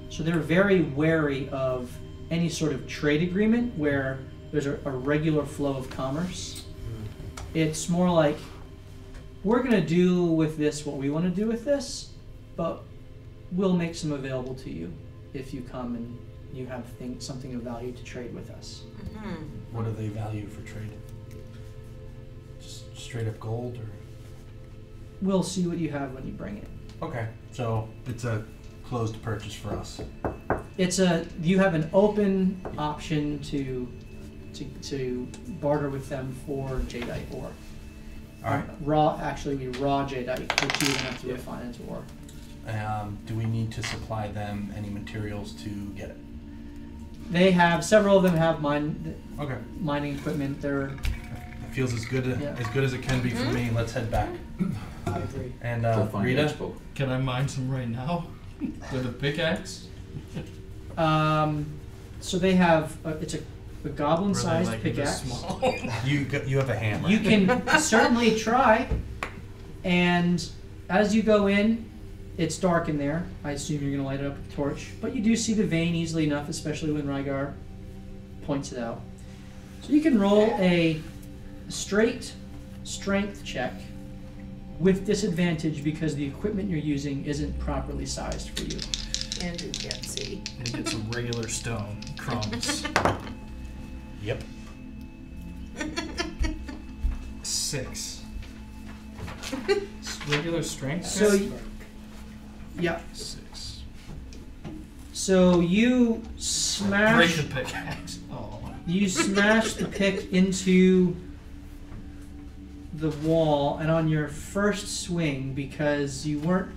So they're very wary of any sort of trade agreement where there's a regular flow of commerce. It's more like, we're going to do with this what we want to do with this, but we'll make some available to you if you come and you have something of value to trade with us. Mm-hmm. What do they value for trade? Just straight up gold or? We'll see what you have when you bring it. Okay. So it's a closed purchase for us. You have an open option to barter with them for jadeite ore. All right. Raw jadeite, which you have to refine into ore. Do we need to supply them any materials to get it? They have several of them have Okay. mining equipment. They're It feels as good Yeah. as it can be for me. Let's head back. I agree. And go find Rita. Expo? Can I mine some right now with a pickaxe? So they have it's a a goblin-sized Really like this pickaxe. small. You have a hammer. You can certainly try, and as you go in, it's dark in there. I assume you're going to light it up with a torch, but you do see the vein easily enough, especially when Rygar points it out. So you can roll a straight strength check with disadvantage because the equipment you're using isn't properly sized for you. Andrew can't see. And get some regular stone crumbs. Yep. 6. Regular strength. So, yeah. 6. So you Break smash. the pickaxe. Oh. You smash the pick into the wall, and on your first swing, because you weren't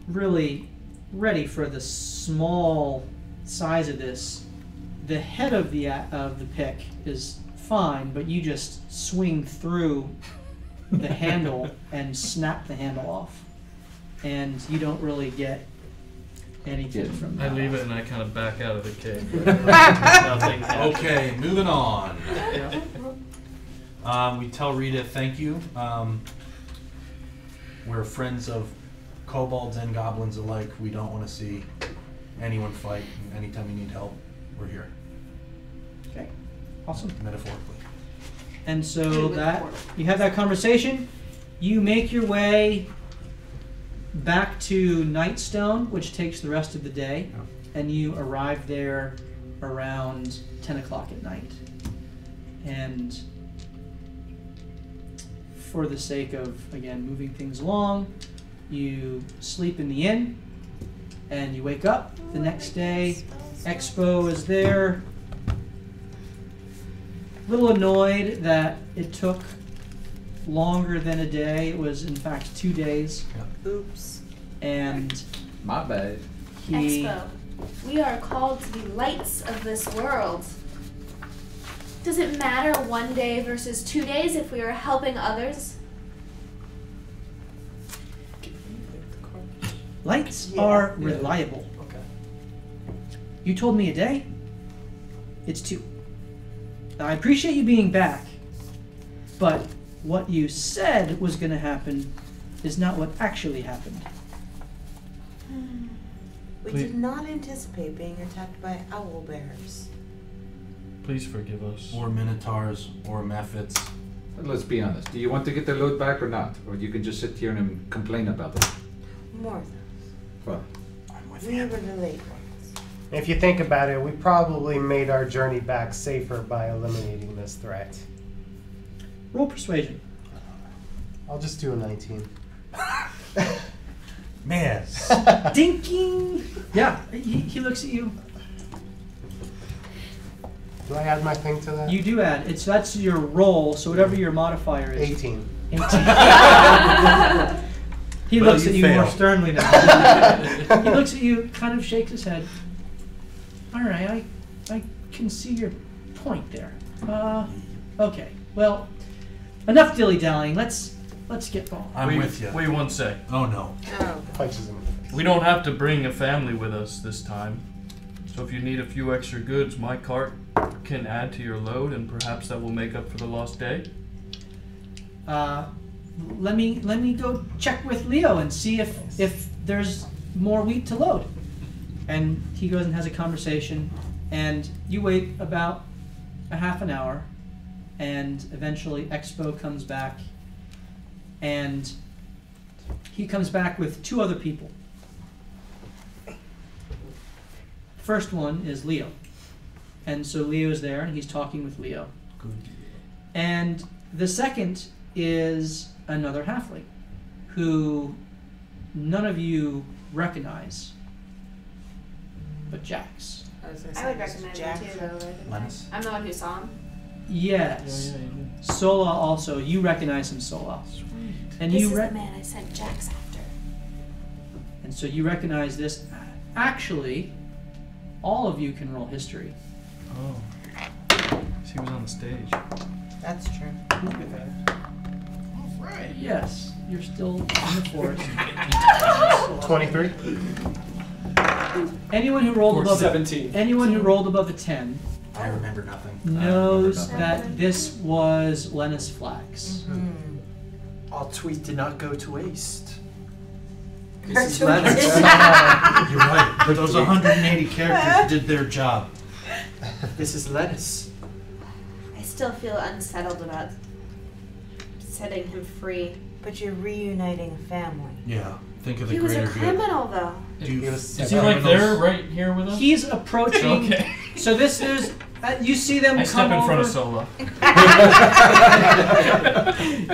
really ready for the small size of this, the head of the pick is fine, but you just swing through the handle and snap the handle off, and you don't really get anything from I that. leave it and I kind of back out of the cave. Nothing happens. Okay, moving on. Yeah. We tell Rita thank you. We're friends of kobolds and goblins alike. We don't want to see anyone fight. Anytime you need help, we're here. Okay, awesome. Metaphorically. And so that you have that conversation, you make your way back to Nightstone, which takes the rest of the day, and you arrive there around 10 o'clock at night. And for the sake of, again, moving things along, you sleep in the inn, and you wake up the next day. Expo is there. A little annoyed that it took longer than a day. It was, in fact, 2 days. Oops. And My bad. he... Expo, we are called to be lights of this world. Does it matter 1 day versus 2 days if we are helping others? Lights Yeah. are reliable. Okay. You told me a day. It's 2. I appreciate you being back, but what you said was going to happen is not what actually happened. We Please. did not anticipate being attacked by owl bears. Please forgive us. Or minotaurs, or mephits. Let's be honest. Do you want to get the load back or not? Or you can just sit here and complain about it? More than Well, I'm with we you. were the late ones. If you think about it, we probably made our journey back safer by eliminating this threat. Roll persuasion. I'll just do a 19. Man. Dinking! Yeah, he looks at you. Do I add my thing to that? You do add. That's your roll, so whatever your modifier is. 18. 18. He Well, looks you at you more failed. sternly now. He looks at you, kind of shakes his head. All right, I can see your point there. Okay. Well, enough dilly-dallying. Let's get going. I'm with you. Wait 1 sec. Oh no. Oh. Punches him. We don't have to bring a family with us this time. So if you need a few extra goods, my cart can add to your load, and perhaps that will make up for the lost day. Let me go check with Leo and see if there's more wheat to load. And he goes and has a conversation, and you wait about a half an hour, and eventually Expo comes back, and he comes back with 2 other people. First one is Leo. And so Leo's there, and he's talking with Leo. Good. And the second is another halfling, who none of you recognize, but Jax. I was gonna I say would Mr. recommend Jackson. him too, though. I think Linus? I'm the one who saw him. Yes. Yeah, you did. Sola also. You recognize him, Sola. Sweet. And This you is re- the man I sent Jax after. and so you recognize this. Actually, all of you can roll history. Oh. She was on the stage. That's true. Yes, you're still in the forest. 23? Anyone who rolled Or above 17. Anyone who rolled above a 10 I remember nothing. knows nothing. that this was Lennis Flax. Our tweet did not go to waste. Her This is tweet Lennox. did You're right. Those 180 characters did their job. This is lettuce. I still feel unsettled about setting him free. But you're reuniting a family. Yeah. Think of the He was a greater good. criminal, though. Do you Is he like there, right here with us? He's approaching. Okay. So this is. You see them I come step in over. front of Solo.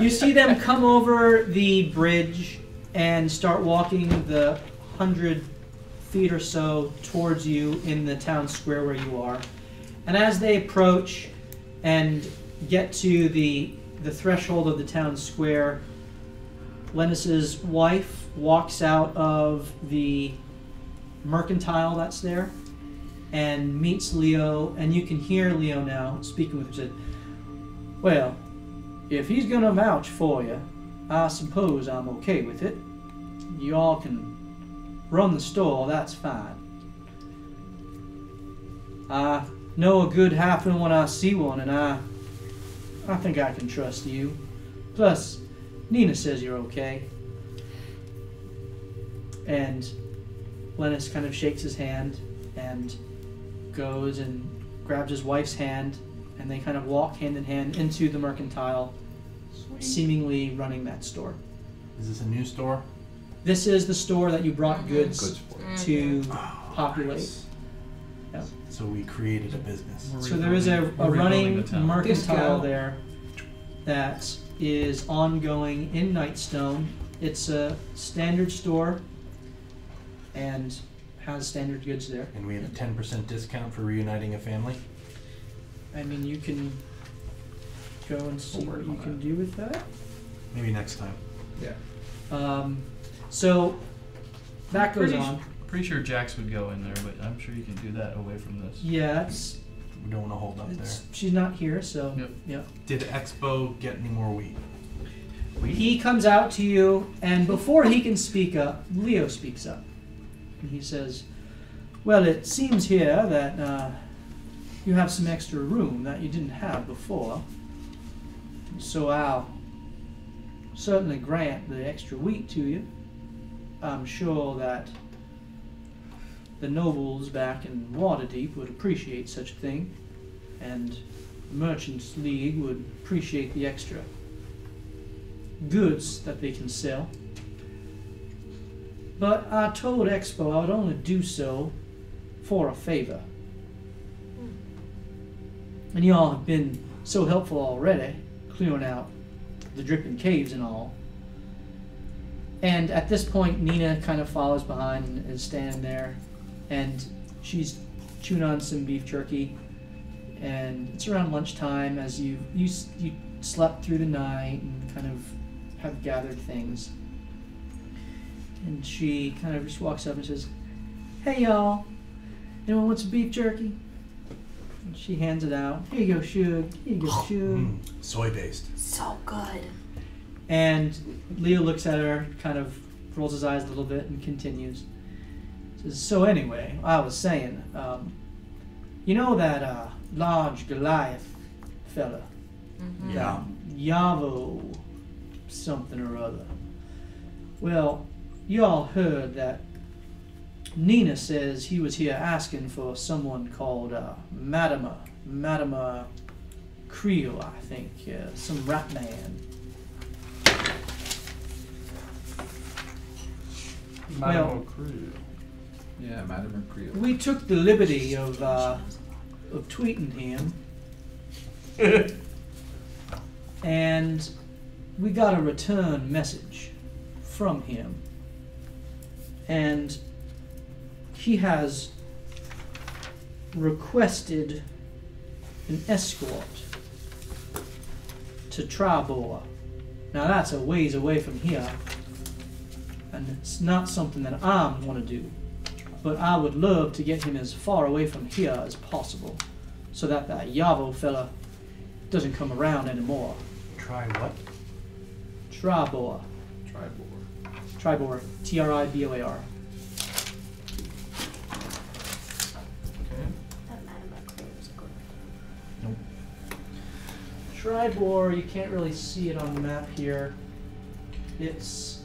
You see them come over the bridge and start walking the 100 feet or so towards you in the town square where you are. And as they approach and get to the threshold of the town square, Lennis's wife walks out of the mercantile that's there and meets Leo, and you can hear Leo now speaking with her. Said, "Well, if he's gonna vouch for you, I suppose I'm okay with it. You all can run the store, that's fine. I know a good halfling when I see one, and I think I can trust you. Plus, Nina says you're okay." And Lennis kind of shakes his hand and goes and grabs his wife's hand, and they kind of walk hand in hand into the mercantile, seemingly running that store. Is this a new store? This is the store that you brought goods Goods for. to populate. Nice. Yeah. So we created a business. So there is a We're rebuilding running the town. mercantile there that is ongoing in Nightstone. It's a standard store and has standard goods there. And we have a 10% discount for reuniting a family. I mean, you can go and see We'll what work you on can that. do with that. Maybe next time. So that goes on. Pretty sure Jax would go in there, but I'm sure you can do that away from this. Yeah, We don't want to hold up there. she's not here, so Yep. yeah. Did Expo get any more wheat? He comes out to you, and before he can speak up, Leo speaks up. And he says, "Well, it seems here that you have some extra room that you didn't have before. So I'll certainly grant the extra wheat to you. I'm sure that the nobles back in Waterdeep would appreciate such a thing, and the Merchants League would appreciate the extra goods that they can sell. But I told Expo I would only do so for a favor. And y'all have been so helpful already, clearing out the dripping caves and all." And at this point, Nina kind of follows behind and is standing there, and she's chewing on some beef jerky. And it's around lunchtime as you slept through the night and kind of have gathered things. And she kind of just walks up and says, "Hey y'all, anyone want some beef jerky?" And she hands it out. "Here you go, Shug. Here you go, Shug." Soy based. So good. And Leo looks at her, kind of rolls his eyes a little bit, and continues. Says, "So anyway, I was saying, you know that large Goliath fella? Yeah. Yavo something or other. Well, y'all heard that Nina says he was here asking for someone called Madama Creel, I think, some rat man. Well, Yeah, Madam Creel. we took the liberty of tweeting him, and we got a return message from him, and he has requested an escort to Tribor. Now that's a ways away from here, and it's not something that I want to do, but I would love to get him as far away from here as possible, so that Yavo fella doesn't come around anymore. Try what? Tribor. Tribor. Triboar. Tribor, you can't really see it on the map here. It's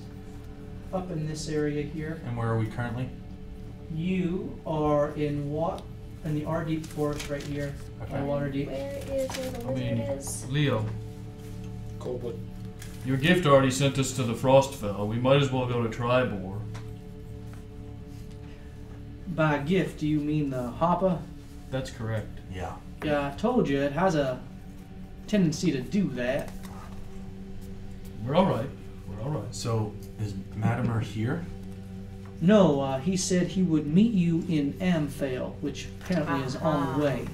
up in this area here. And where are we currently? You are in the Ardeep Forest right here. Okay. Waterdeep. Where is where the wizard is? Leo, Coldwood. your gift already sent us to the Frostfell. We might as well go to Tribor. By gift, do you mean the hopper? That's correct. Yeah. Yeah, I told you, it has a tendency to do that. We're all right. We're all right. So, is Matimer here? No, he said he would meet you in Amphale, which apparently is on the way.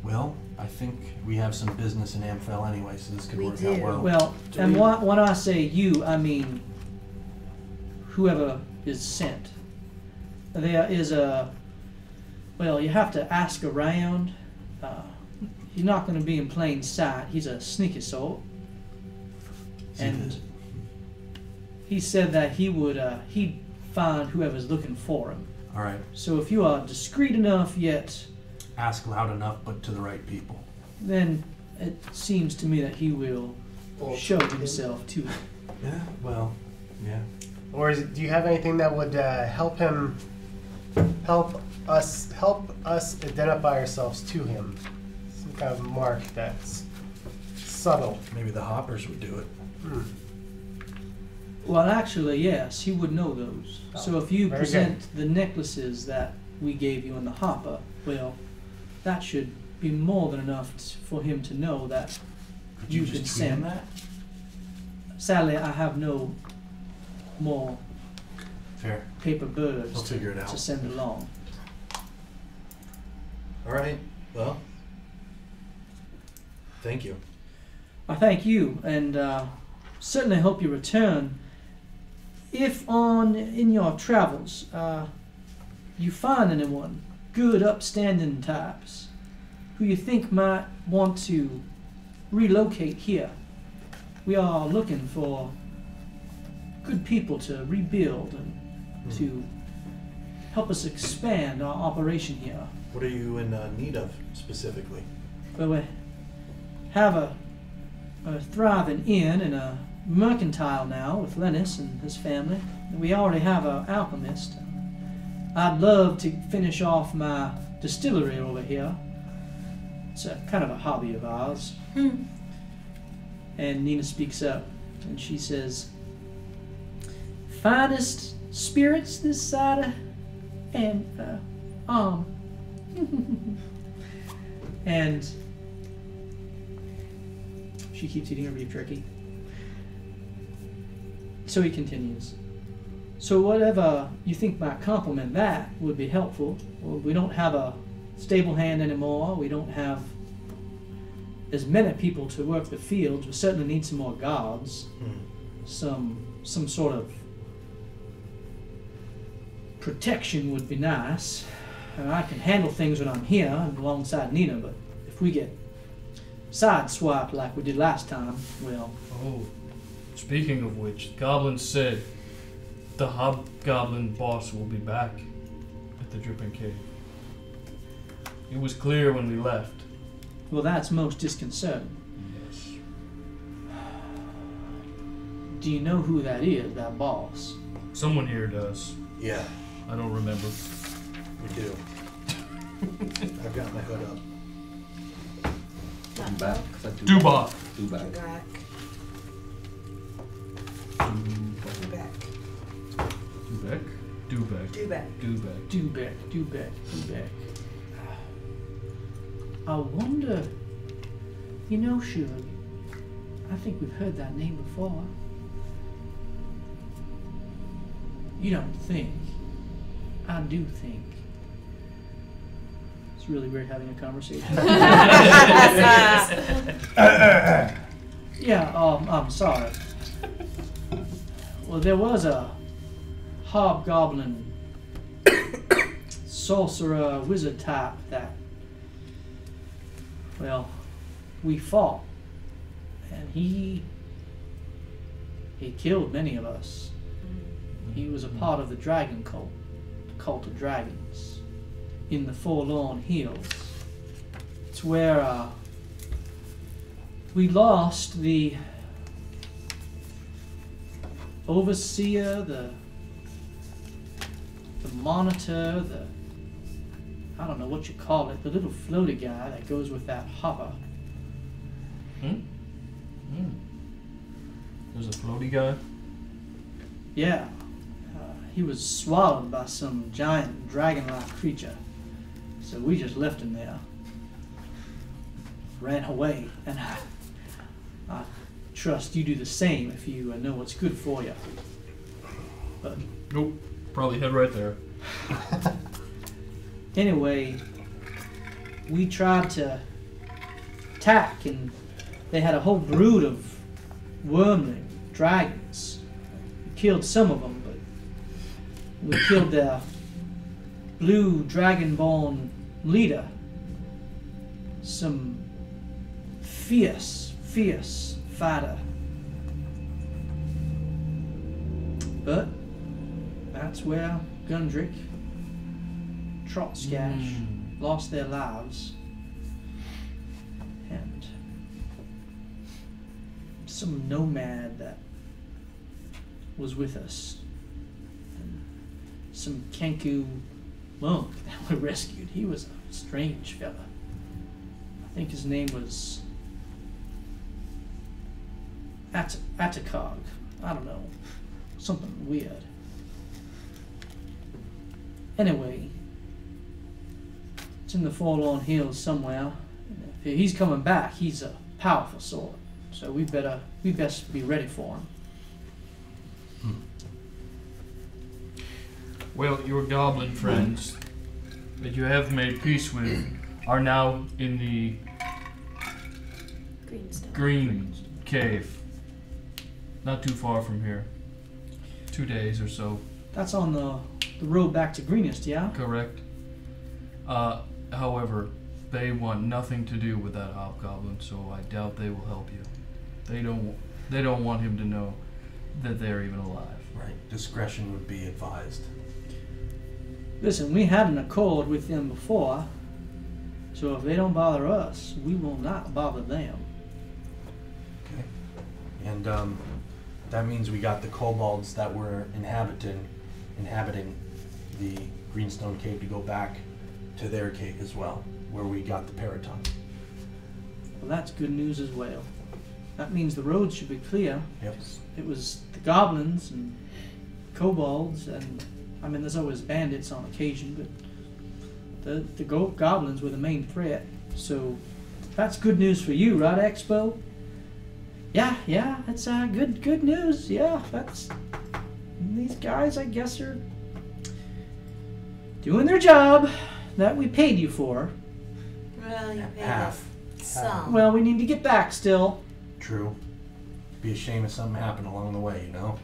Well, I think we have some business in Amphel anyway, so this could We work do. out well. Well, and when I say you, I mean whoever is sent. There is you have to ask around. He's not going to be in plain sight. He's a sneaky sort. And he said that he'd find whoever's looking for him. All right. So if you are discreet enough yet, Ask loud enough, but to the right people. then it seems to me that he will show himself to you. Yeah. Well. Yeah. Or do you have anything that would help us identify ourselves to him? Some kind of mark that's subtle. Maybe the hoppers would do it. Well, actually, yes, he would know those. So if you very present the necklaces that we gave you in the hopper, well, that should be more than enough for him to know that Could you you can just tweet him send. that? Sadly, I have no more Fair. paper birds We'll figure it to out. send along. All right. Well. Thank you. I thank you, and certainly hope you return. If in your travels you find anyone, good upstanding types, who you think might want to relocate here, we are looking for good people to rebuild and to help us expand our operation here. What are you in need of specifically? Well, we have a thriving inn and a mercantile now with Lennis and his family. We already have an alchemist. I'd love to finish off my distillery over here. It's a kind of a hobby of ours. And Nina speaks up and she says, finest spirits this side of and she keeps eating her beef jerky. So he continues. So whatever you think might complement that would be helpful. Well, we don't have a stable hand anymore. We don't have as many people to work the fields. We certainly need some more guards. Some sort of protection would be nice. I can handle things when I'm here and alongside Nina, but if we get sideswiped like we did last time, well... Oh, speaking of which, the goblins said the hobgoblin boss will be back at the Dripping Cave. It was clear when we left. Well, that's most disconcerting. Yes. Do you know who that is, that boss? Someone here does. Yeah, I don't remember. we do. I've got my hood up. Back. Dubak. Dubak. Back. Back. Dubek? Dubek. Do back. Dubek. Dubek. I wonder, Shug, I think we've heard that name before. You don't think. I do think. It's really weird having a conversation. Yeah, I'm sorry. Well, there was a hobgoblin sorcerer wizard type that, well, we fought. And he killed many of us. He was a part of the dragon cult, the cult of dragons, in the Forlorn Hills. It's where We lost the overseer, the monitor, I don't know what you call it, the little floaty guy that goes with that hopper. There's a floaty guy? Yeah. He was swallowed by some giant dragon-like creature. So we just left him there. Ran away. And I trust you do the same if you know what's good for you. But Nope. Probably head right there. anyway, we tried to attack, and they had a whole brood of wormling dragons. We killed some of them, but we killed their blue dragonborn leader. Some fierce fighter. But that's where Gundrick, Trotskash lost their lives. And some nomad that was with us. And some Kenku monk that we rescued. He was a strange fella. I think his name was Atacog. I don't know. Something weird. Anyway, it's in the Forlorn Hills somewhere. If he's coming back, he's a powerful sword. So we best be ready for him. Well, your goblin friends that you have made peace with are now in the Green Cave. Not too far from here. 2 days or so. That's on the road back to Greenest, yeah? Correct. However, they want nothing to do with that hobgoblin, so I doubt they will help you. They don't want him to know that they're even alive. Right. Discretion would be advised. Listen, we had an accord with them before, so if they don't bother us, we will not bother them. Okay. And that means we got the kobolds that were inhabiting the Greenstone Cave to go back to their cave as well, where we got the Paraton. Well, that's good news as well. That means the road should be clear. Yep. It was the goblins and kobolds, and I mean, there's always bandits on occasion, but the goblins were the main threat. So that's good news for you, right, Expo? Yeah, that's good news. Yeah, that's these guys, I guess, are doing their job that we paid you for. Well, you paid Half. us some. Well, we need to get back still. True. Be a shame if something happened along the way, you know?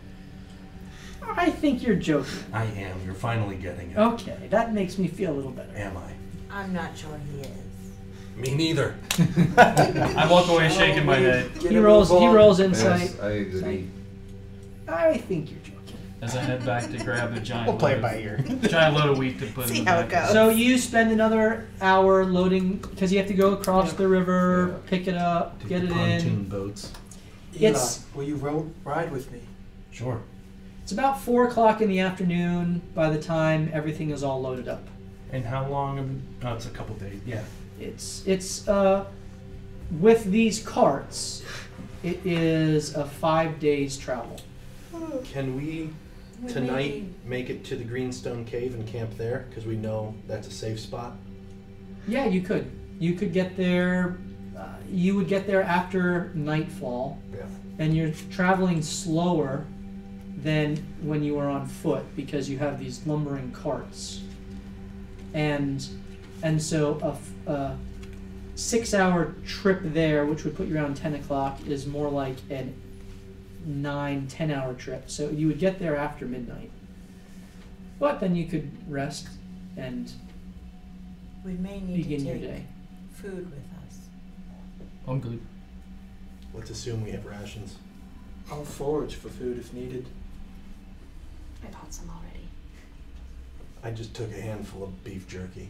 I think you're joking. I am. You're finally getting it. Okay, that makes me feel a little better. Am I? I'm not sure he is. Me neither. I walk away shaking my head. He rolls insight. Yes, I agree. I think you're joking. As I head back to grab a giant We'll play load it by ear. giant load of wheat to put See in the how it back. goes. So you spend another hour loading, because you have to go across the river, pick it up, Take get the it pontoon in. boats. It's- Will you ride with me? Sure. It's about 4 o'clock in the afternoon by the time everything is all loaded up. And how long? Oh, it's a couple days. Yeah. It's with these carts, it is a 5 days travel. Can we We tonight may make it to the Greenstone Cave and camp there? Because we know that's a safe spot. Yeah, you could. You could get there. You would get there after nightfall, Yeah. and you're traveling slower than when you were on foot because you have these lumbering carts. And so a 6-hour trip there, which would put you around 10 o'clock, is more like an 9-10 hour trip. So you would get there after midnight. But then you could rest and We may need begin to your take day. food with us. I'm good. Let's assume we have rations. I'll forage for food if needed. I bought some already. I just took a handful of beef jerky.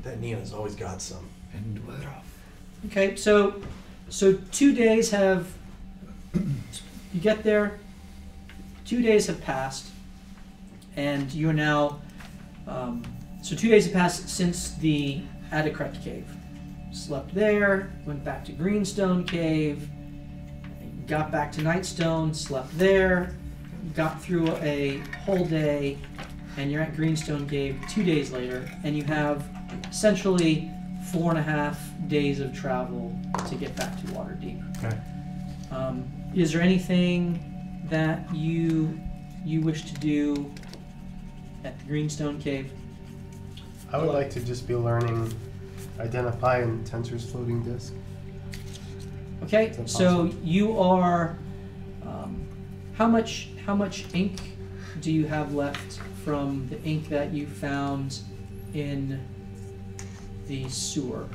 That Nina's always got some. And we're off. Okay, so So 2 days have, you get there, 2 days have passed, and you're now, so 2 days have passed since the Adacret Cave. Slept there, went back to Greenstone Cave, got back to Nightstone, slept there, got through a whole day, and you're at Greenstone Cave 2 days later, and you have essentially 4.5 days of travel to get back to Waterdeep. Okay. Is there anything that you wish to do at the Greenstone Cave? I would like to just be learning, identify in Tensor's floating disk. Okay, Is that so possible? you are. How much ink do you have left from the ink that you found in the sewer?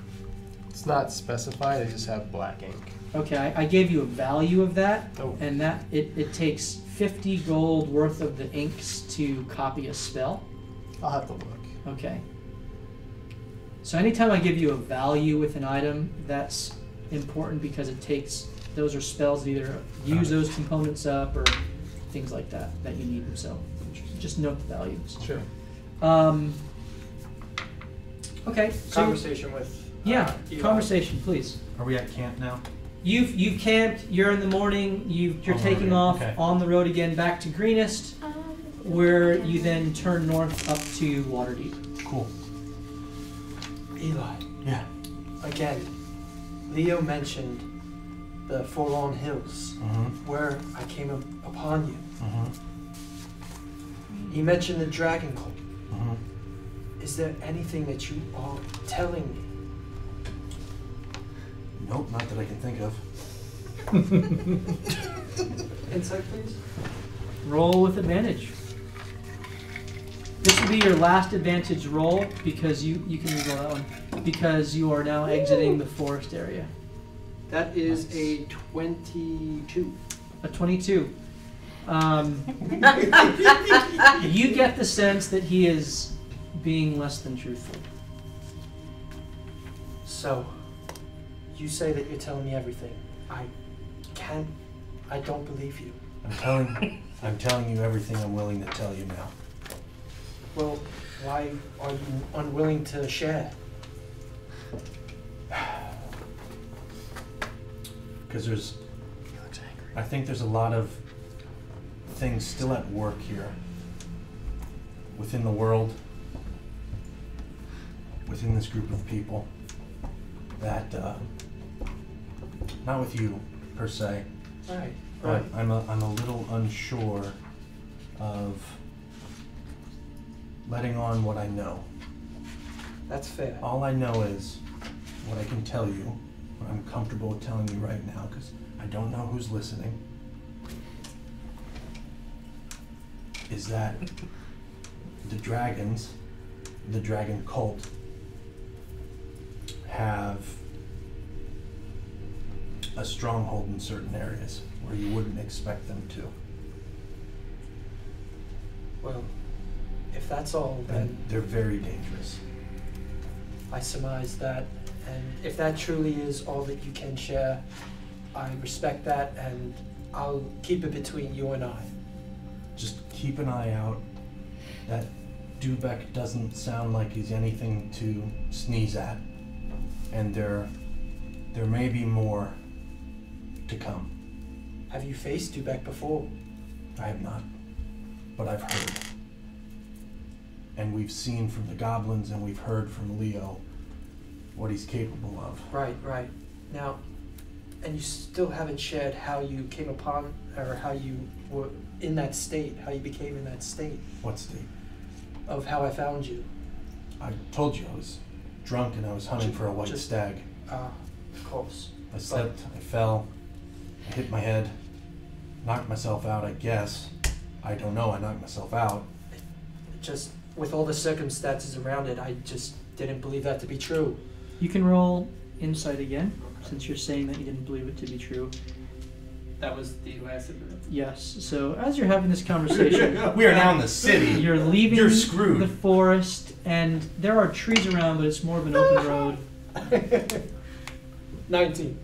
It's not specified, I just have black ink. Okay, I gave you a value of that, Oh. and that it takes 50 gold worth of the inks to copy a spell. I'll have to look. Okay. So anytime I give you a value with an item, that's important because it takes, those are spells that either use those components up or things like that you need them. So just note the values. Sure. Okay. So Conversation with. yeah, Eli. conversation, please. Are we at camp now? You've camped. You're in the morning. You're Oh, taking morning, off okay. on the road again back to Greenest, where you then turn north up to Waterdeep. Cool. Eli. Yeah. Again, Leo mentioned the Forlorn Hills, Mm-hmm. where I came upon you. Mm-hmm. He mentioned the Dragon Cult. Mm-hmm. Is there anything that you are telling me? Nope, not that I can think of. Insight, please. Roll with advantage. This will be your last advantage roll because you can roll that one because you are now exiting the forest area. That is a 22. A 22. You get the sense that he is being less than truthful. So, you say that you're telling me everything. I don't believe you. I'm telling you everything I'm willing to tell you now. Well, why are you unwilling to share? Because I think there's a lot of things still at work here. Within the world, within this group of people, that, not with you, per se, Right. but I'm a little unsure of letting on what I know. That's fair. All I know is what I can tell you, what I'm comfortable with telling you right now, because I don't know who's listening, is that the dragons, the dragon cult, have a stronghold in certain areas where you wouldn't expect them to. Well, if that's all, then And they're very dangerous. I surmise that. And if that truly is all that you can share, I respect that, and I'll keep it between you and I. Just keep an eye out. That Dubek doesn't sound like he's anything to sneeze at. And there may be more to come. Have you faced Dubek before? I have not, but I've heard. And we've seen from the goblins and we've heard from Leo what he's capable of. Right. Now, and you still haven't shared how you came upon, or how you were in that state, how you became in that state. What state? Of how I found you. I told you I was drunk and I was hunting for a white stag. Of course. I slipped, I fell, I hit my head, knocked myself out, I guess. I don't know, I knocked myself out. Just with all the circumstances around it, I just didn't believe that to be true. You can roll insight again, since you're saying that you didn't believe it to be true. That was the last of it. Yes. So as you're having this conversation, We are now in the city. you're leaving You're screwed. the forest, and there are trees around, but it's more of an open road. 19.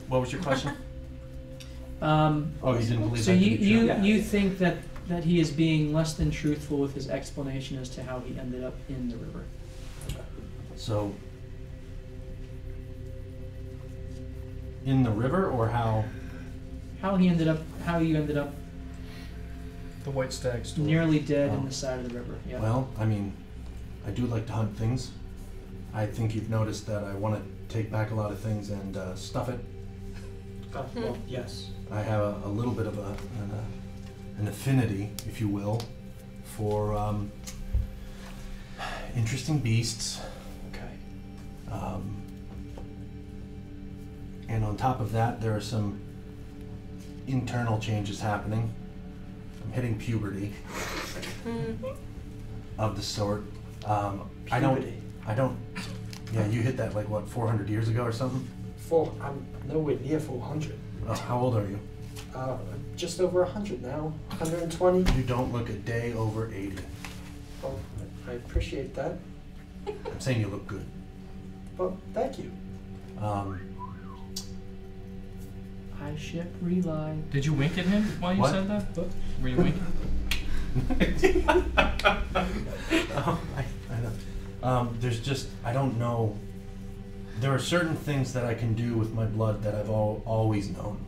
What was your question? Oh, you didn't believe so that to you be true? you think that he is being less than truthful with his explanation as to how he ended up in the river. So, in the river, or how? How you ended up The white stag story. nearly dead in the side of the river. Yeah. Well, I mean, I do like to hunt things. I think you've noticed that I want to take back a lot of things and stuff it. Well, yes. I have a little bit of an affinity, if you will, for interesting beasts. Okay. And on top of that, there are some internal changes happening. I'm hitting puberty of the sort. I don't. Yeah, you hit that like what, 400 years ago or something? I'm nowhere near 400. Oh, how old are you? Just over 100 now. 120. You don't look a day over 80. Oh, I appreciate that. I'm saying you look good. Well, thank you. I ship rely. Did you wink at him while you What? said that? Were you winking? I know. There's just, I don't know. There are certain things that I can do with my blood that I've always known.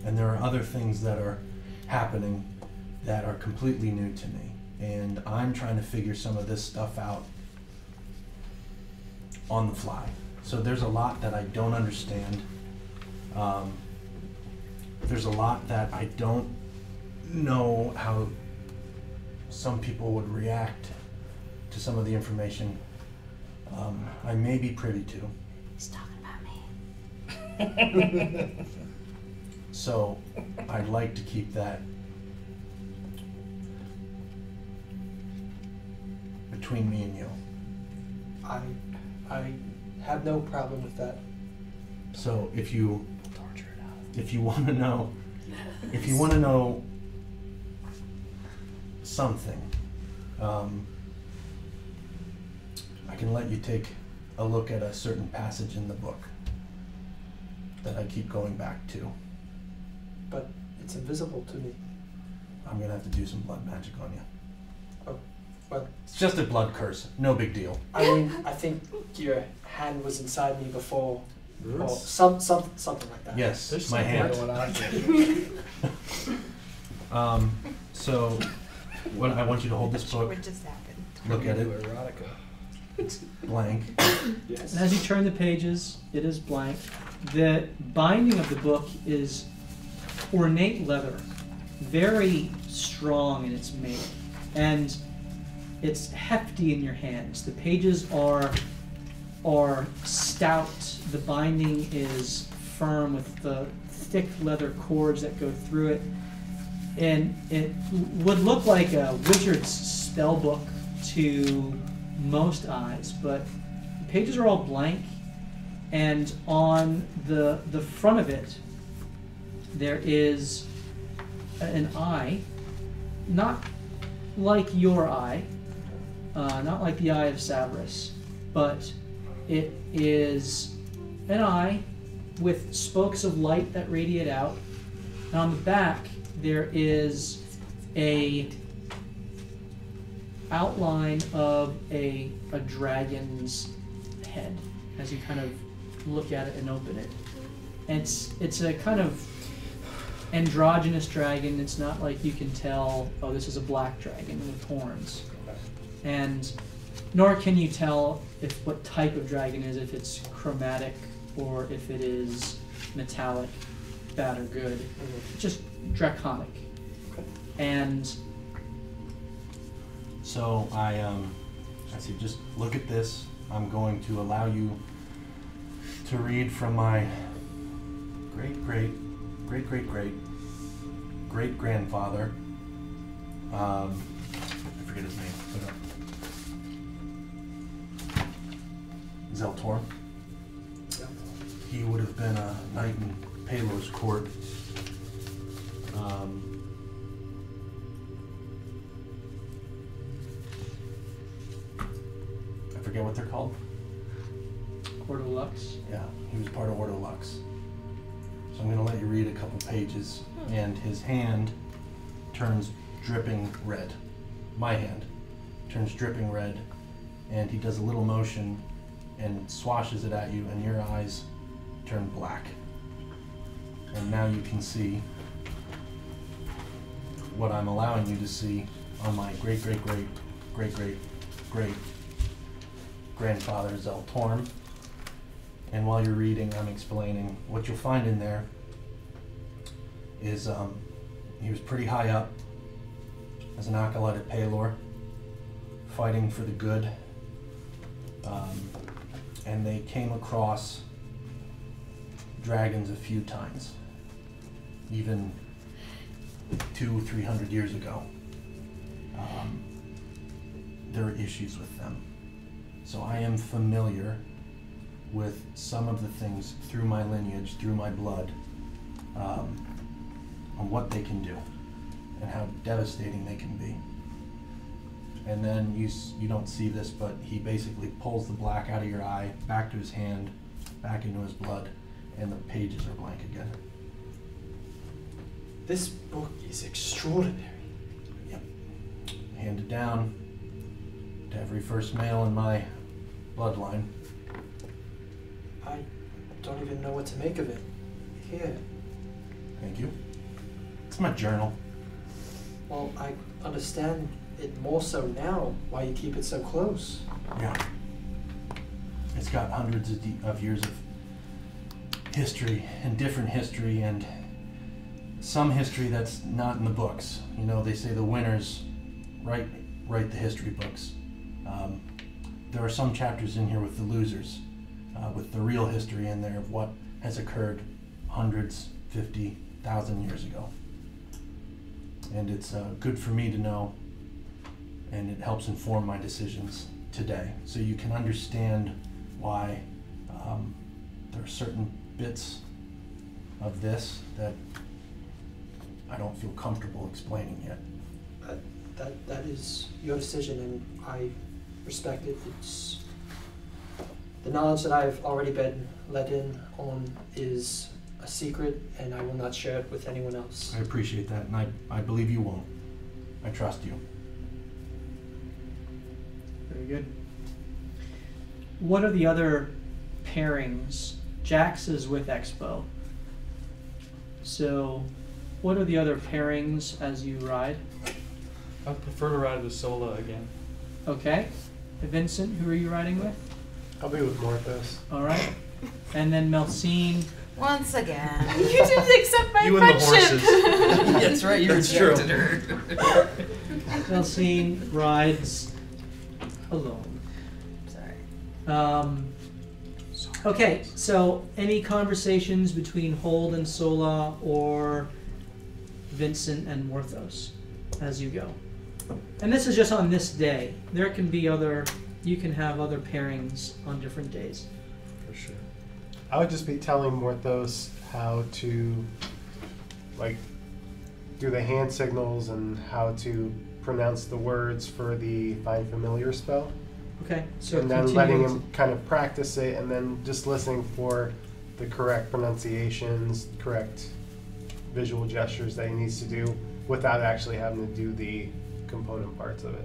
And there are other things that are happening that are completely new to me. And I'm trying to figure some of this stuff out on the fly. So there's a lot that I don't understand. There's a lot that I don't know how some people would react to some of the information I may be privy to. He's talking about me. So I'd like to keep that between me and you. I have no problem with that. So if you want to know, if you want to know something, I can let you take a look at a certain passage in the book that I keep going back to. But it's invisible to me. I'm gonna have to do some blood magic on you. Oh, well. It's just a blood curse, no big deal. I mean, I think your hand was inside me before, or something like that. Yes, There's my something hand. going on here. So, what I want you to hold this book. What just happened? Look at it. Erotica. It's blank. Yes. And as you turn the pages, it is blank. The binding of the book is ornate leather, very strong in its make, and it's hefty in your hands. The pages are stout. The binding is firm with the thick leather cords that go through it, and it would look like a wizard's spell book to most eyes, but the pages are all blank, and on the front of it there is an eye, not like your eye, not like the eye of Savras, but it is an eye with spokes of light that radiate out, and on the back there is a outline of a dragon's head as you kind of look at it and open it. And it's a kind of androgynous dragon. It's not like you can tell, oh, this is a black dragon with horns. And nor can you tell what type of dragon it is, if it's chromatic or if it is metallic, bad or good. It's just draconic. And so I said, just look at this. I'm going to allow you to read from my great-great-great-great-great-grandfather. I forget his name. Zeltor. He would have been a knight in Palos court. I forget what they're called. Ordo Lux. Yeah, he was part of Ordo Lux. So I'm going to let you read a couple pages, and his hand turns dripping red. My hand turns dripping red, and he does a little motion and swashes it at you, and your eyes turn black. And now you can see what I'm allowing you to see on my great-great-great-great-great-grandfather Zeltorm. And while you're reading, I'm explaining what you'll find in there is he was pretty high up as an acolyte at Palor, fighting for the good. And they came across dragons a few times, even 200-300 years ago. There are issues with them. So I am familiar with some of the things through my lineage, through my blood, on what they can do and how devastating they can be. And then you don't see this, but he basically pulls the black out of your eye, back to his hand, back into his blood, and the pages are blank again. This book is extraordinary. Yep. Handed down to every first male in my bloodline. I don't even know what to make of it. Here. Thank you. It's my journal. Well, I understand it more so now, why you keep it so close. Yeah. It's got hundreds of years of history, and different history, and some history that's not in the books. You know, they say the winners write the history books. There are some chapters in here with the losers, with the real history in there of what has occurred hundreds, 50,000 years ago. And it's good for me to know, and it helps inform my decisions today. So you can understand why there are certain bits of this that I don't feel comfortable explaining yet. That is your decision, and I respect it. It's the knowledge that I've already been let in on is a secret, and I will not share it with anyone else. I appreciate that, and I believe you won't. I trust you. Very good. What are the other pairings? Jax is with Expo. So, what are the other pairings as you ride? I prefer to ride with Sola again. Okay. Vincent, who are you riding with? I'll be with Morthos. All right. And then Melcine. Once again. You didn't accept my You and the friendship. horses. That's right, you rejected her. Melcine rides alone. Sorry. Okay, so any conversations between Hold and Sola or Vincent and Morthos as you go? And this is just on this day. There can be you can have other pairings on different days. For sure. I would just be telling Morthos how to, like, do the hand signals and how to pronounce the words for the Find Familiar spell. Okay, so and then letting continuing him kind of practice it, and then just listening for the correct pronunciations, correct visual gestures that he needs to do without actually having to do the component parts of it.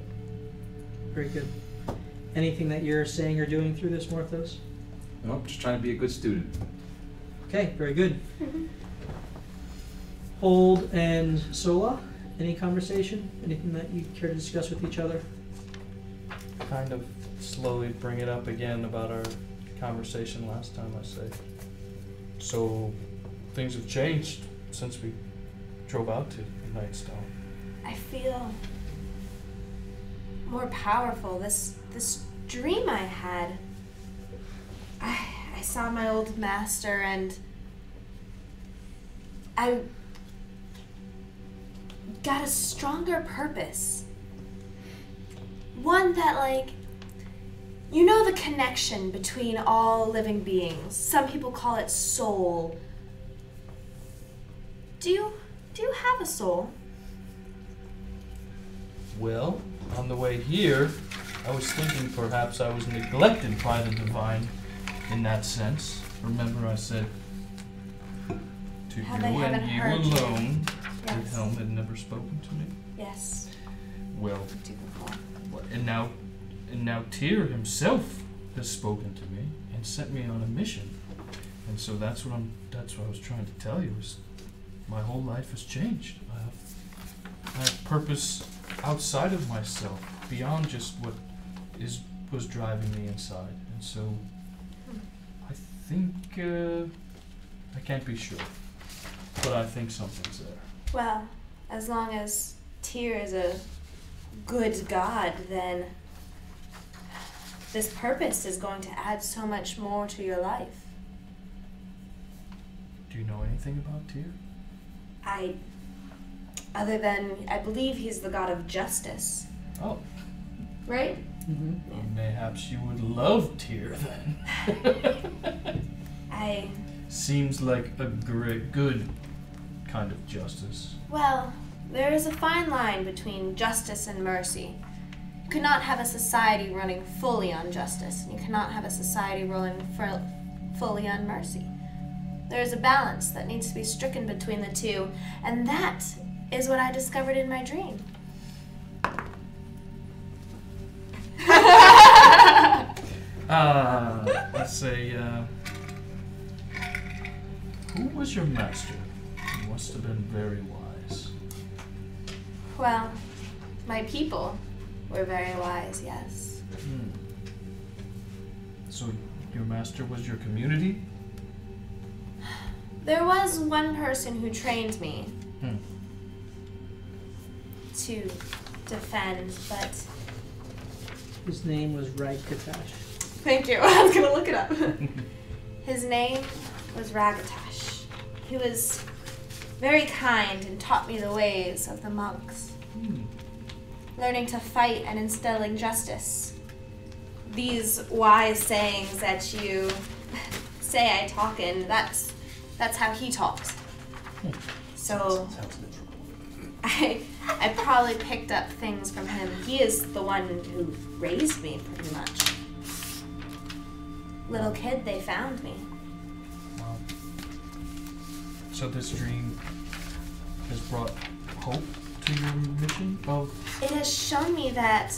Very good. Anything that you're saying or doing through this, Morthos? No, just trying to be a good student. Okay, very good. Hold and Sola, any conversation? Anything that you care to discuss with each other? Kind of slowly bring it up again about our conversation last time, I say. So, things have changed since we drove out to Nightstone. I feel more powerful. This dream I had, I saw my old master, and I got a stronger purpose. One that, like, you know, the connection between all living beings. Some people call it soul. Do you have a soul? Well, on the way here, I was thinking perhaps I was neglected by the divine in that sense. Remember I said To Have you I haven't and you heard you. alone. The Yes. helm had never spoken to me. Yes. Well, Do recall. and now Tyr himself has spoken to me and sent me on a mission. And so that's what I was trying to tell you is my whole life has changed. I have purpose outside of myself, beyond just what was driving me inside. And so I think I can't be sure, but I think something's there. Well, as long as Tyr is a good god, then this purpose is going to add so much more to your life. Do you know anything about Tyr? Other than, I believe he's the god of justice. Oh. Right? Mm-hmm. Well, mayhaps you would love Tyr then. Seems like a good kind of justice. Well, there is a fine line between justice and mercy. You cannot have a society running fully on justice, and you cannot have a society running fully on mercy. There is a balance that needs to be stricken between the two, and that is what I discovered in my dream. Let's say, who was your master? He must have been very wise. Well, my people were very wise, yes. So your master was your community? There was one person who trained me to defend, but... His name was Ragkatash. Thank you. I was gonna look it up. His name was Ragatash. He was very kind and taught me the ways of the monks. Learning to fight and instilling justice. These wise sayings that you say I talk in, that's how he talks. So I probably picked up things from him. He is the one who raised me, pretty much. Little kid, they found me. Wow. So this dream has brought hope to your mission of... It has shown me that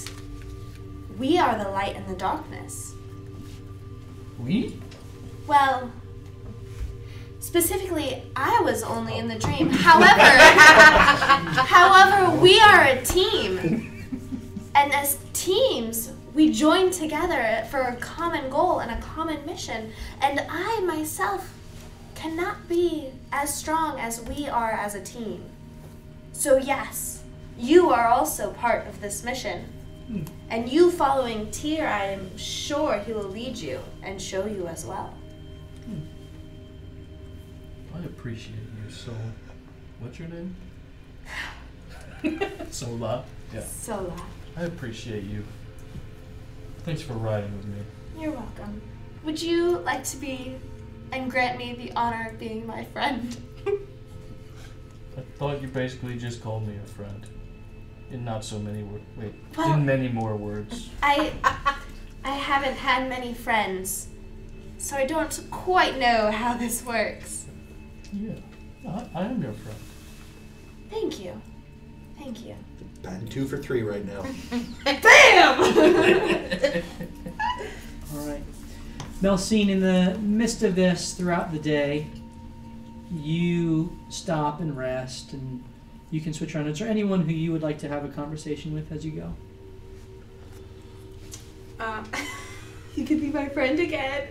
we are the light in the darkness. We? Well, specifically, I was only in the dream. However, we are a team. And as teams, we join together for a common goal and a common mission. And I myself cannot be as strong as we are as a team. So yes, you are also part of this mission. And you following Tyr, I am sure he will lead you and show you as well. I appreciate you so... What's your name? Sola. Yeah. Sola. I appreciate you. Thanks for riding with me. You're welcome. Would you like to be and grant me the honor of being my friend? I thought you basically just called me a friend. In not so many words. Wait, Well, in many more words. I haven't had many friends, so I don't quite know how this works. Yeah, I am your friend. Thank you. Thank you. Batting 2 for 3 right now. BAM! All right. Melsine, in the midst of this, throughout the day, you stop and rest, and you can switch around. Is there anyone who you would like to have a conversation with as you go? You could be my friend again.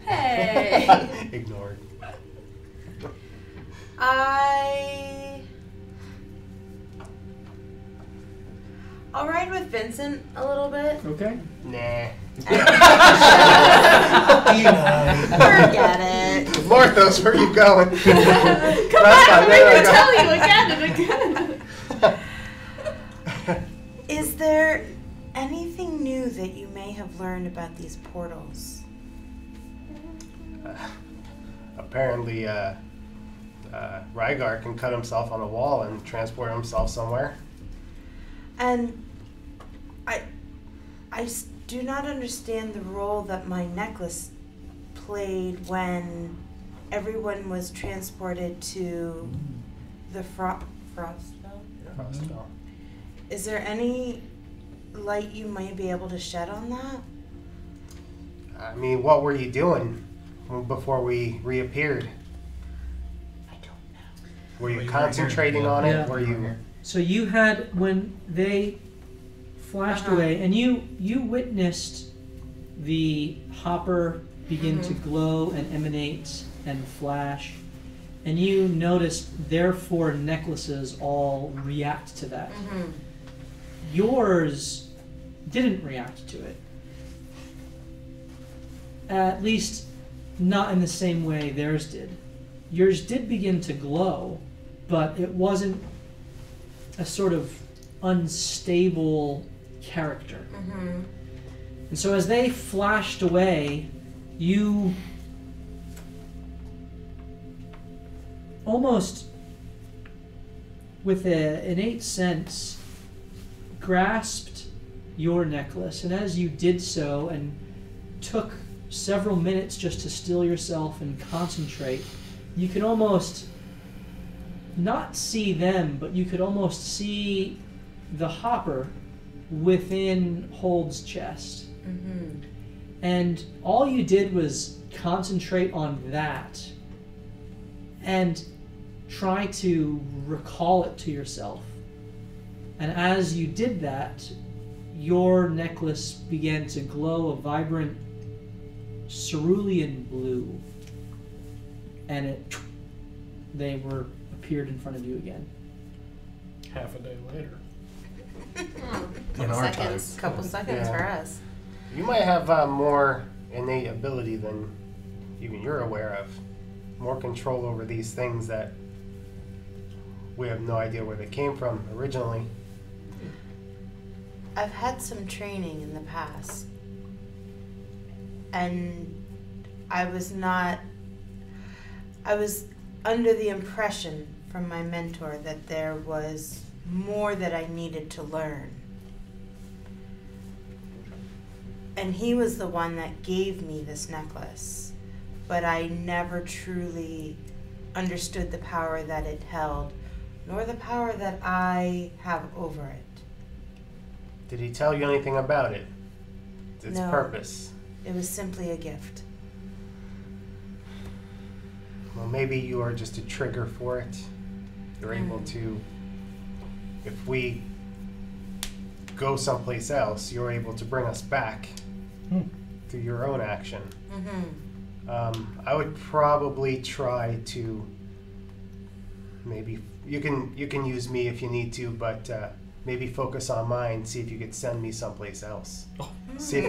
Hey. Ignored. I'll ride with Vincent a little bit. Okay. Nah. Forget it. Marthos, where are you going? Come back, I'm going to tell you again and again. Is there anything new that you may have learned about these portals? Apparently, Rygar can cut himself on a wall and transport himself somewhere. And I do not understand the role that my necklace played when everyone was transported to the Frostville. Frostville. Is there any light you might be able to shed on that? I mean, what were you doing before we reappeared? I don't know. Were you Well, you concentrating weren't on here. it? Were you? So you had, when they flashed away, and you witnessed the hopper begin to glow and emanate and flash, and you noticed their 4 necklaces all react to that. Mm-hmm. Yours didn't react to it. At least not in the same way theirs did. Yours did begin to glow, but it wasn't a sort of unstable character. Mm-hmm. And so as they flashed away, you almost, with an innate sense, grasped your necklace. And as you did so and took several minutes just to still yourself and concentrate, you could almost not see them, but you could almost see the hopper within Hold's chest. Mm-hmm. And all you did was concentrate on that and try to recall it to yourself. And as you did that, your necklace began to glow a vibrant cerulean blue. And they appeared in front of you again. Half a day later. In our time. Couple seconds Yeah. for us. You might have more innate ability than even you're aware of. More control over these things that we have no idea where they came from originally. I've had some training in the past, and I was under the impression from my mentor that there was more that I needed to learn. And he was the one that gave me this necklace, but I never truly understood the power that it held, nor the power that I have over it. Did he tell you anything about it? Its No. purpose? It was simply a gift. Well, maybe you are just a trigger for it. You're able to, if we go someplace else, you're able to bring us back through your own action. Mm-hmm. I would probably try to, maybe, you can use me if you need to, but maybe focus on mine, see if you could send me someplace else. See if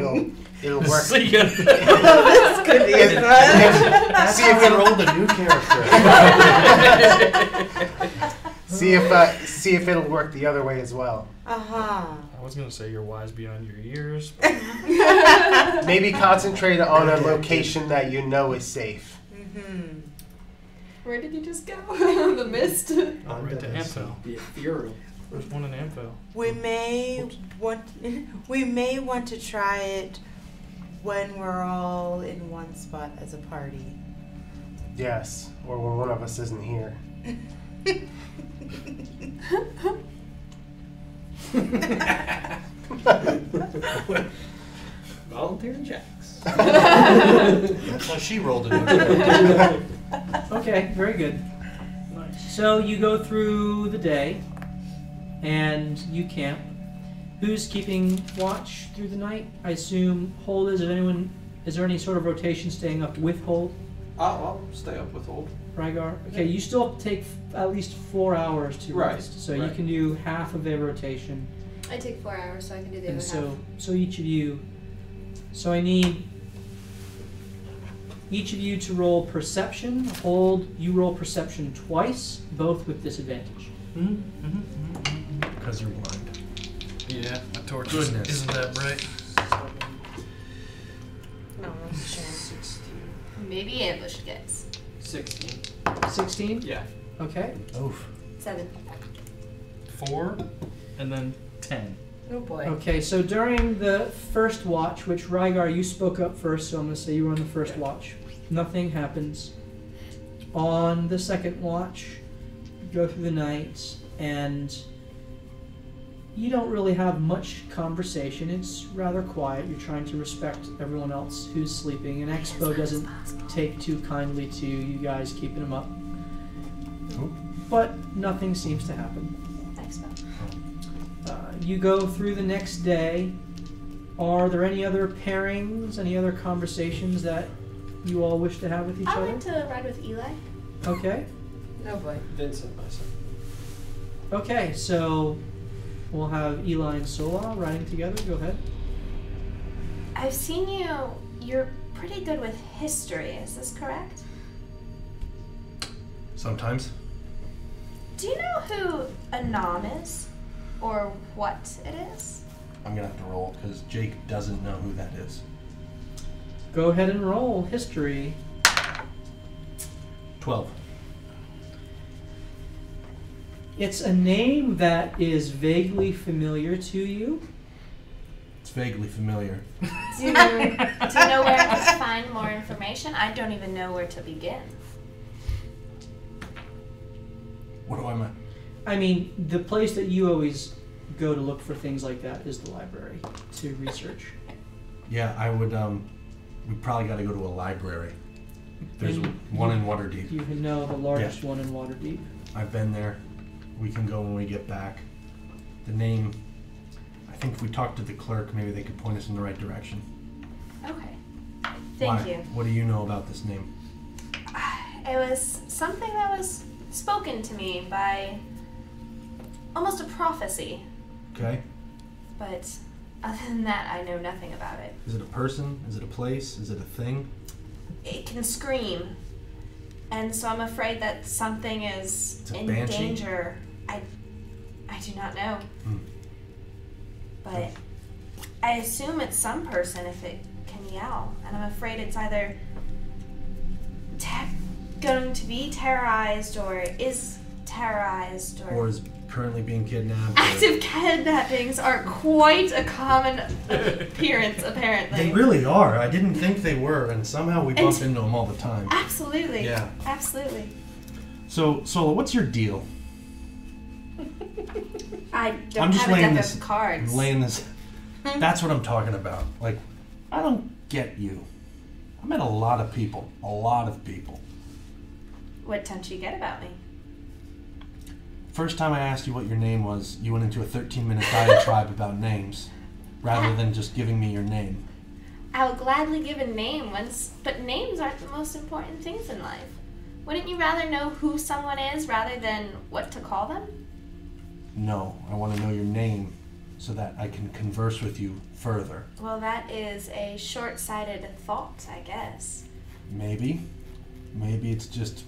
it'll work. See ya. This could be fun. That's how we rolled a new character. See if it'll work the other way as well. Uh-huh. I was gonna say you're wise beyond your years. Maybe concentrate on a location that you know is safe. Mm-hmm. Where did you just go? The mist. Right to Amphel. The ethereal. There's one in Amphel. We may want to try it when we're all in one spot as a party. Yes, or when one of us isn't here. Volunteer checks. That's how she rolled a new character. Okay, very good. So you go through the day, and you camp. Who's keeping watch through the night? I assume Hold is. Is there any sort of rotation staying up with Hold? I'll stay up with Old. Rygar? Okay, you still have to take at least 4 hours to Right, rest. So you right. can do half of a rotation. I take 4 hours, so I can do the And other half. so each of you. So I need each of you to roll perception. Hold, you roll perception twice, both with disadvantage. Because you're blind. Yeah, a torch Goodness. isn't that bright. No, that's true. 16. Maybe ambush gets 16. 16? Yeah. Okay. Oof. 7. 4, and then 10. Oh boy. Okay, so during the first watch, which Rygar, you spoke up first, so I'm going to say you were on the first watch. Nothing happens. On the second watch, you go through the night, and you don't really have much conversation. It's rather quiet. You're trying to respect everyone else who's sleeping, and Expo doesn't take too kindly to you guys keeping him up. But nothing seems to happen. Expo. You go through the next day. Are there any other pairings, any other conversations that you all wish to have with each I other? went to ride with Eli. Okay. No boy. Vincent, myself. Okay, so we'll have Eli and Sola riding together. Go ahead. I've seen you. You're pretty good with history. Is this correct? Sometimes. Do you know who Anam is? Or what it is? I'm gonna have to roll because Jake doesn't know who that is. Go ahead and roll history. 12. It's a name that is vaguely familiar to you. It's vaguely familiar. Do you know where I could find more information? I don't even know where to begin. What do I mean? I mean, the place that you always go to look for things like that is the library to research. Yeah, I would. We probably got to go to a library. There's one in Waterdeep. You know the largest one in Waterdeep. I've been there. We can go when we get back. The name. I think if we talk to the clerk, maybe they could point us in the right direction. Okay. Thank you. What do you know about this name? It was something that was spoken to me by almost a prophecy. Okay. But other than that, I know nothing about it. Is it a person? Is it a place? Is it a thing? It can scream. And so I'm afraid that something is It's a in banshee? danger. I do not know. But I assume it's some person if it can yell. And I'm afraid it's either going to be terrorized or is terrorized Or is currently being kidnapped? Active kidnappings are quite a common appearance, apparently. They really are. I didn't think they were, and somehow we bump into them all the time. Absolutely. Yeah. Absolutely. So, Sola, what's your deal? I I'm don't just have a laying deck this. of cards. I'm laying this. That's what I'm talking about. Like, I don't get you. I met a lot of people. A lot of people. What don't you get about me? First time I asked you what your name was, you went into a 13-minute diatribe about names, rather than just giving me your name. I'll gladly give a name once, but names aren't the most important things in life. Wouldn't you rather know who someone is rather than what to call them? No, I want to know your name so that I can converse with you further. Well, that is a short-sighted thought, I guess. Maybe. Maybe it's just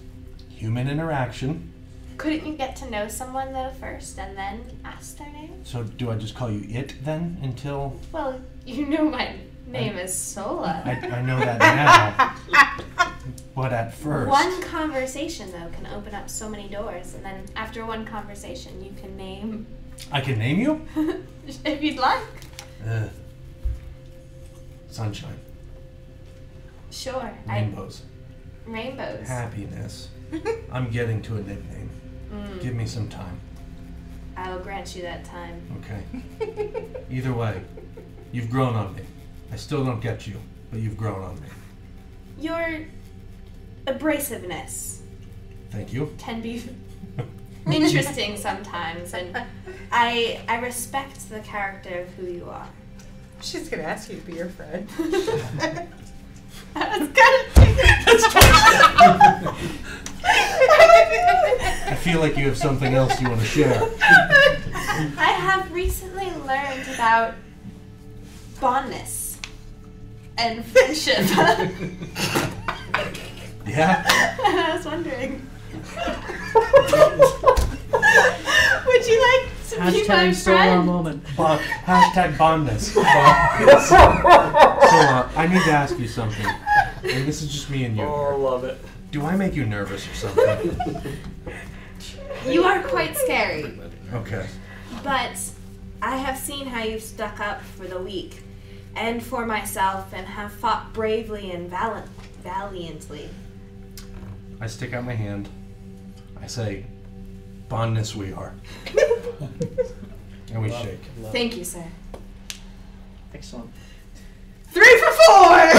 human interaction. Couldn't you get to know someone, though, first and then ask their name? So do I just call you it then until... Well, you know my name is Sola. I know that now. But at first... One conversation, though, can open up so many doors, and then after one conversation, you can name... I can name you? if you'd like. Sunshine. Sure. Rainbows. Rainbows. Happiness. I'm getting to a nickname. Give me some time. I will grant you that time. Okay. Either way, you've grown on me. I still don't get you, but you've grown on me. Your abrasiveness Thank you. can be interesting sometimes, and I respect the character of who you are. She's gonna ask you to be your friend. I feel like you have something else you want to share. I have recently learned about bondness and friendship. Yeah? And I was wondering, would you like to be my Hashtag Solar friend? moment. Hashtag bondness. So, I need to ask you something. And this is just me and you. Oh, love it. Do I make you nervous or something? You are quite scary, Okay. but I have seen how you've stuck up for the weak and for myself and have fought bravely and valiantly. I stick out my hand. I say, "Bondness we are." And we shake. Thank you, sir. Excellent. 3 for 4!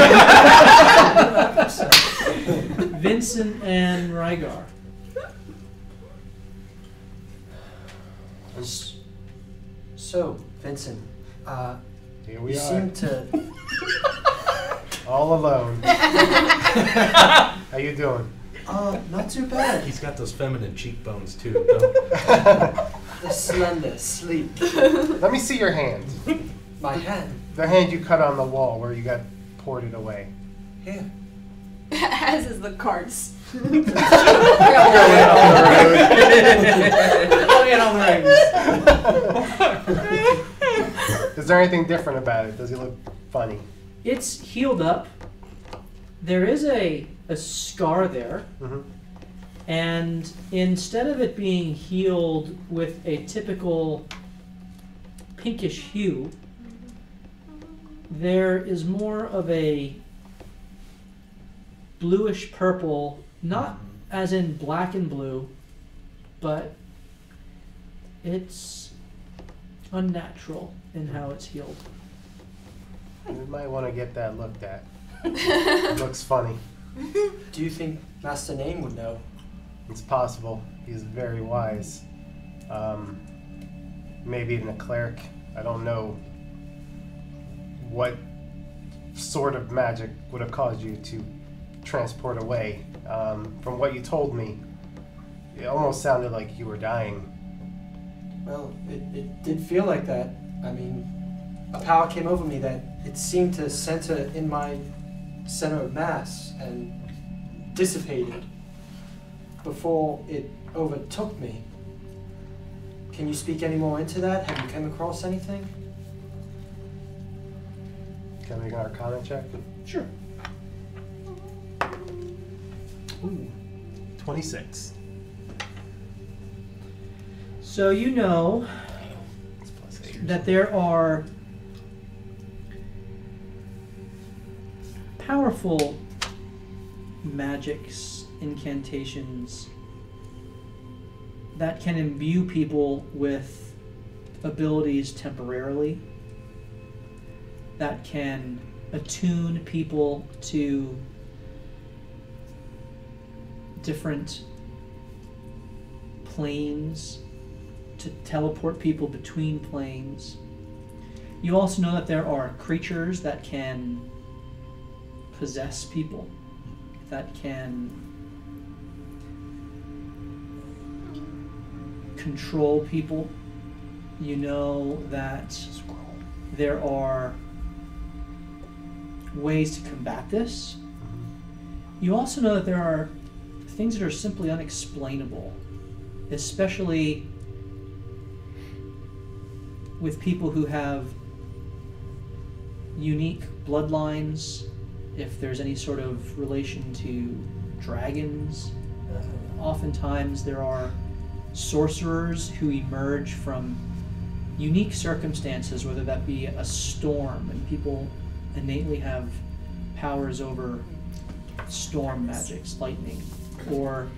Vincent and Rygar. So, Vincent, Here we you are. seem to. All alone. How you doing? Not too bad. He's got those feminine cheekbones too. The slender, sleek. Let me see your hand. My hand. The hand you cut on the wall where you got ported away. Here. As is the cards. Going on the rings. Is there anything different about it? Does he look funny? It's healed up. There is a scar there. Mm-hmm. And instead of it being healed with a typical pinkish hue, there is more of a bluish purple, not as in black and blue, but it's unnatural in how it's healed. You might want to get that looked at. It looks funny. Do you think Master Name would know? It's possible. He's very wise. Maybe even a cleric. I don't know what sort of magic would have caused you to transport away. From what you told me, it almost sounded like you were dying. Well, it did feel like that. I mean, a power came over me that it seemed to center in my center of mass and dissipated before it overtook me. Can you speak any more into that? Have you come across anything? Can I make an Arcana check? Sure. Ooh, 26. So you know It's plus 8 or that there are powerful magics, incantations that can imbue people with abilities temporarily, that can attune people to different planes, to teleport people between planes. You also know that there are creatures that can possess people, that can control people. You know that there are ways to combat this. You also know that there are things that are simply unexplainable, especially with people who have unique bloodlines, if there's any sort of relation to dragons. Oftentimes there are sorcerers who emerge from unique circumstances, whether that be a storm, and people innately have powers over storm magics, lightning, or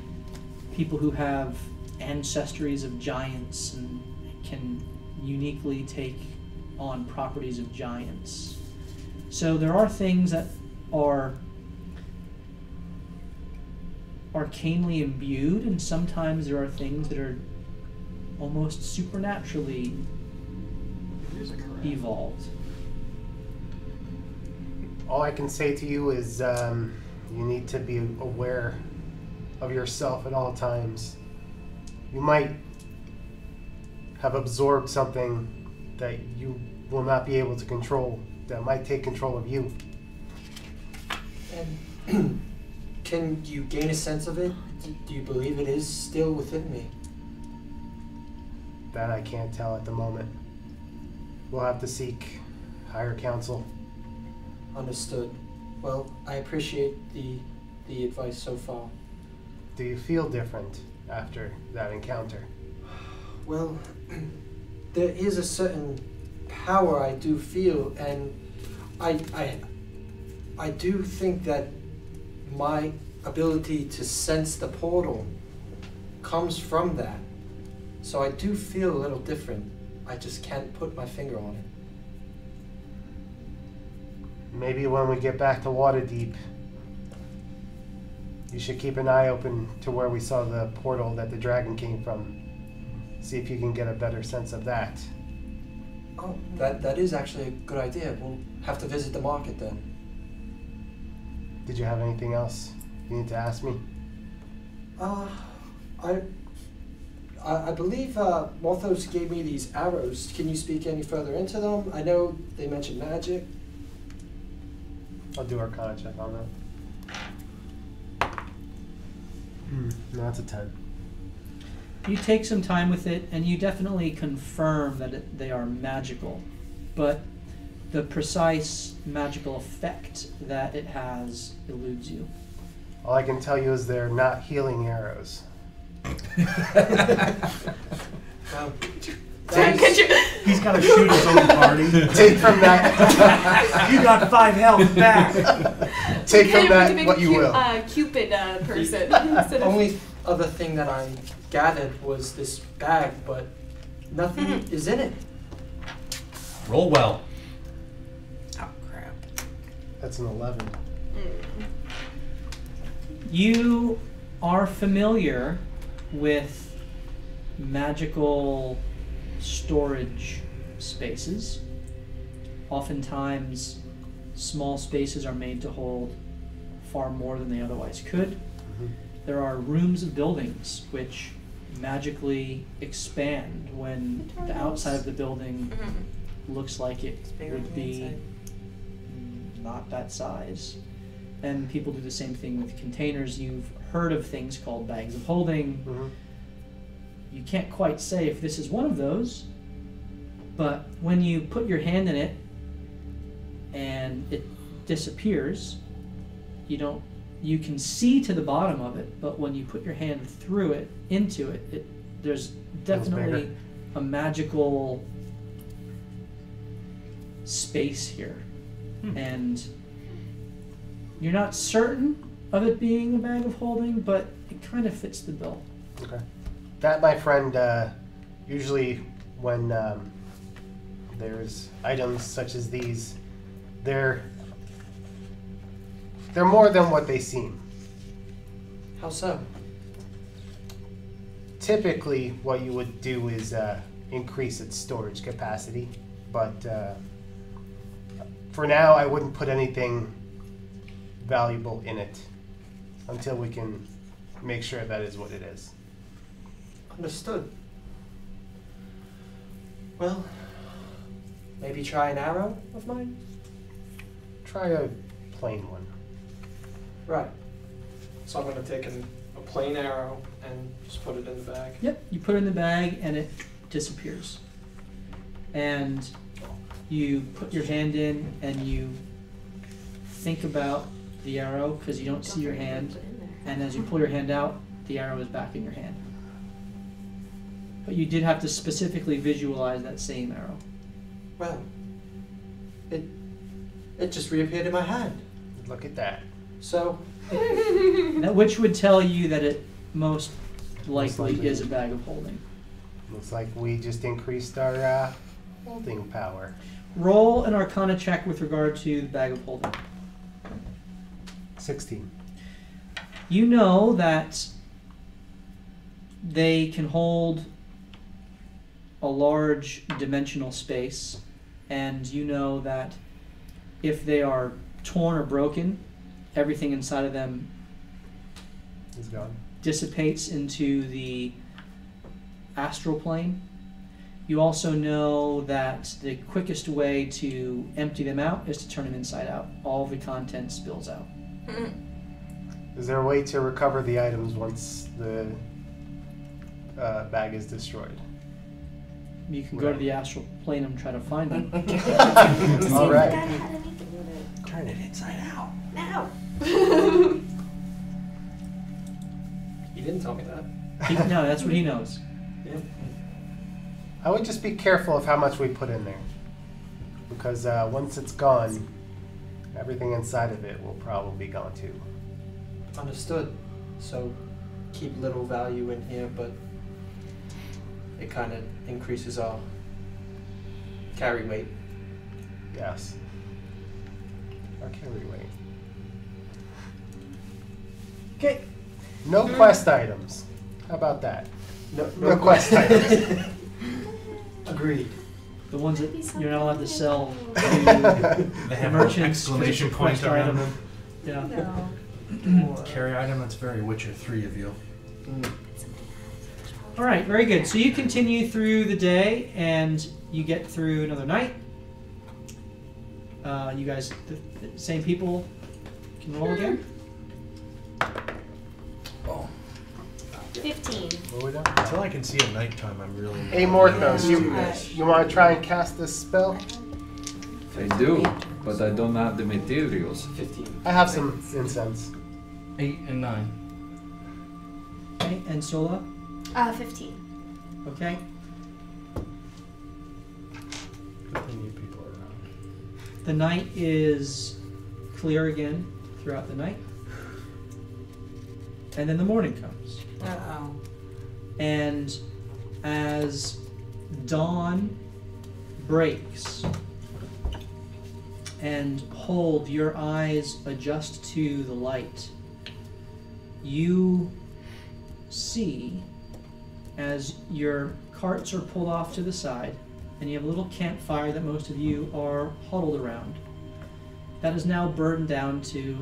people who have ancestries of giants and can uniquely take on properties of giants. So there are things that are arcanely imbued, and sometimes there are things that are almost supernaturally evolved. All I can say to you is you need to be aware of yourself at all times. You might have absorbed something that you will not be able to control, that might take control of you. And can you gain a sense of it? Do you believe it is still within me? That I can't tell at the moment. We'll have to seek higher counsel. Understood. Well, I appreciate the advice so far. Do you feel different after that encounter? Well, there is a certain power I do feel, and I do think that my ability to sense the portal comes from that. So I do feel a little different. I just can't put my finger on it. Maybe when we get back to Waterdeep, you should keep an eye open to where we saw the portal that the dragon came from. See if you can get a better sense of that. Oh, that is actually a good idea. We'll have to visit the market then. Did you have anything else you need to ask me? I believe Morthos gave me these arrows. Can you speak any further into them? I know they mentioned magic. I'll do Arcana check on that. No, that's a 10. You take some time with it, and you definitely confirm that they are magical, but the precise magical effect that it has eludes you. All I can tell you is they're not healing arrows. He's got to shoot his own party. Take from that. You got 5 health back. Take from that what you will. Cupid person. Only other thing that I gathered was this bag, but nothing is in it. Roll well. Oh, crap. That's an 11. You are familiar with magical storage spaces. Oftentimes, small spaces are made to hold far more than they otherwise could. Mm-hmm. There are rooms of buildings which magically expand when the outside of the building looks like it would be not that size. And people do the same thing with containers. You've heard of things called bags of holding. Mm-hmm. You can't quite say if this is one of those, but when you put your hand in it and it disappears, you can see to the bottom of it, but when you put your hand through it, into it, there's definitely a magical space here. And you're not certain of it being a bag of holding, but it kind of fits the bill. Okay. That, my friend, usually when there's items such as these, they're more than what they seem. How so? Typically, what you would do is increase its storage capacity, but for now, I wouldn't put anything valuable in it until we can make sure that is what it is. Understood. Well, maybe try an arrow of mine? Try a plain one. Right. So I'm going to take a plain arrow and just put it in the bag. Yep, you put it in the bag and it disappears. And you put your hand in and you think about the arrow because you don't see your hand. And as you pull your hand out, the arrow is back in your hand. But you did have to specifically visualize that same arrow. Well, it just reappeared in my hand. Look at that. So, Which would tell you that it most likely is a bag of holding. Looks like we just increased our holding power. Roll an Arcana check with regard to the bag of holding. 16. You know that they can hold a large dimensional space, and you know that if they are torn or broken, everything inside of them Is gone. dissipates into the astral plane. You also know that the quickest way to empty them out is to turn them inside out. All the content spills out. Is there a way to recover the items once the bag is destroyed? You can go to the astral plane and try to find them. All right. Turn it inside out. Now. he didn't tell me that. No, that's what he knows. Yeah. I would just be careful of how much we put in there. Because once it's gone, everything inside of it will probably be gone too. Understood. So keep little value in here, but it kind of increases our carry weight. Yes. Our carry weight. Okay. No quest items. How about that? No quest items. Agreed. The ones that you're not allowed to sell They to have merchants. an exclamation point quest around item. them. Yeah. Carry item, that's very Witcher 3 of you. All right, very good. So you continue through the day, and you get through another night. You guys, the same people, can roll again. 15. What we done? Until I can see at nighttime, I'm really. Amorphous, Yeah. you want to try and cast this spell? I do, but I don't have the materials. 15. I have some incense. 8 and 9. Okay, and Sola. 15. Okay. Good thing you people are around. The night is clear again throughout the night, and then the morning comes. Uh-oh. And as dawn breaks and Hold, your eyes adjust to the light, you see as your carts are pulled off to the side and you have a little campfire that most of you are huddled around. That is now burned down to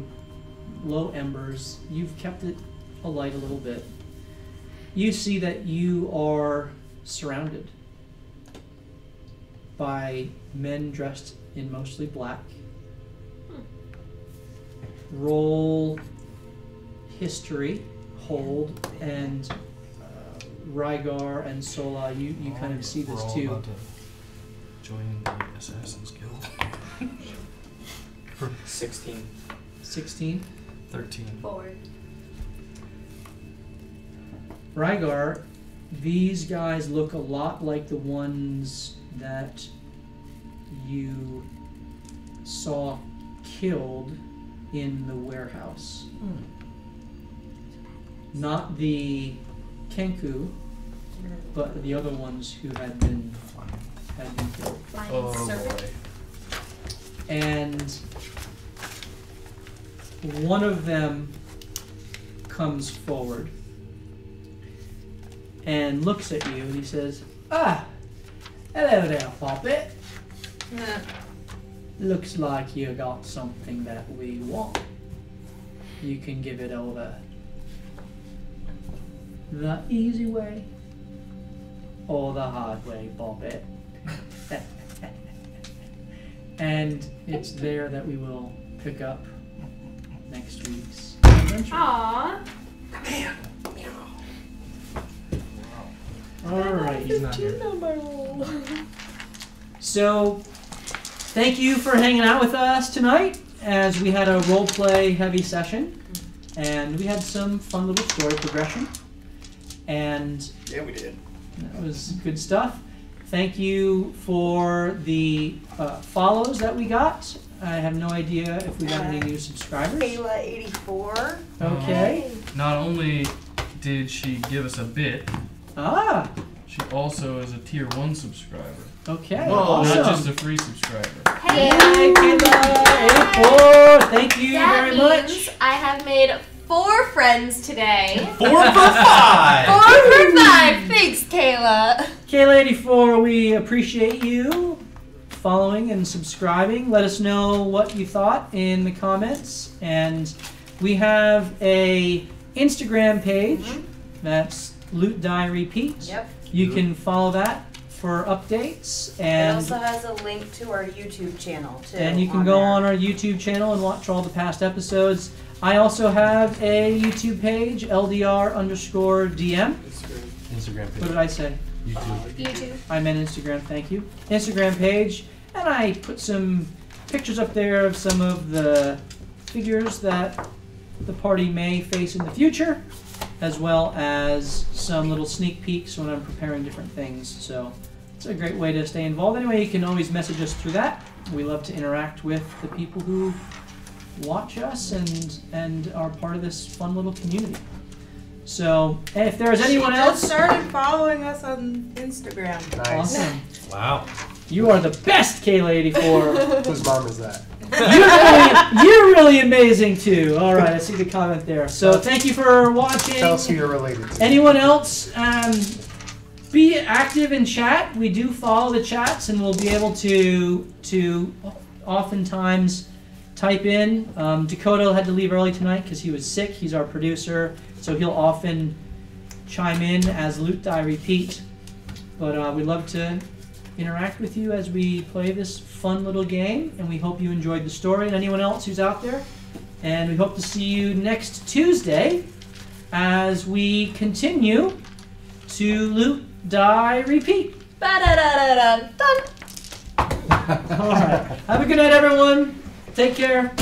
low embers. You've kept it alight a little bit. You see that you are surrounded by men dressed in mostly black. Roll history, Hold, and Rygar and Sola. You kind of see this We're all too. about to join the Assassin's Guild. 16. 16. 13. 4. Rygar, these guys look a lot like the ones that you saw killed in the warehouse. Not the Kenku, but the other ones who had been killed. Flying Oh serpent. boy. And one of them comes forward and looks at you and he says, "Ah, hello there, Poppet. Looks like you got something that we want. You can give it over the easy way or the hard way, Poppet." And it's there that we will pick up next week's adventure. Aww. Alright. He's not here. So, thank you for hanging out with us tonight as we had a roleplay heavy session. And we had some fun little story progression. And Yeah, we did. that was good stuff. Thank you for the follows that we got. I have no idea if we got any new subscribers. Kayla84. Okay. Not only did she give us a bit, she also is a tier 1 subscriber. Okay. Not Awesome. just a free subscriber. Hey, Yay, Kayla84. Thank you that very means much. I have made 4 friends today. 4 for 5! 4 for 5. Thanks, Kayla. Kayla84, we appreciate you following and subscribing. Let us know what you thought in the comments. And we have a Instagram page. That's Loot Die Repeat. Yep. You can follow that for updates. It And also has a link to our YouTube channel too. and you can go on our YouTube channel and watch all the past episodes. I also have a YouTube page, LDR_DM. Instagram What page. did I say? YouTube. YouTube. I meant Instagram, thank you. Instagram page, and I put some pictures up there of some of the figures that the party may face in the future, as well as some little sneak peeks when I'm preparing different things. So it's a great way to stay involved. Anyway, you can always message us through that. We love to interact with the people who watch us and are part of this fun little community. So, if there's anyone She else, just started following us on Instagram. Nice. awesome. Wow. You are the best, Kayla84. Whose mom is that? You're really amazing too. All right, I see the comment there. So thank you for watching. Tell us who you're related to. Anyone else? Be active in chat. We do follow the chats, and we'll be able to oftentimes type in. Dakota had to leave early tonight because he was sick. He's our producer, so he'll often chime in as Loot Die Repeat. But we'd love to interact with you as we play this fun little game, and we hope you enjoyed the story, and anyone else who's out there. And we hope to see you next Tuesday as we continue to Loot, Die, Repeat. Ba-da-da-da-da. Done. All right. Have a good night, everyone. Take care.